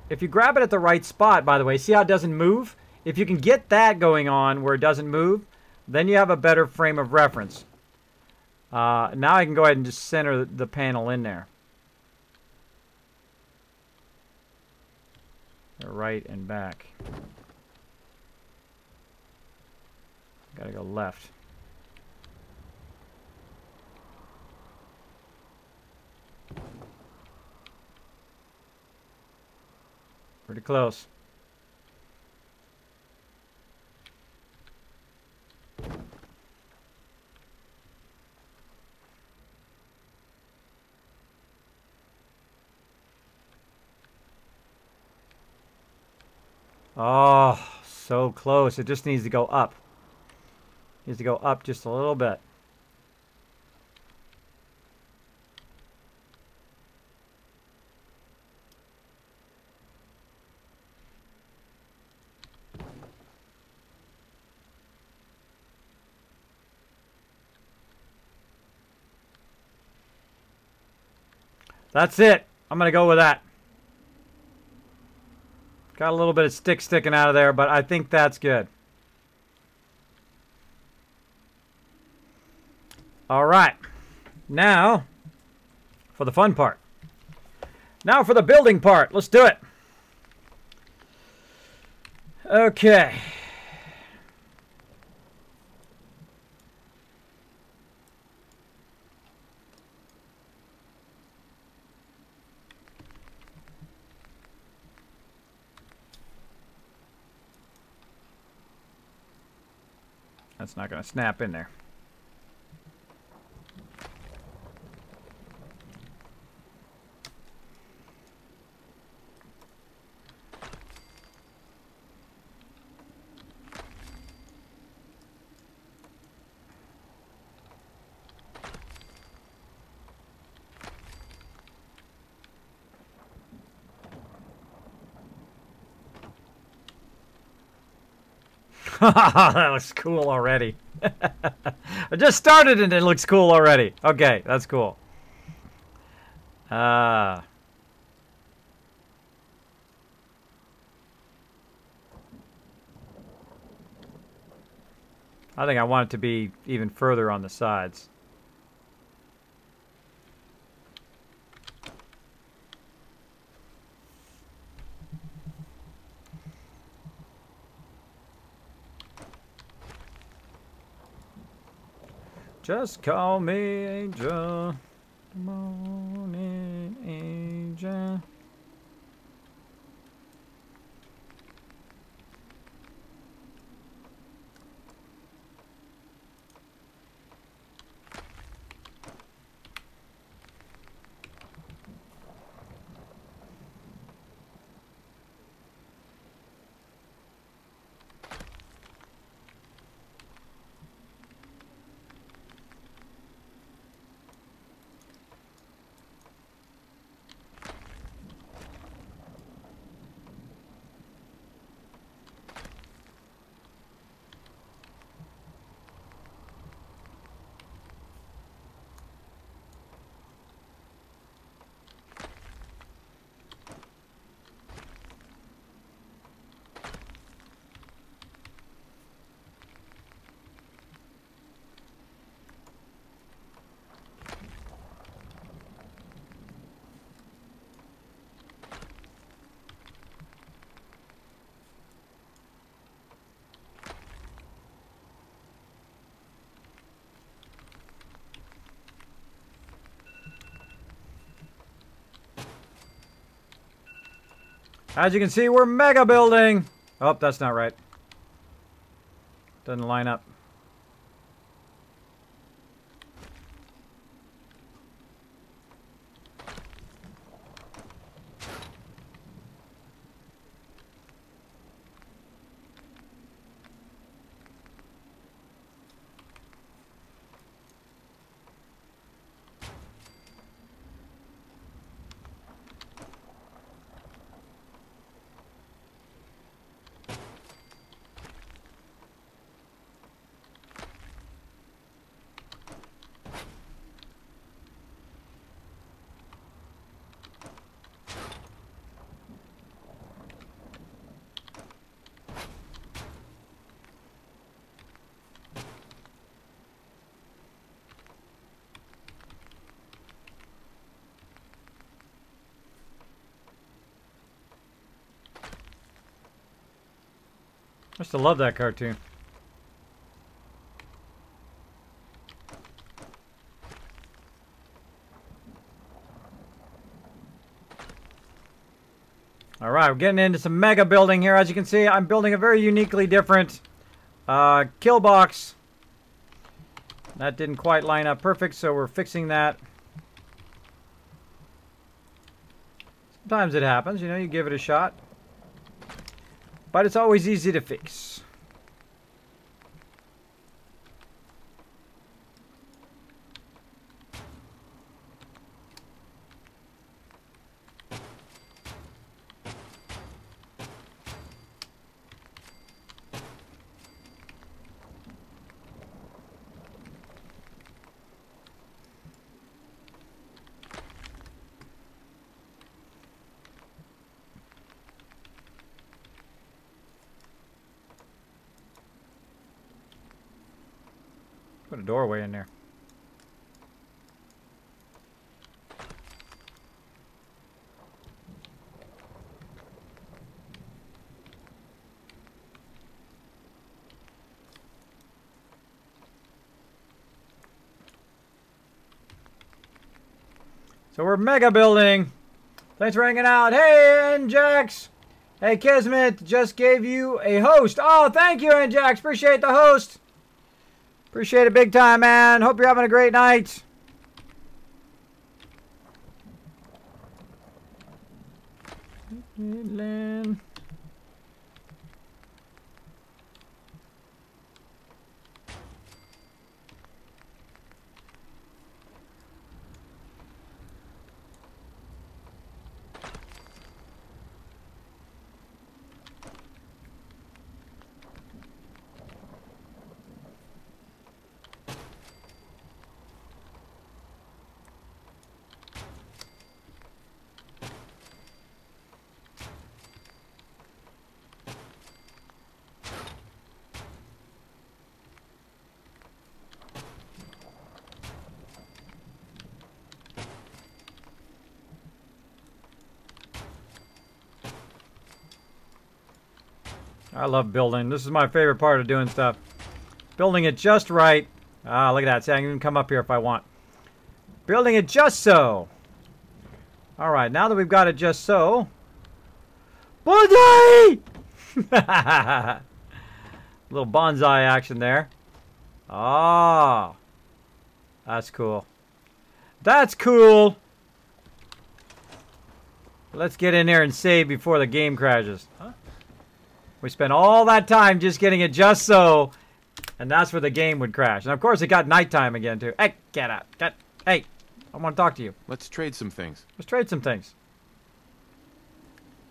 If you grab it at the right spot, by the way, see how it doesn't move? If you can get that going on where it doesn't move, then you have a better frame of reference. Now I can go ahead and just center the panel in there. Right and back. Gotta go left. Pretty close. Oh, so close. It just needs to go up. Needs to go up just a little bit. That's it. I'm going to go with that. Got a little bit of stick sticking out of there, but I think that's good. All right. Now, for the fun part. Now for the building part. Let's do it. Okay. That's not going to snap in there. That looks cool already. I just started and it looks cool already. Okay, that's cool. I think I want it to be even further on the sides. Just call me Angel. Morning Angel. As you can see, we're mega building. Oh, that's not right. Doesn't line up. I used to love that cartoon. Alright, we're getting into some mega building here. As you can see, I'm building a very uniquely different kill box. That didn't quite line up perfect, so we're fixing that. Sometimes it happens, you know, you give it a shot. But it's always easy to fix. Put a doorway in there. So we're mega building. Thanks for hanging out. Hey, Njax. Hey, Kismet. Just gave you a host. Oh, thank you, Njax. Appreciate the host. Appreciate it big time, man. Hope you're having a great night. I love building. This is my favorite part of doing stuff. Building it just right. Ah, look at that. See, I can even come up here if I want. Building it just so. Alright, now that we've got it just so. Bonsai! Little bonsai action there. Ah. That's cool. That's cool. Let's get in there and save before the game crashes. Huh? We spent all that time just getting it just so, and that's where the game would crash. And of course, it got nighttime again, too. Hey, get out. Hey, I want to talk to you. Let's trade some things. Let's trade some things.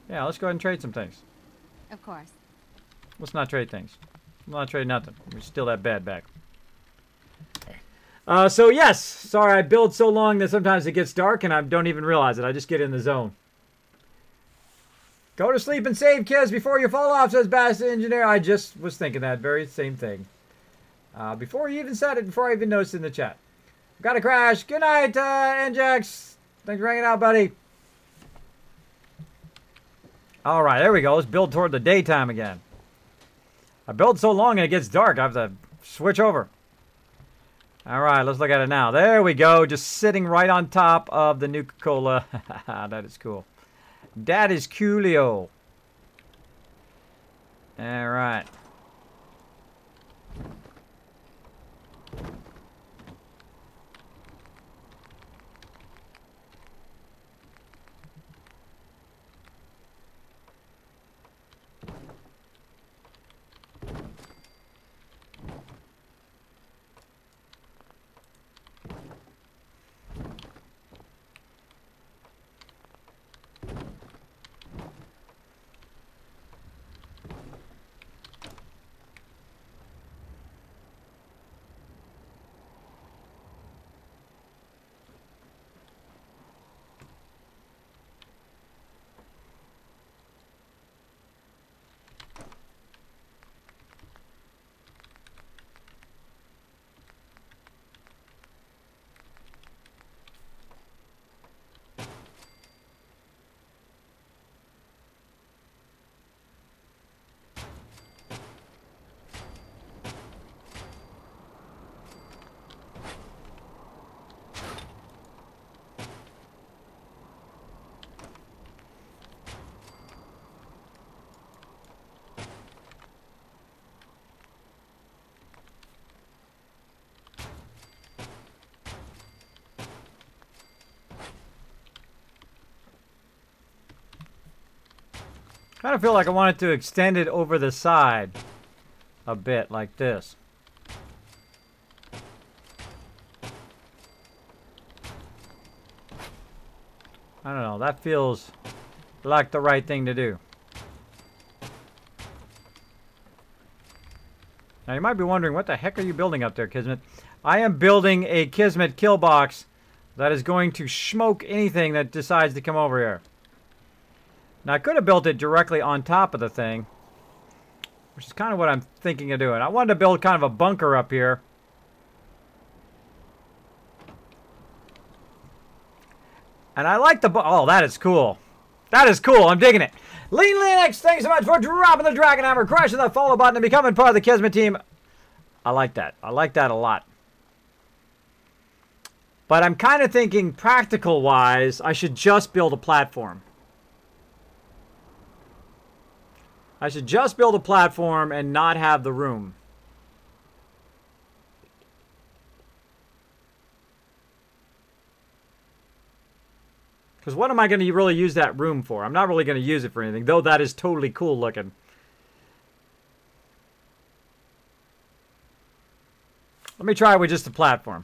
Yeah, let's go ahead and trade some things. Of course. Let's not trade things. We'll not trade nothing. We steal that bed back. So, yes. Sorry, I build so long that sometimes it gets dark, and I don't even realize it. I just get in the zone. Go to sleep and save, kids, before you fall off, says Bass Engineer. I just was thinking that very same thing. Before you even said it, before I even noticed in the chat. Got to crash. Good night, Njax. Thanks for hanging out, buddy. All right, there we go. Let's build toward the daytime again. I build so long and it gets dark. I have to switch over. All right, let's look at it now. There we go. Just sitting right on top of the Nuka-Cola. That is cool. That is coolio. All right. Kind of feel like I wanted to extend it over the side a bit, like this. I don't know, that feels like the right thing to do. Now you might be wondering, what the heck are you building up there, Kismet? I am building a Kismet kill box that is going to smoke anything that decides to come over here. Now, I could have built it directly on top of the thing, which is kind of what I'm thinking of doing. I wanted to build kind of a bunker up here. And I like the... Oh, that is cool. That is cool. I'm digging it. Lean Linux, thanks so much for dropping the Dragon Hammer, crushing the follow button, and becoming part of the Kismet team. I like that. I like that a lot. But I'm kind of thinking, practical-wise, I should just build a platform. I should just build a platform and not have the room. Because what am I going to really use that room for? I'm not really going to use it for anything, though that is totally cool looking. Let me try with just a platform.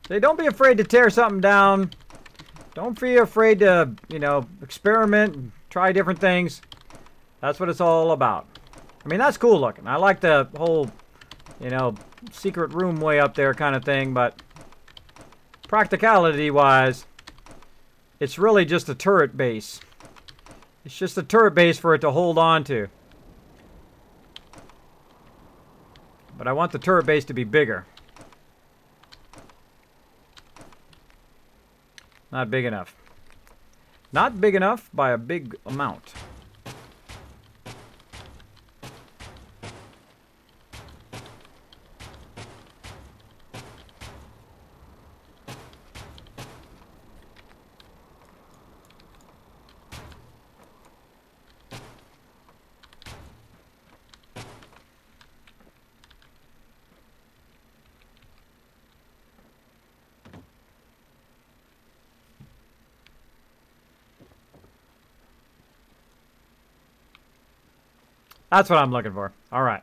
So don't be afraid to tear something down. Don't be afraid to, you know, experiment and try different things. That's what it's all about. I mean, that's cool looking. I like the whole, you know, secret room way up there kind of thing, but practicality-wise, it's really just a turret base. It's just a turret base for it to hold on to. But I want the turret base to be bigger. Not big enough. Not big enough by a big amount. That's what I'm looking for. All right.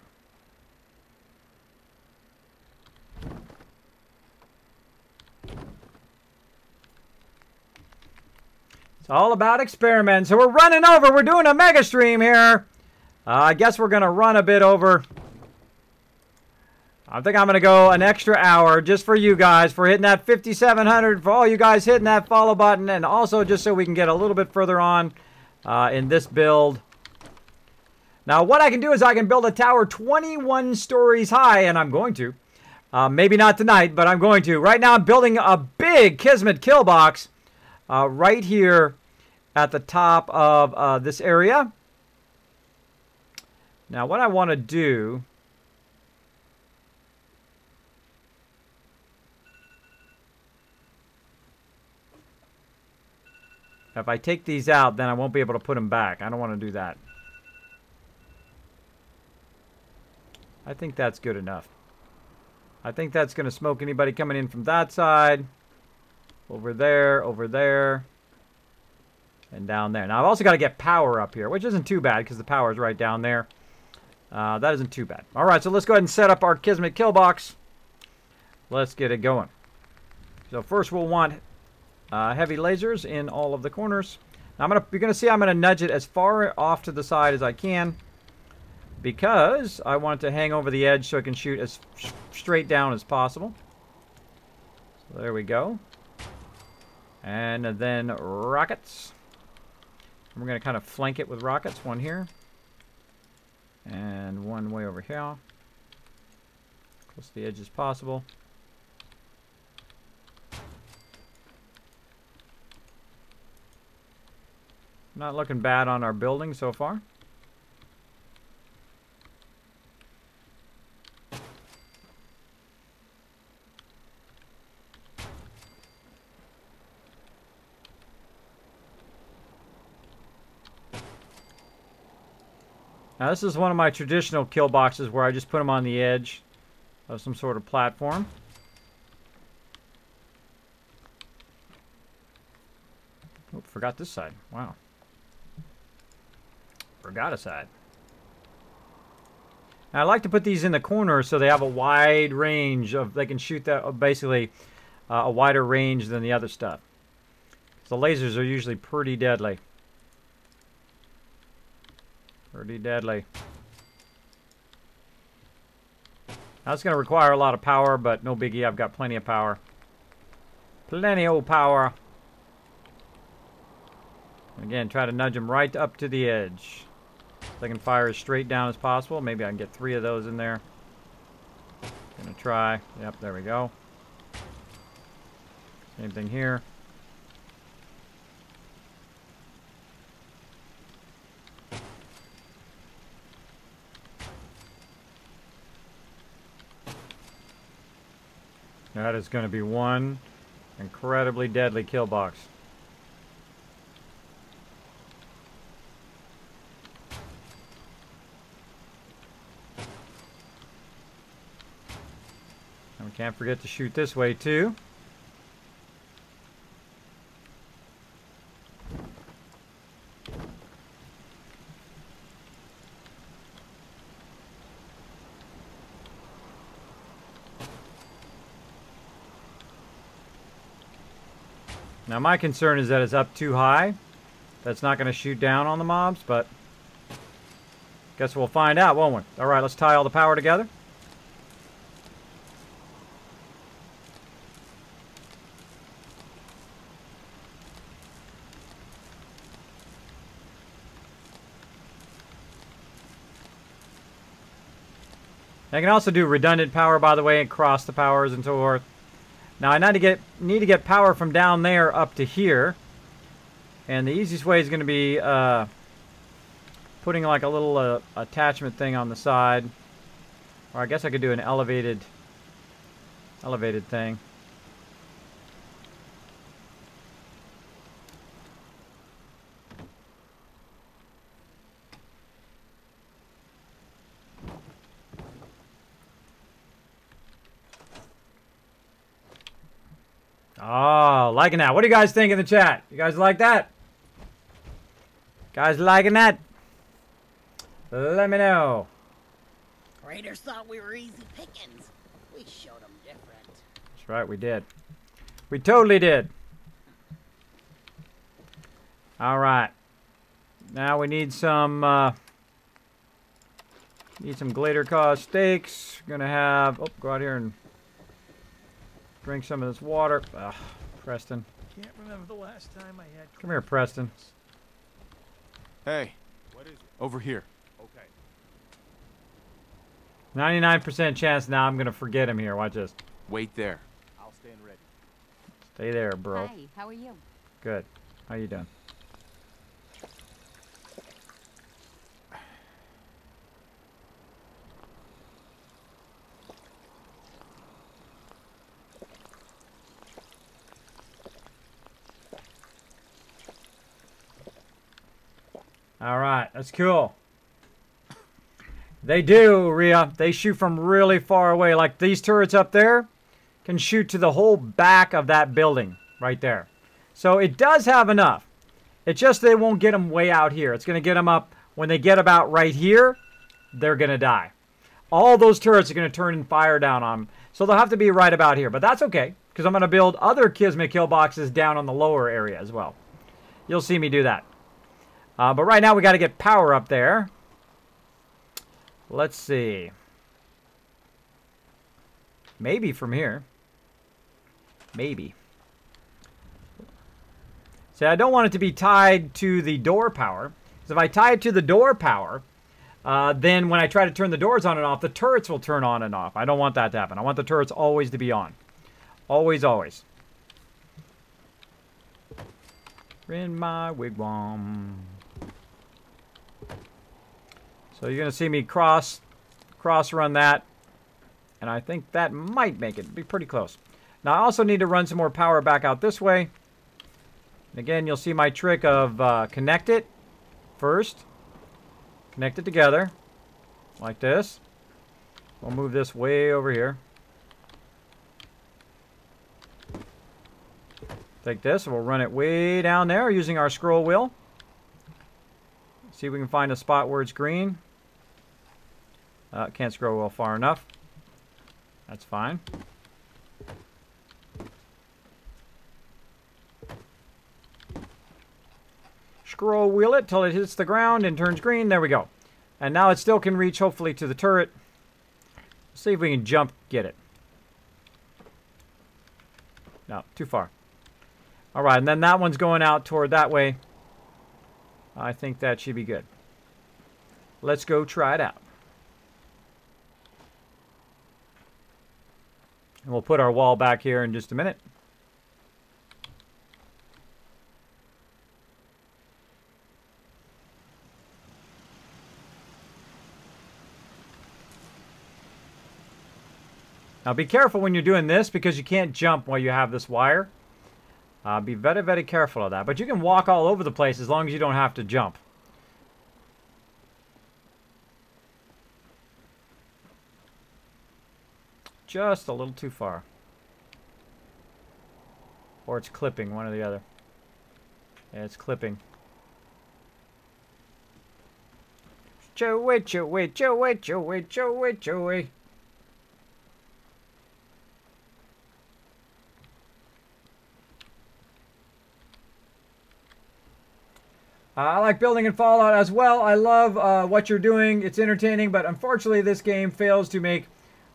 It's all about experiments. So we're running over. We're doing a mega stream here. I guess we're going to run a bit over. I think I'm going to go an extra hour just for you guys, for hitting that 5,700, for all you guys hitting that follow button, and also just so we can get a little bit further on in this build. Now, what I can do is I can build a tower 21 stories high, and I'm going to. Maybe not tonight, but I'm going to. Right now, I'm building a big Kismet kill box right here at the top of this area. Now, what I want to do... If I take these out, then I won't be able to put them back. I don't want to do that. I think that's good enough. I think that's going to smoke anybody coming in from that side. Over there, and down there. Now, I've also got to get power up here, which isn't too bad because the power is right down there. That isn't too bad. All right, so let's go ahead and set up our Kismet kill box. Let's get it going. So first we'll want heavy lasers in all of the corners. Now you're gonna see I'm gonna nudge it as far off to the side as I can because I want it to hang over the edge so I can shoot as straight down as possible. So there we go. And then rockets. And we're gonna kind of flank it with rockets. One here. And one way over here. Close to the edge as possible. Not looking bad on our building so far. Now this is one of my traditional kill boxes where I just put them on the edge of some sort of platform. Oh, forgot this side. Wow. Forgot a side. Now, I like to put these in the corners so they have a wide range of, they can shoot that basically a wider range than the other stuff. The lasers are usually pretty deadly. Pretty deadly. Now, it's going to require a lot of power, but no biggie. I've got plenty of power. Plenty of power. Again, try to nudge them right up to the edge. So I can fire as straight down as possible. Maybe I can get 3 of those in there. Gonna try. Yep, there we go. Same thing here. That is going to be one incredibly deadly kill box. And we can't forget to shoot this way too. Now my concern is that it's up too high. That's not going to shoot down on the mobs, but guess we'll find out, won't we? Alright, let's tie all the power together. I can also do redundant power, by the way, and cross the powers and so forth. Now I need to get power from down there up to here, and the easiest way is going to be putting like a little attachment thing on the side, or I guess I could do an elevated thing. Oh, liking that. What do you guys think in the chat? You guys like that? Guys liking that? Let me know. Raiders thought we were easy pickings. We showed them different. That's right, we did. We totally did. All right. Now we need some glitter cause steaks. We're gonna have. Oh, go out here and drink some of this water. Ugh, Preston. Can't remember the last time I had. Come here, Preston. Hey, What is it? over here. Okay. 99% chance now I'm gonna forget him here. Watch this. Wait there. I'll stand ready. Stay there, bro. Hi, how are you? Good. How you doing? All right, that's cool. They do, Rhea. They shoot from really far away. Like these turrets up there can shoot to the whole back of that building right there. So it does have enough. It's just they won't get them way out here. It's going to get them up when they get about right here, they're going to die. All those turrets are going to turn and fire down on them. So they'll have to be right about here. But that's okay, because I'm going to build other Kismet kill boxes down on the lower area as well. You'll see me do that. But right now we got to get power up there. Let's see. Maybe from here. Maybe. See, I don't want it to be tied to the door power. Because if I tie it to the door power, then when I try to turn the doors on and off, the turrets will turn on and off. I don't want that to happen. I want the turrets always to be on. Always, always. In my wigwam. So you're going to see me cross run that. And I think that might make it. It'll be pretty close. Now I also need to run some more power back out this way. And again, you'll see my trick of connect it first. Connect it together. Like this. We'll move this way over here. Take this and we'll run it way down there using our scroll wheel. See if we can find a spot where it's green. Can't scroll wheel far enough. That's fine. Scroll wheel it till it hits the ground and turns green. There we go. And now it still can reach, hopefully, to the turret. Let's see if we can jump, get it. No, too far. All right, and then that one's going out toward that way. I think that should be good. Let's go try it out. And we'll put our wall back here in just a minute. Now be careful when you're doing this because you can't jump while you have this wire. Be very, very careful of that. But you can walk all over the place as long as you don't have to jump. Just a little too far. Or it's clipping, one or the other. Yeah, it's clipping. Chewy, chewy, chewy, chewy, chewy, chewy. I like building in Fallout as well. I love what you're doing. It's entertaining, but unfortunately this game fails to make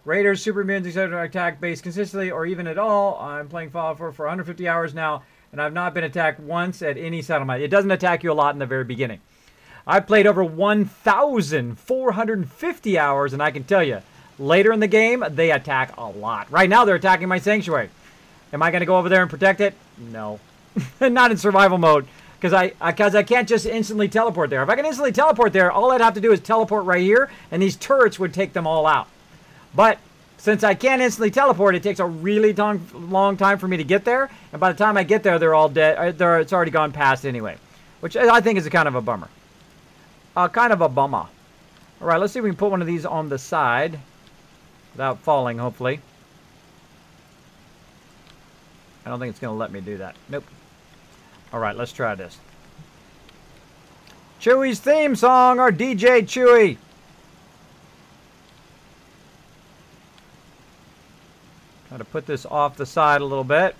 raiders, supermutants, etc. attack base consistently or even at all. I'm playing Fallout 4 for 150 hours now, and I've not been attacked once at any settlement. It doesn't attack you a lot in the very beginning. I've played over 1,450 hours, and I can tell you, later in the game, they attack a lot. Right now, they're attacking my sanctuary. Am I going to go over there and protect it? No. Not in survival mode. Because I can't just instantly teleport there. If I can instantly teleport there, all I'd have to do is teleport right here, and these turrets would take them all out. But since I can't instantly teleport, it takes a really long time for me to get there. And by the time I get there, they're all dead. It's already gone past anyway. Which I think is a kind of a bummer. Kind of a bummer. Alright, let's see if we can put one of these on the side. Without falling, hopefully. I don't think it's going to let me do that. Nope. Alright, let's try this. Chewy's theme song, our DJ Chewy. Try to put this off the side a little bit.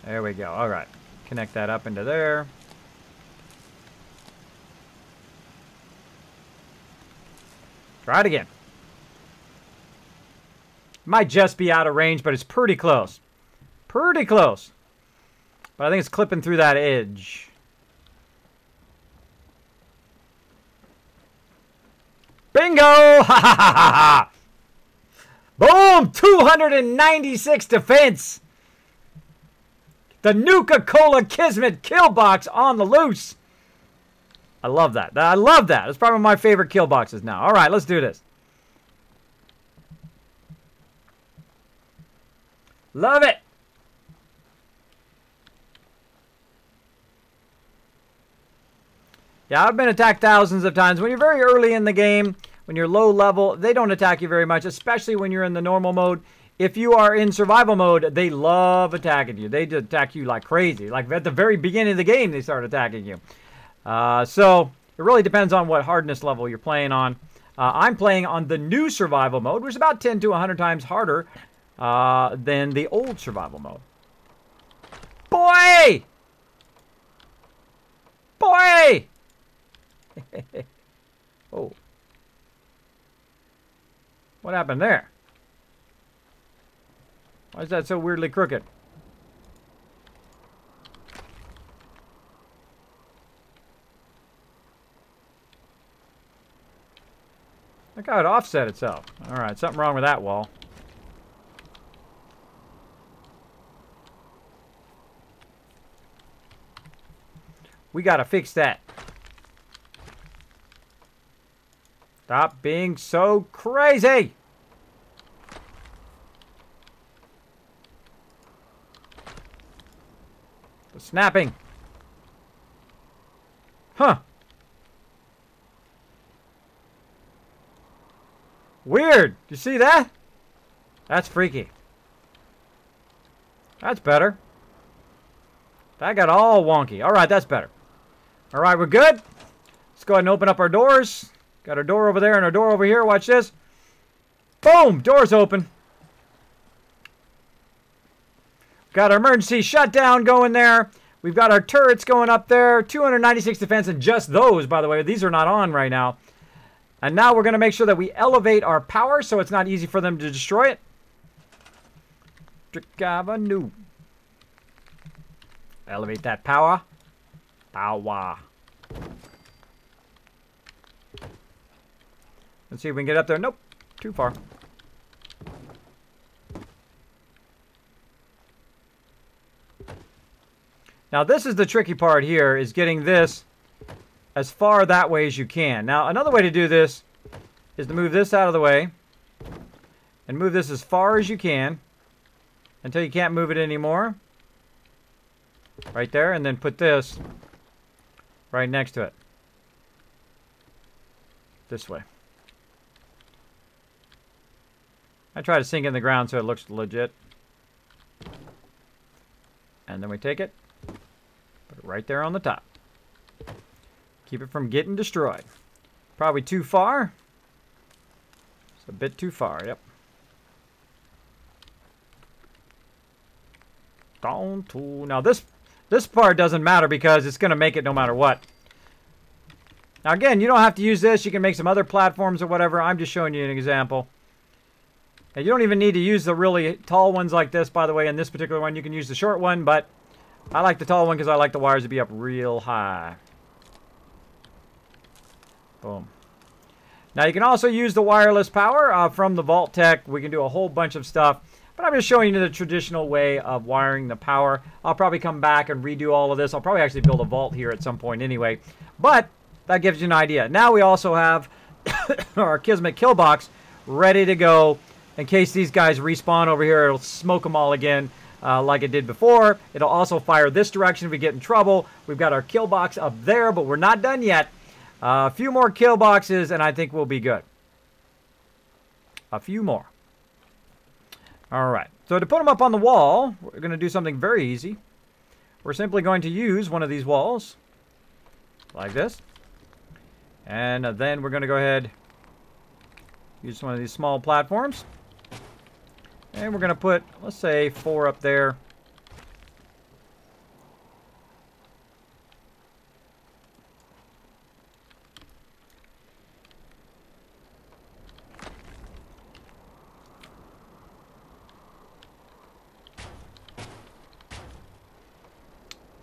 There we go. Alright. Connect that up into there. Try it again. Might just be out of range, but it's pretty close. Pretty close. But I think it's clipping through that edge. Bingo! Ha ha ha ha ha! Boom! 296 defense! The Nuka Cola Kismet kill box on the loose. I love that. I love that. It's probably my favorite kill boxes now. Alright, let's do this. Love it! Yeah, I've been attacked thousands of times. When you're very early in the game, when you're low level, they don't attack you very much, especially when you're in the normal mode. If you are in survival mode, they love attacking you. They just attack you like crazy. Like at the very beginning of the game, they start attacking you. So it really depends on what hardness level you're playing on. I'm playing on the new survival mode, which is about 10 to 100 times harder than the old survival mode. Boy! Boy! Oh. What happened there? Why is that so weirdly crooked? Look how it offset itself. Alright, something wrong with that wall. We gotta fix that. Stop being so crazy! The snapping. Huh. Weird. You see that? That's freaky. That's better. That got all wonky. Alright, that's better. Alright, we're good. Let's go ahead and open up our doors. Got our door over there and our door over here. Watch this. Boom! Doors open. Got our emergency shutdown going there. We've got our turrets going up there. 296 defense, and just those, by the way. These are not on right now. And now we're going to make sure that we elevate our power so it's not easy for them to destroy it. Trick-avenue. Elevate that power. Power. Let's see if we can get up there. Nope. Too far. Now this is the tricky part here, is getting this as far that way as you can. Now another way to do this is to move this out of the way and move this as far as you can until you can't move it anymore. Right there, and then put this right next to it. This way. I try to sink in the ground so it looks legit. And then we take it, put it right there on the top. Keep it from getting destroyed. Probably too far. It's a bit too far, yep. Down to... Now this part doesn't matter because it's going to make it no matter what. Now again, you don't have to use this. You can make some other platforms or whatever. I'm just showing you an example. And you don't even need to use the really tall ones like this, by the way. In this particular one, you can use the short one, but I like the tall one because I like the wires to be up real high. Boom. Now you can also use the wireless power from the vault-tec. We can do a whole bunch of stuff. But I'm just showing you the traditional way of wiring the power. I'll probably come back and redo all of this. I'll probably actually build a vault here at some point anyway. But that gives you an idea. Now we also have our Kismet kill box ready to go. In case these guys respawn over here, it'll smoke them all again like it did before. It'll also fire this direction if we get in trouble. We've got our kill box up there, but we're not done yet. A few more kill boxes, and I think we'll be good. A few more. All right. So to put them up on the wall, we're going to do something very easy. We're simply going to use one of these walls, like this. And then we're going to go ahead, use one of these small platforms. And we're going to put, let's say, 4 up there.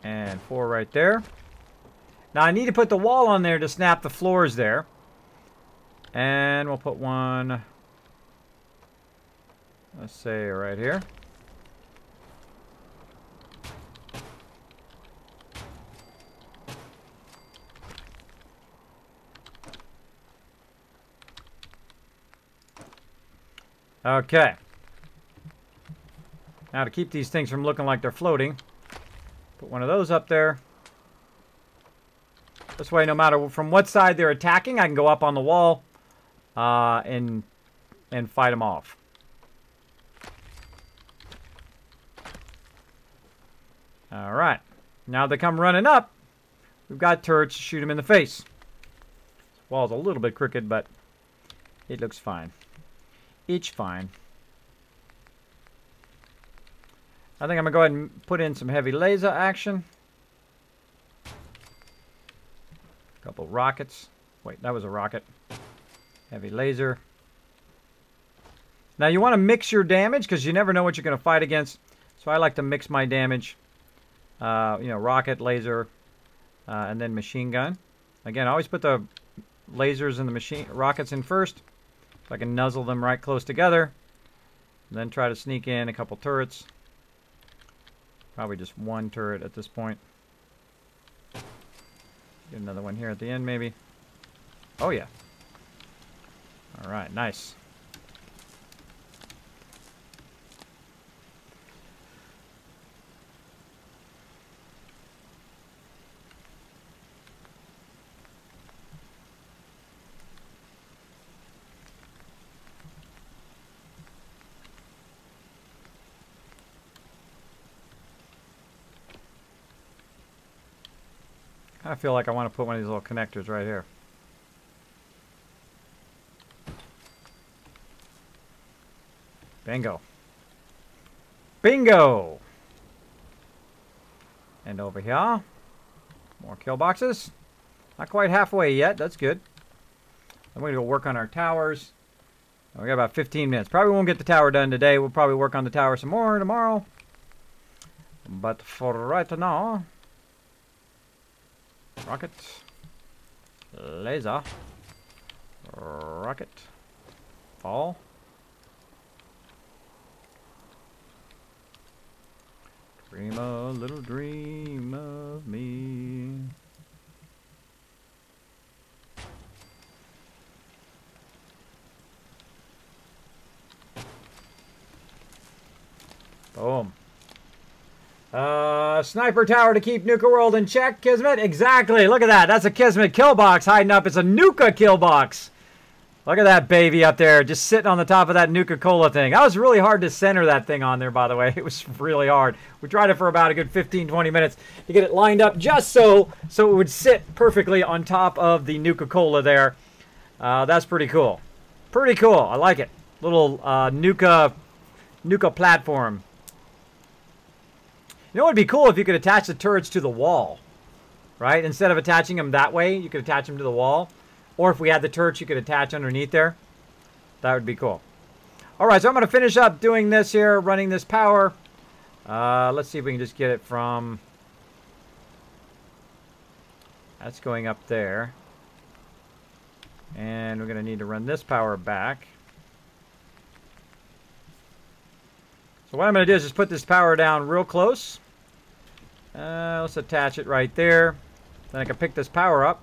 And 4 right there. Now I need to put the wall on there to snap the floors there. And we'll put one, let's say right here. Okay. Now to keep these things from looking like they're floating, put one of those up there. This way, no matter from what side they're attacking, I can go up on the wall and fight them off. All right. Now they come running up. We've got turrets to shoot them in the face. This wall's a little bit crooked, but it looks fine. It's fine. I think I'm going to go ahead and put in some heavy laser action. A couple rockets. Wait, that was a rocket. Heavy laser. Now you want to mix your damage because you never know what you're going to fight against. So I like to mix my damage. You know, rocket, laser, and then machine gun. Again, I always put the lasers and the rockets in first. So I can nuzzle them right close together. And then try to sneak in a couple turrets. Probably just one turret at this point. Get another one here at the end, maybe. Oh, yeah. All right, nice. I feel like I want to put one of these little connectors right here. Bingo. Bingo! And over here, more kill boxes. Not quite halfway yet. That's good. I'm going to go work on our towers. We got about 15 minutes. Probably won't get the tower done today. We'll probably work on the tower some more tomorrow. But for right now... Rocket. Laser. Rocket. Fall. Dream a little dream of me. Boom. Sniper tower to keep Nuka World in check, Kismet. Exactly. Look at that. That's a Kismet kill box hiding up. It's a Nuka kill box. Look at that baby up there, just sitting on the top of that Nuka-Cola thing. That was really hard to center that thing on there, by the way. It was really hard. We tried it for about a good 15, 20 minutes to get it lined up just so it would sit perfectly on top of the Nuka-Cola there. That's pretty cool. Pretty cool. I like it. Little Nuka platform. You know what would be cool if you could attach the turrets to the wall, right? Instead of attaching them that way, you could attach them to the wall. Or if we had the turrets, you could attach underneath there. That would be cool. All right, so I'm going to finish up doing this here, running this power. Let's see if we can just get it from... That's going up there. And we're going to need to run this power back. So what I'm going to do is just put this power down real close. Let's attach it right there. Then I can pick this power up.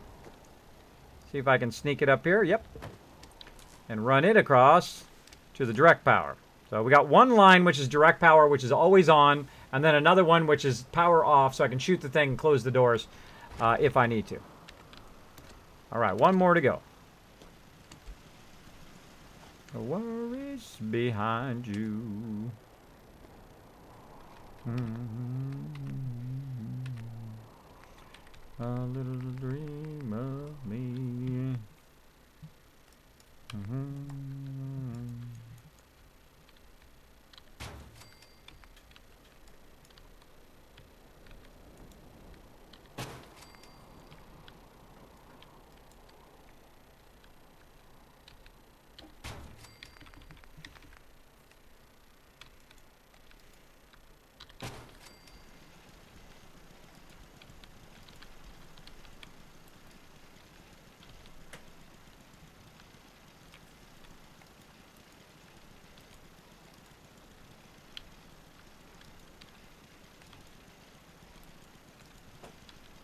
See if I can sneak it up here. Yep. And run it across to the direct power. So we got one line which is direct power, which is always on, and then another one which is power off, so I can shoot the thing and close the doors if I need to. All right, one more to go. No worries behind you. A little dream of me.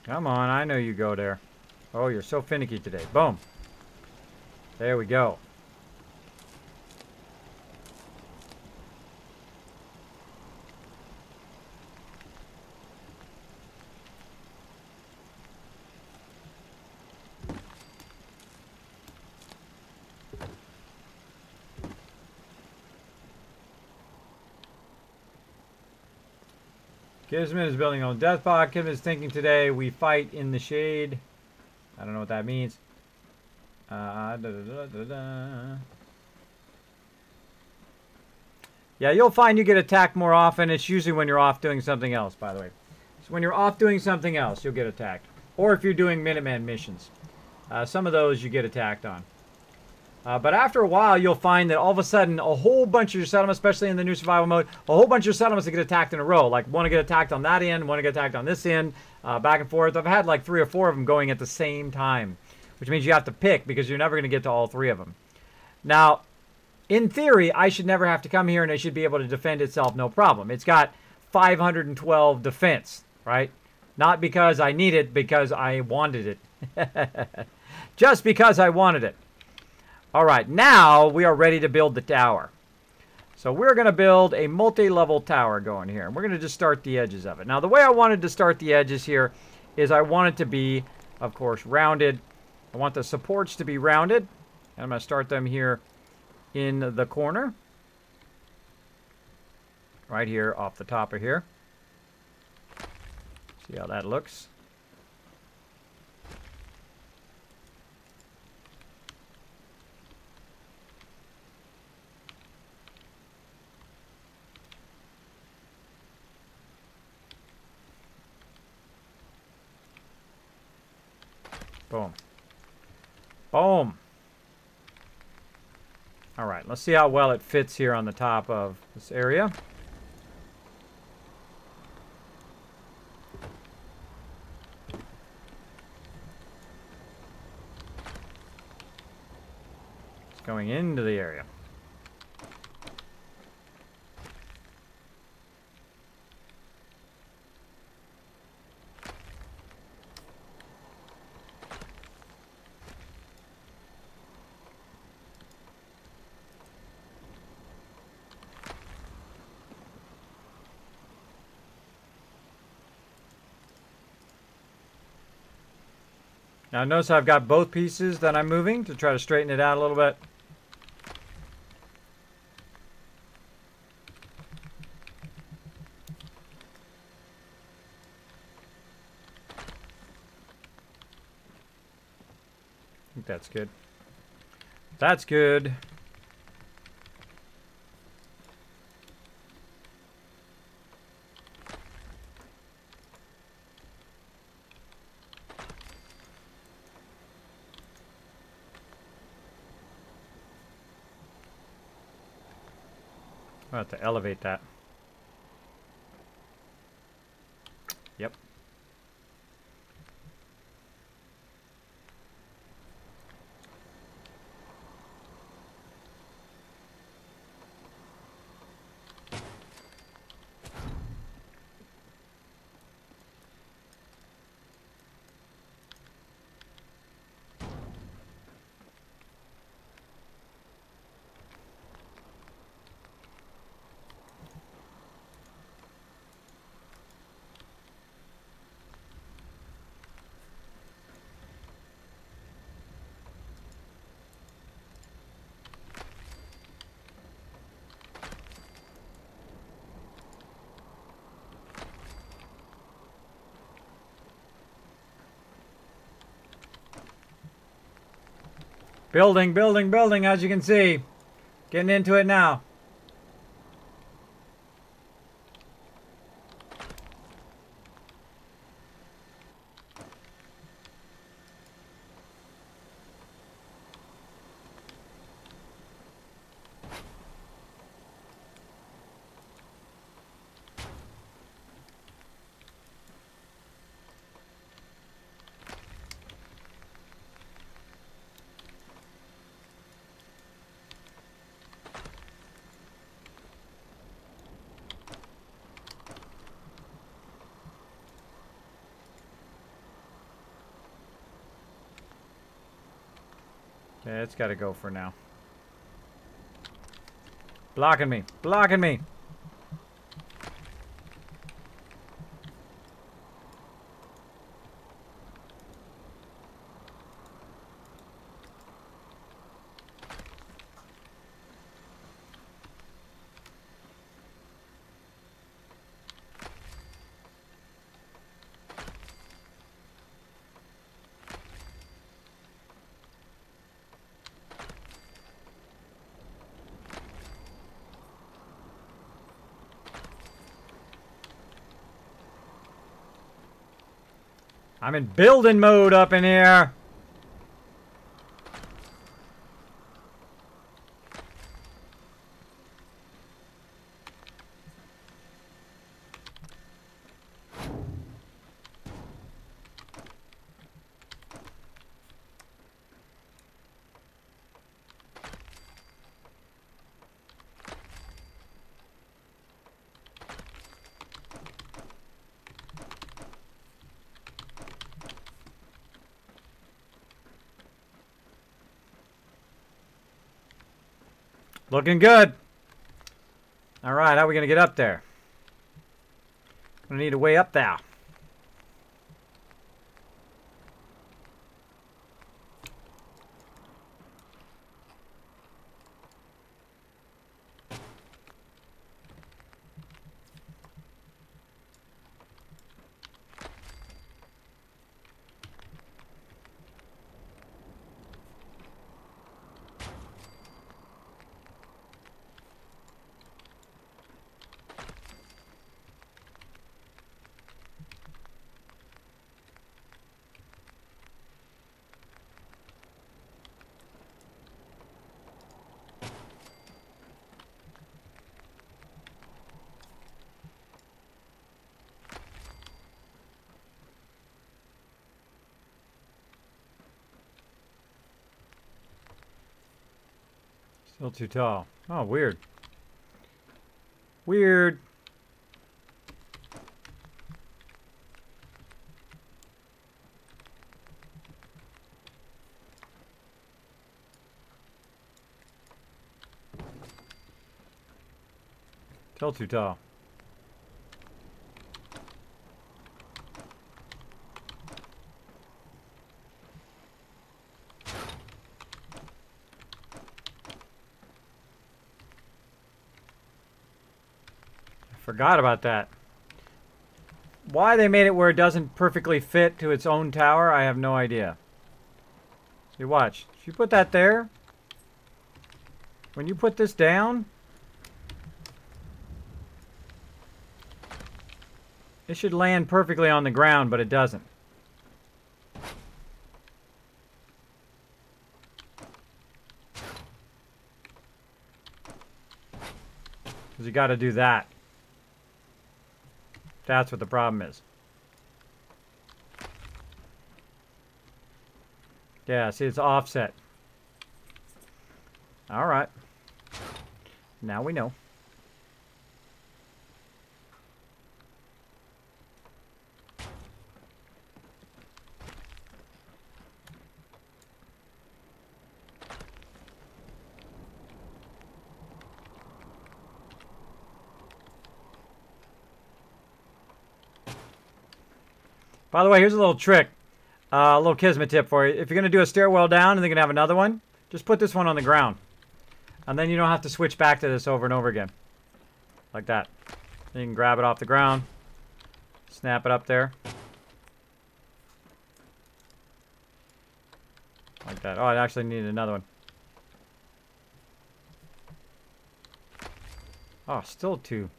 Come on, I know you go there. Oh, you're so finicky today. Boom. There we go. Kismet is building on death pod. Kismet is thinking today we fight in the shade. I don't know what that means. Yeah, you'll find you get attacked more often. It's usually when you're off doing something else, by the way. So when you're off doing something else, you'll get attacked. Or if you're doing Minuteman missions. Some of those you get attacked on. But after a while, you'll find that all of a sudden, a whole bunch of your settlements, especially in the new survival mode, a whole bunch of your settlements that get attacked in a row. Like, one to get attacked on that end, one to get attacked on this end, back and forth. I've had like 3 or 4 of them going at the same time, which means you have to pick because you're never going to get to all 3 of them. Now, in theory, I should never have to come here and it should be able to defend itself no problem. It's got 512 defense, right? Not because I need it, because I wanted it. Just because I wanted it. All right, now we are ready to build the tower. So we're going to build a multi-level tower going here. And we're going to just start the edges of it. Now, the way I wanted to start the edges here is I want it to be, of course, rounded. I want the supports to be rounded. And I'm going to start them here in the corner. Right here off the top of here. See how that looks. Boom. Boom. All right, let's see how well it fits here on the top of this area. It's going into the area. Now notice I've got both pieces that I'm moving to try to straighten it out a little bit. I think that's good. That's good. I'll have to elevate that. Yep. Building, building, building, as you can see. Getting into it now. Okay, it's got to go for now. Blocking me. Blocking me. I'm in building mode up in here. Looking good. All right, how are we going to get up there? Gonna need a way up there. Still too tall. Oh, weird. Weird. Still too tall. Forgot about that. Why they made it where it doesn't perfectly fit to its own tower, I have no idea. See, watch. If you put that there, when you put this down, it should land perfectly on the ground, but it doesn't. Because you got to do that. That's what the problem is. Yeah, see, it's offset. All right. Now we know. By the way, here's a little trick. A little Kismet tip for you. If you're going to do a stairwell down and they're going to have another one, just put this one on the ground. And then you don't have to switch back to this over and over again. Like that. You can grab it off the ground. Snap it up there. Like that. Oh, I actually need another one. Oh, still two.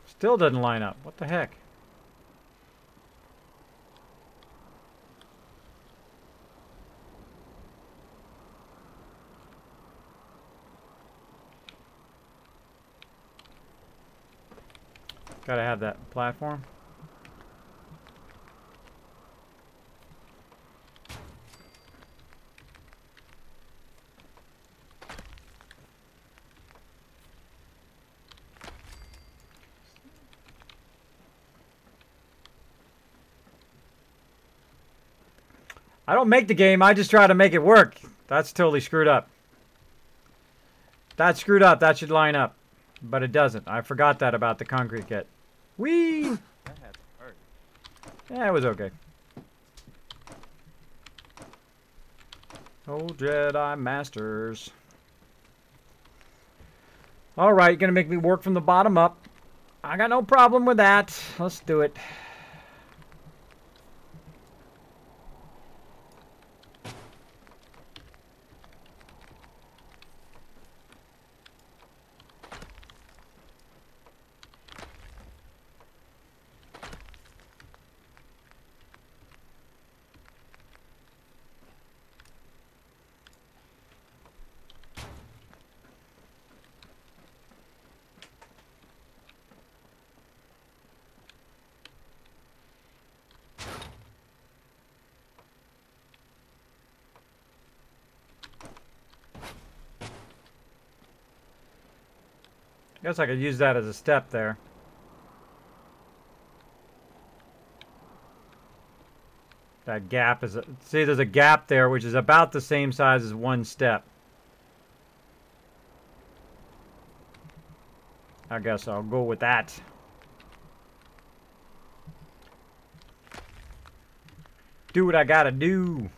Still doesn't line up. What the heck? Gotta have that platform. I don't make the game, I just try to make it work. That's totally screwed up. That's screwed up, that should line up. But it doesn't. I forgot that about the concrete kit. Whee! That had to hurt. Yeah, it was okay. Oh, Jedi Masters. Alright, gonna make me work from the bottom up. I got no problem with that. Let's do it. Guess I could use that as a step there. That gap is... See, there's a gap there, which is about the same size as one step. I guess I'll go with that. Do what I gotta do.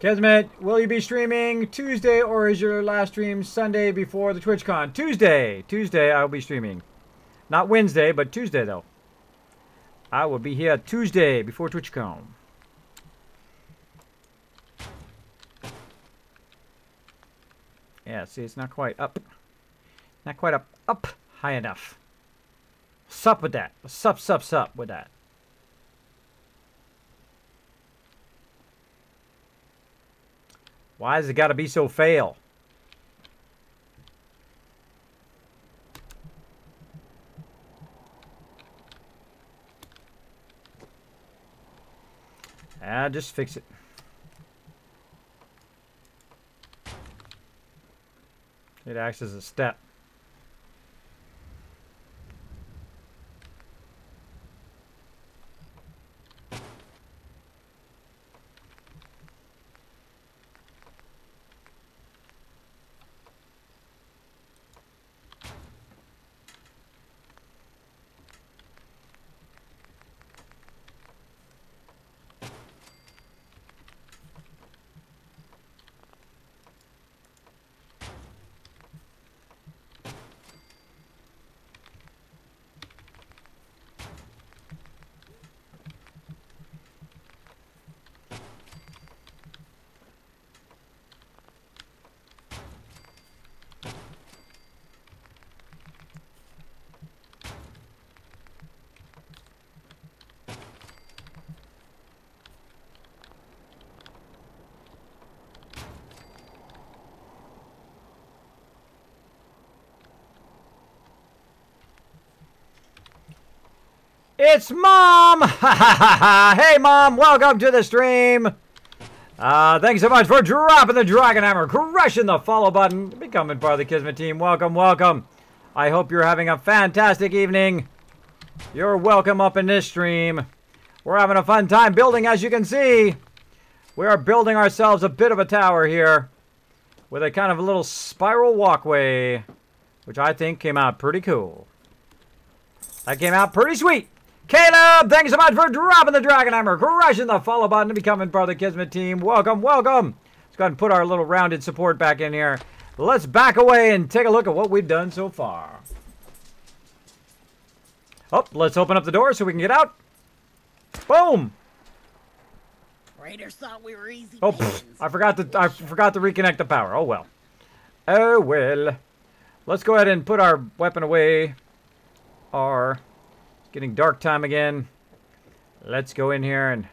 Kismet, will you be streaming Tuesday or is your last stream Sunday before the TwitchCon? Tuesday. Tuesday I'll be streaming. Not Wednesday, but Tuesday though. I will be here Tuesday before TwitchCon. Yeah, see, it's not quite up. Not quite up high enough. Sup with that. Sup with that. Why has it got to be so fail? Just fix it. It acts as a step. It's Mom! Hey, Mom! Welcome to the stream! Thanks so much for dropping the Dragon Hammer, crushing the follow button, becoming part of the Kismet team. Welcome, welcome. I hope you're having a fantastic evening. You're welcome up in this stream. We're having a fun time building, as you can see. We are building ourselves a bit of a tower here with a kind of a little spiral walkway, which I think came out pretty cool. That came out pretty sweet. Caleb, thanks so much for dropping the Dragon Hammer, crushing the follow button, and becoming part of the Kismet team. Welcome, welcome. Let's go ahead and put our little rounded support back in here. Let's back away and take a look at what we've done so far. Oh, let's open up the door so we can get out. Boom. Raiders thought we were easy. Oh, I forgot to reconnect the power. Oh well. Oh well. Let's go ahead and put our weapon away. Getting dark time again. Let's go in here and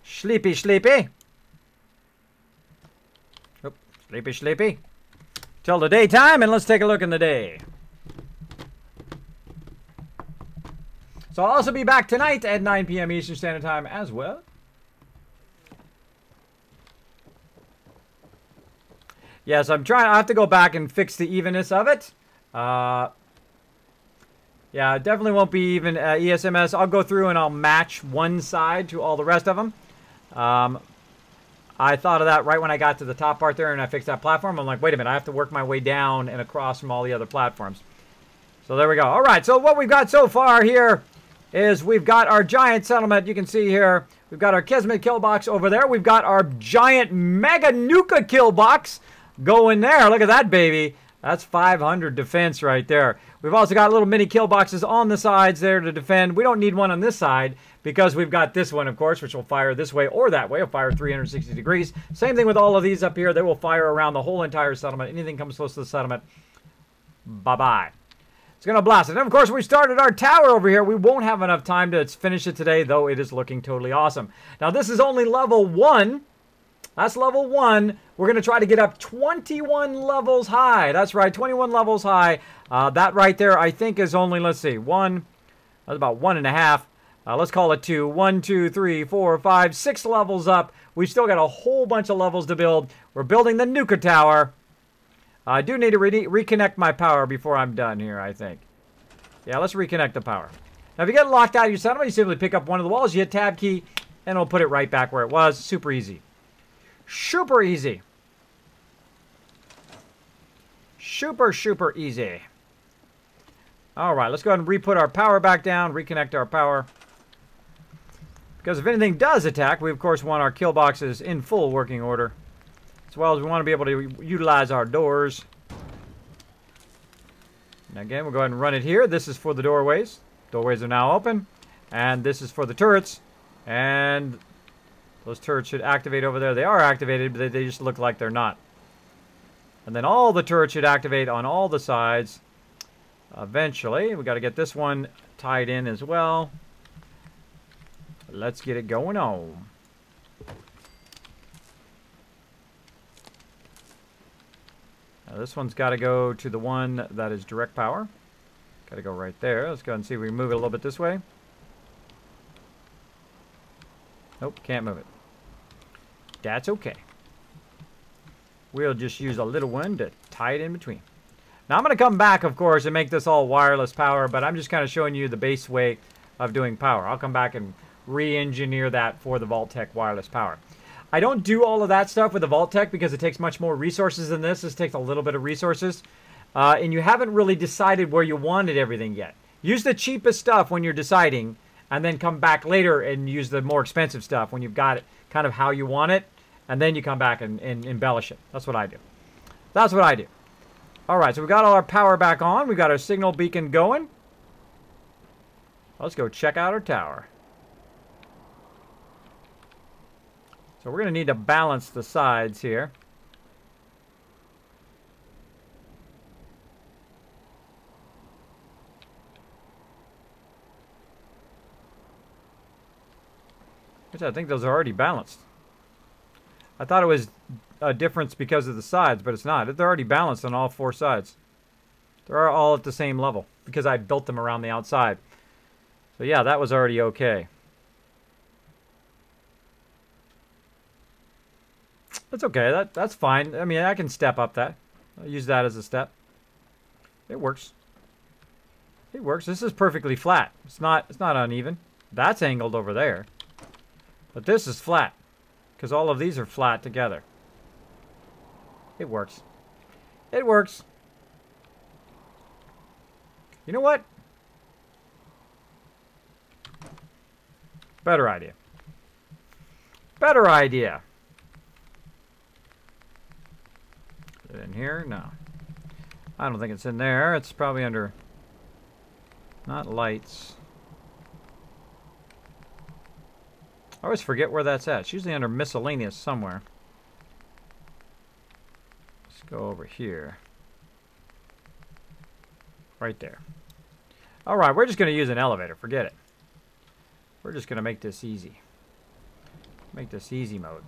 sleepy. Oh, sleepy. Till the daytime, and let's take a look in the day. So I'll also be back tonight at 9 p.m. Eastern Standard Time as well. Yes, I have to go back and fix the evenness of it. Yeah, it definitely won't be even ESMS. I'll go through and I'll match one side to all the rest of them. I thought of that right when I got to the top part there and I fixed that platform. I'm like, wait a minute, I have to work my way down and across from all the other platforms. So there we go. All right, so what we've got so far here is we've got our giant settlement. You can see here, we've got our Kismet kill box over there. We've got our giant mega Nuka kill box going there. Look at that, baby. That's 500 defense right there. We've also got little mini kill boxes on the sides there to defend. We don't need one on this side because we've got this one, of course, which will fire this way or that way. It'll fire 360 degrees. Same thing with all of these up here. They will fire around the whole entire settlement. Anything comes close to the settlement, bye-bye. It's going to blast it. And, of course, we started our tower over here. We won't have enough time to finish it today, though it is looking totally awesome. Now, this is only level 1. That's level 1. We're going to try to get up 21 levels high. That's right, 21 levels high. That right there, I think, is only, let's see, 1. That's about 1.5. Let's call it 2. 1, 2, 3, 4, 5, 6 levels up. We've still got a whole bunch of levels to build. We're building the Nuka Tower. I do need to reconnect my power before I'm done here, I think. Yeah, let's reconnect the power. Now, if you get locked out of your settlement, you simply pick up one of the walls, you hit Tab key, and it'll put it right back where it was. Super easy. Super easy. Super, super easy. All right, let's go ahead and re-put our power back down, reconnect our power. Because if anything does attack, we, of course, want our kill boxes in full working order. As well as we want to be able to utilize our doors. And again, we'll go ahead and run it here. This is for the doorways. Doorways are now open. And this is for the turrets. And those turrets should activate over there. They are activated, but they just look like they're not. And then all the turrets should activate on all the sides. Eventually, we got to get this one tied in as well. Let's get it going on. Now this one's got to go to the one that is direct power. Got to go right there. Let's go ahead and see if we can move it a little bit this way. Nope, can't move it. That's okay. We'll just use a little one to tie it in between. Now I'm going to come back, of course, and make this all wireless power, but I'm just kind of showing you the base way of doing power. I'll come back and re-engineer that for the vault-tec wireless power. I don't do all of that stuff with the vault-tec because it takes much more resources than this. This takes a little bit of resources. And you haven't really decided where you wanted everything yet. Use the cheapest stuff when you're deciding, and then come back later and use the more expensive stuff when you've got it kind of how you want it, and then you come back and embellish it. That's what I do. That's what I do. All right, so we've got all our power back on. We've got our signal beacon going. Let's go check out our tower. So we're going to need to balance the sides here. Which I think those are already balanced. I thought it was a difference because of the sides, but it's not. They're already balanced on all 4 sides. They're all at the same level because I built them around the outside. So yeah, that was already okay. That's okay. That's fine. I mean, I can step up that. I'll use that as a step. It works. It works. This is perfectly flat. It's not uneven. That's angled over there. But this is flat because all of these are flat together. It works. It works. You know what? Better idea. Better idea. Is it in here? No. I don't think it's in there. It's probably under... not lights. I always forget where that's at. It's usually under miscellaneous somewhere. Let's go over here. Right there. Alright, we're just going to use an elevator. Forget it. We're just going to make this easy. Make this easy mode.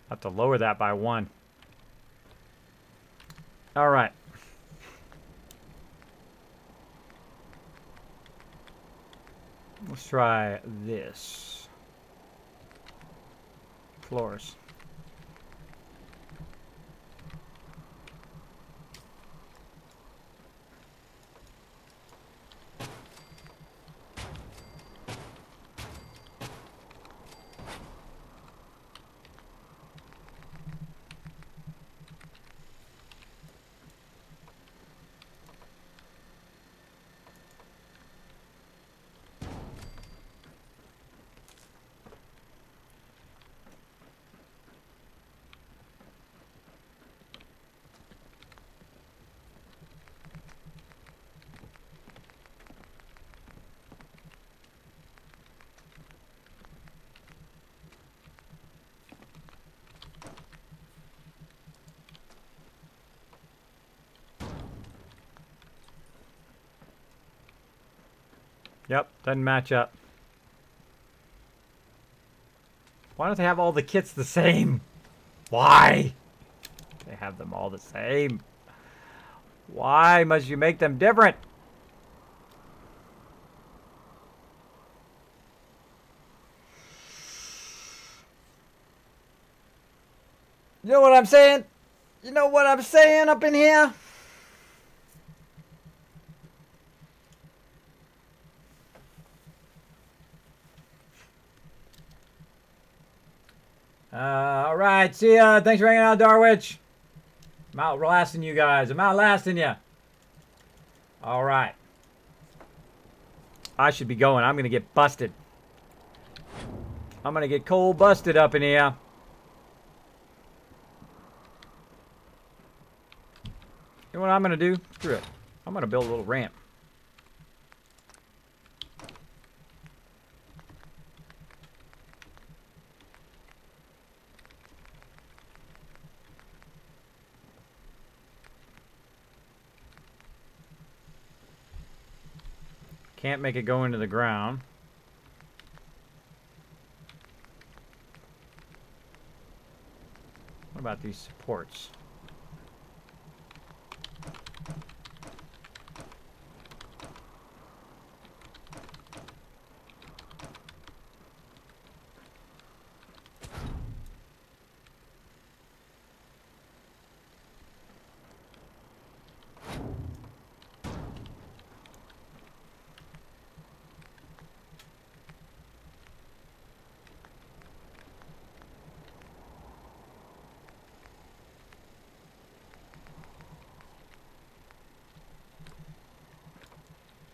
I have to lower that by 1. All right. Let's try this. Floors. Yep, doesn't match up. Why don't they have all the kits the same? Why? They have them all the same. Why must you make them different? You know what I'm saying? You know what I'm saying up in here? Alright, see ya. Thanks for hanging out, Darwich. I'm outlasting you guys. I'm outlasting you. Alright. I should be going. I'm going to get busted. I'm going to get cold busted up in here. You know what I'm going to do? Screw it. I'm going to build a little ramp. Can't make it go into the ground. What about these supports?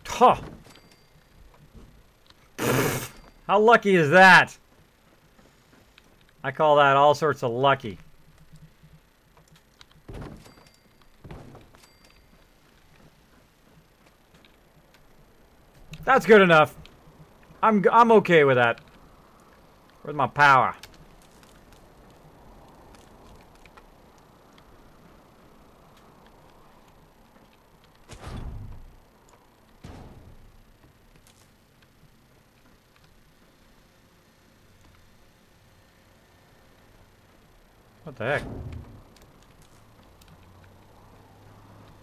Huh. How lucky is that? I call that all sorts of lucky. That's good enough. I'm okay with that. Where's my power? What the heck?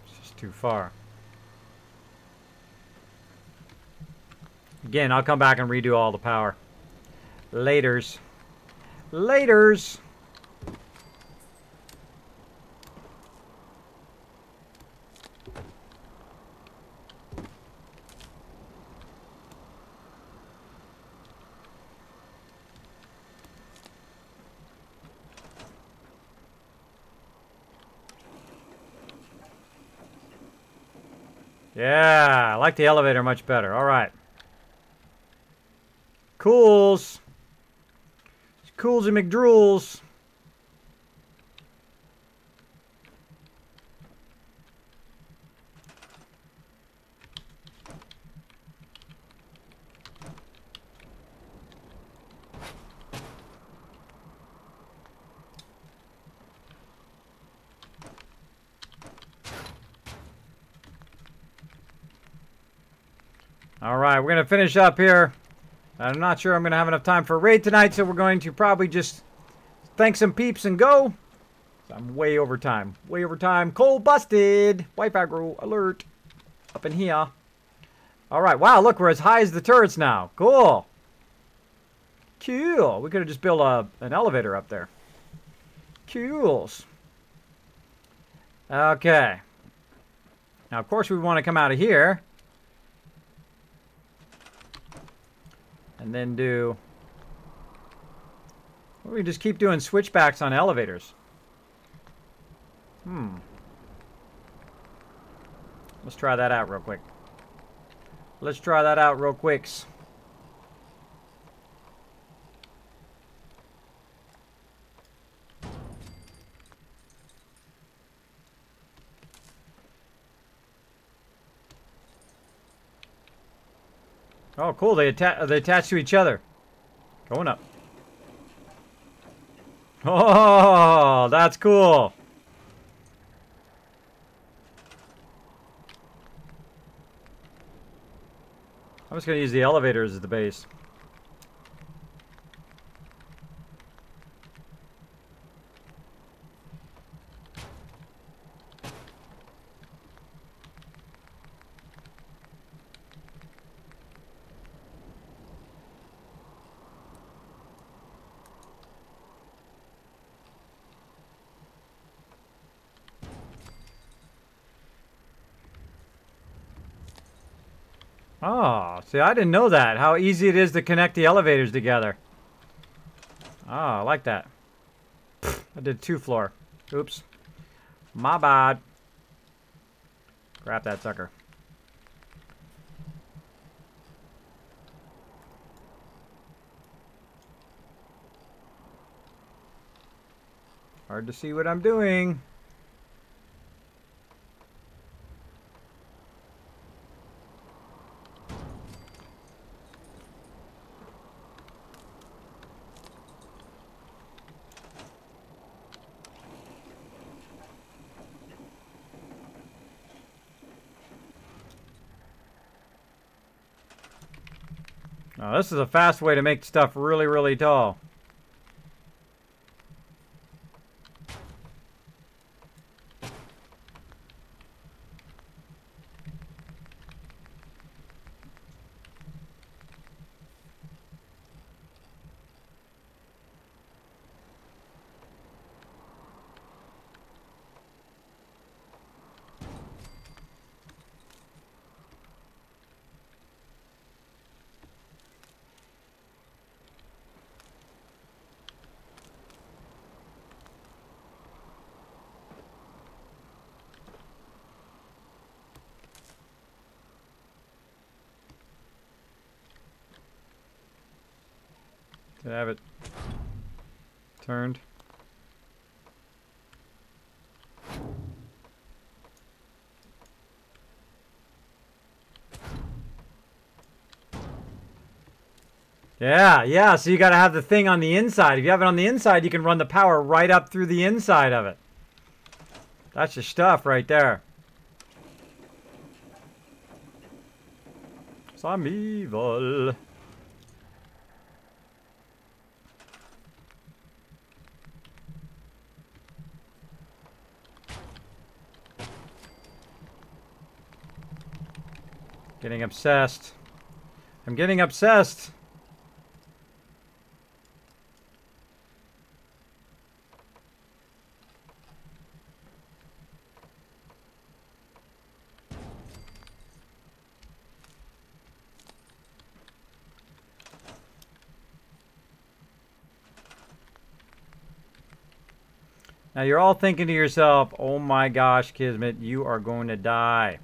It's just too far. Again, I'll come back and redo all the power. Laters. Laters! Yeah, I like the elevator much better. All right. Cools. Cools and McDrools. All right, we're going to finish up here. I'm not sure I'm going to have enough time for a raid tonight, so we're going to probably just thank some peeps and go. I'm way over time. Way over time. Cold busted. Wife aggro alert. Up in here. All right. Wow, look, we're as high as the turrets now. Cool. Cool. We could have just built an elevator up there. Cools. Okay. Now, of course, we want to come out of here. And then do... We just keep doing switchbacks on elevators. Let's try that out real quick. Let's try that out real quick. Oh, cool. They attach to each other. Going up. Oh, that's cool. I'm just going to use the elevators as the base. Oh, see, I didn't know that. How easy it is to connect the elevators together. Oh, I like that. I did 2 floor. Oops. My bad. Grab that sucker. Hard to see what I'm doing. Oh, this is a fast way to make stuff really, really tall. To have it turned. Yeah, so you gotta have the thing on the inside. If you have it on the inside, you can run the power right up through the inside of it. That's your stuff right there. Some evil. Getting obsessed. I'm getting obsessed. Now you're all thinking to yourself, oh my gosh, Kismet, you are going to die.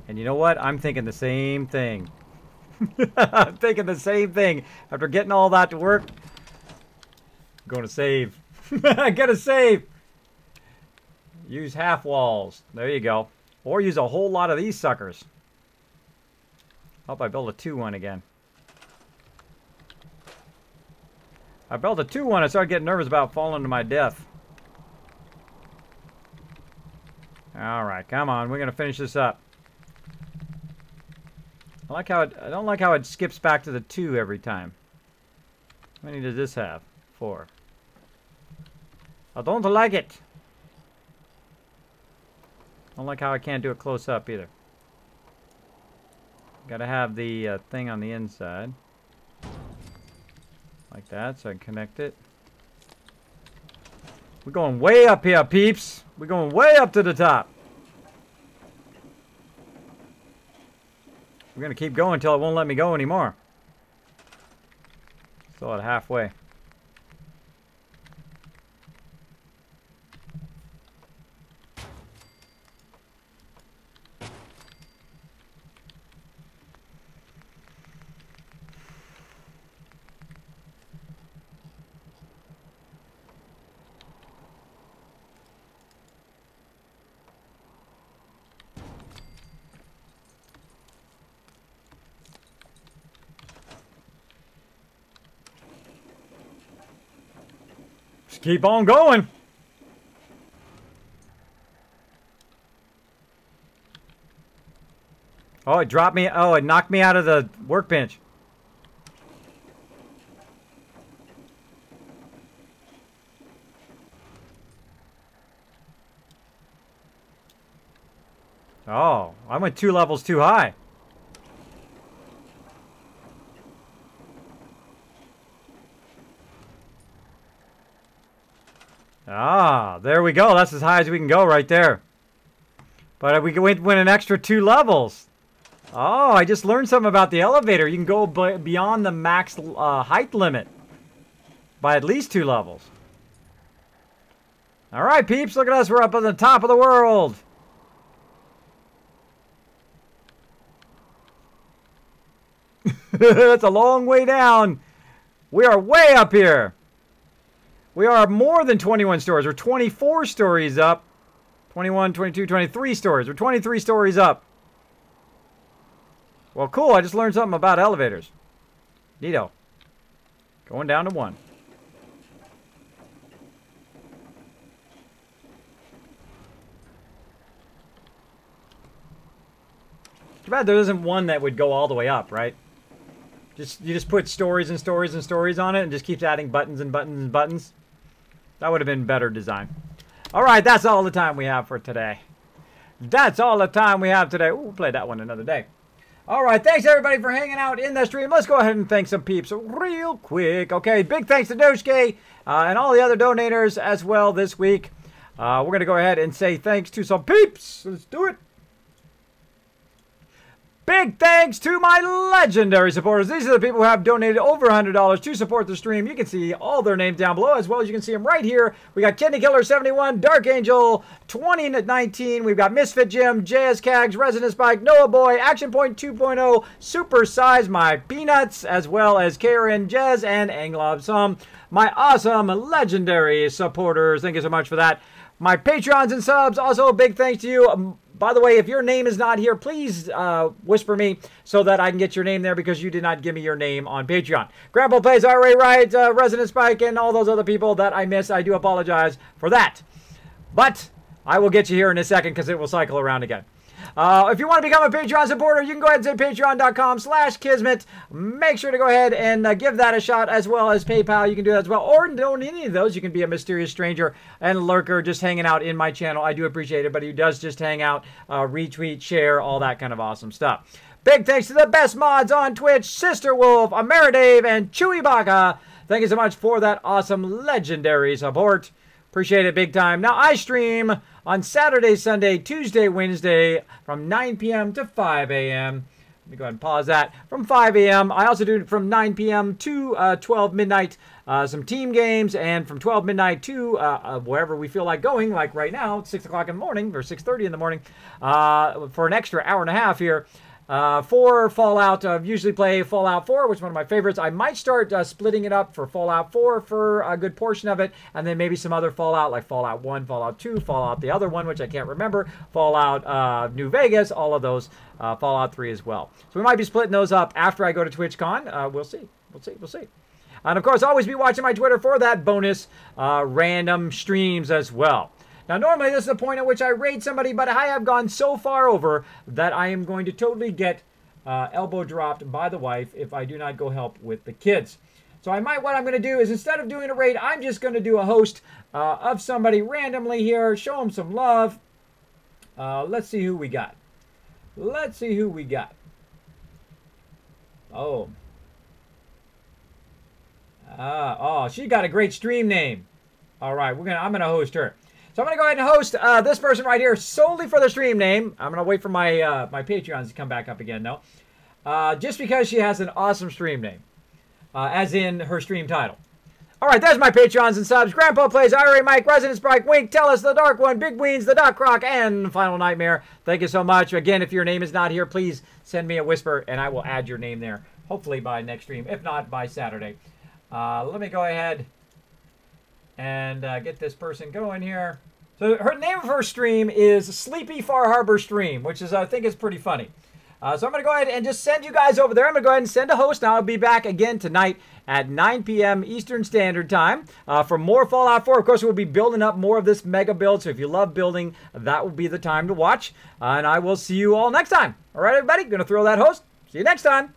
And you know what? I'm thinking the same thing. I'm thinking the same thing. After getting all that to work, I'm going to save. I gotta save. Use half walls. There you go. Or use a whole lot of these suckers. Hope I built a 2-1 again. I built a 2-1. I started getting nervous about falling to my death. Alright, come on. We're going to finish this up. I don't like how it skips back to the 2 every time. How many does this have? 4. I don't like it. I don't like how I can't do it close up either. Gotta have the thing on the inside. Like that, so I can connect it. We're going way up here, peeps. We're going way up to the top. We're going to keep going until it won't let me go anymore. Still at halfway. Just keep on going. Oh, it dropped me. Oh, it knocked me out of the workbench. Oh, I went 2 levels too high. Ah, there we go. That's as high as we can go right there. But we can win an extra 2 levels. Oh, I just learned something about the elevator. You can go beyond the max height limit by at least 2 levels. All right, peeps, look at us. We're up on the top of the world. That's a long way down. We are way up here. We are more than 21 stories. We're 24 stories up. 21, 22, 23 stories. We're 23 stories up. Well, cool. I just learned something about elevators. Neato. Going down to 1. Too bad there isn't one that would go all the way up, right? You just put stories and stories and stories on it and just keeps adding buttons and buttons and buttons. That would have been better design. All right, that's all the time we have for today. That's all the time we have today. Ooh, we'll play that one another day. All right, thanks everybody for hanging out in the stream. Let's go ahead and thank some peeps real quick. Okay, big thanks to Doshke and all the other donators as well this week. We're going to go ahead and say thanks to some peeps. Let's do it. Big thanks to my legendary supporters. These are the people who have donated over $100 to support the stream. You can see all their names down below, as well as you can see them right here. We got Kidney Killer 71, Dark Angel 2019. We've got Misfit Jim, JS Cags, Resident Spike, Noah Boy, Action Point 2.0, Super Size My Peanuts, as well as Karen, Jez, and Anglob Some. My awesome legendary supporters. Thank you so much for that. My Patreons and subs, also a big thanks to you. By the way, if your name is not here, please whisper me so that I can get your name there because you did not give me your name on Patreon. Grandpa Plays R.A. Right, Resident Spike, and all those other people that I missed. I do apologize for that. But I will get you here in a second because it will cycle around again. If you want to become a Patreon supporter, you can go ahead and say patreon.com/Kismet. Make sure to go ahead and give that a shot, as well as PayPal. You can do that as well. Or don't any of those. You can be a mysterious stranger and lurker just hanging out in my channel. I do appreciate it, but who does just hang out, retweet, share, all that kind of awesome stuff. Big thanks to the best mods on Twitch, Sister Wolf, Ameridave, and Chewy Baka. Thank you so much for that awesome legendary support. Appreciate it big time. Now, I stream on Saturday, Sunday, Tuesday, Wednesday from 9 p.m. to 5 a.m. Let me go ahead and pause that. From 5 a.m. I also do from 9 p.m. to 12 midnight some team games, and from 12 midnight to wherever we feel like going, like right now, it's 6 o'clock in the morning or 6:30 in the morning, for an extra hour and a half here. For Fallout, usually play Fallout 4, which is one of my favorites. I might start splitting it up for Fallout 4 for a good portion of it, and then maybe some other Fallout, like Fallout 1, Fallout 2, Fallout the other one, which I can't remember, Fallout New Vegas, all of those, Fallout 3 as well. So we might be splitting those up after I go to TwitchCon. We'll see. We'll see. And, of course, always be watching my Twitter for that bonus random streams as well. Now, normally this is the point at which I raid somebody, but I have gone so far over that I am going to totally get elbow dropped by the wife if I do not go help with the kids. So what I'm going to do is, instead of doing a raid, I'm just going to do a host of somebody randomly here, show them some love. Let's see who we got. Oh. Oh, she got a great stream name. All right, I'm going to host her. So I'm going to go ahead and host this person right here solely for the stream name. I'm going to wait for my my Patreons to come back up again, though. Just because she has an awesome stream name. As in her stream title. All right, there's my Patreons and subs. Grandpa Plays, IRA Mike, Resident Sprite, Wink, Tell Us, The Dark One, Big Weens, The Doc Rock, and Final Nightmare. Thank you so much. Again, if your name is not here, please send me a whisper, and I will add your name there. Hopefully by next stream, if not by Saturday. Let me go ahead and get this person going here. So her name of her stream is Sleepy Far Harbor Stream, which is, I think, is pretty funny. So I'm going to go ahead and just send you guys over there. I'm going to go ahead and send a host. Now I'll be back again tonight at 9 p.m. Eastern Standard Time for more Fallout 4. Of course, we'll be building up more of this mega build. So if you love building, that will be the time to watch. And I will see you all next time. All right, everybody, going to throw that host. See you next time.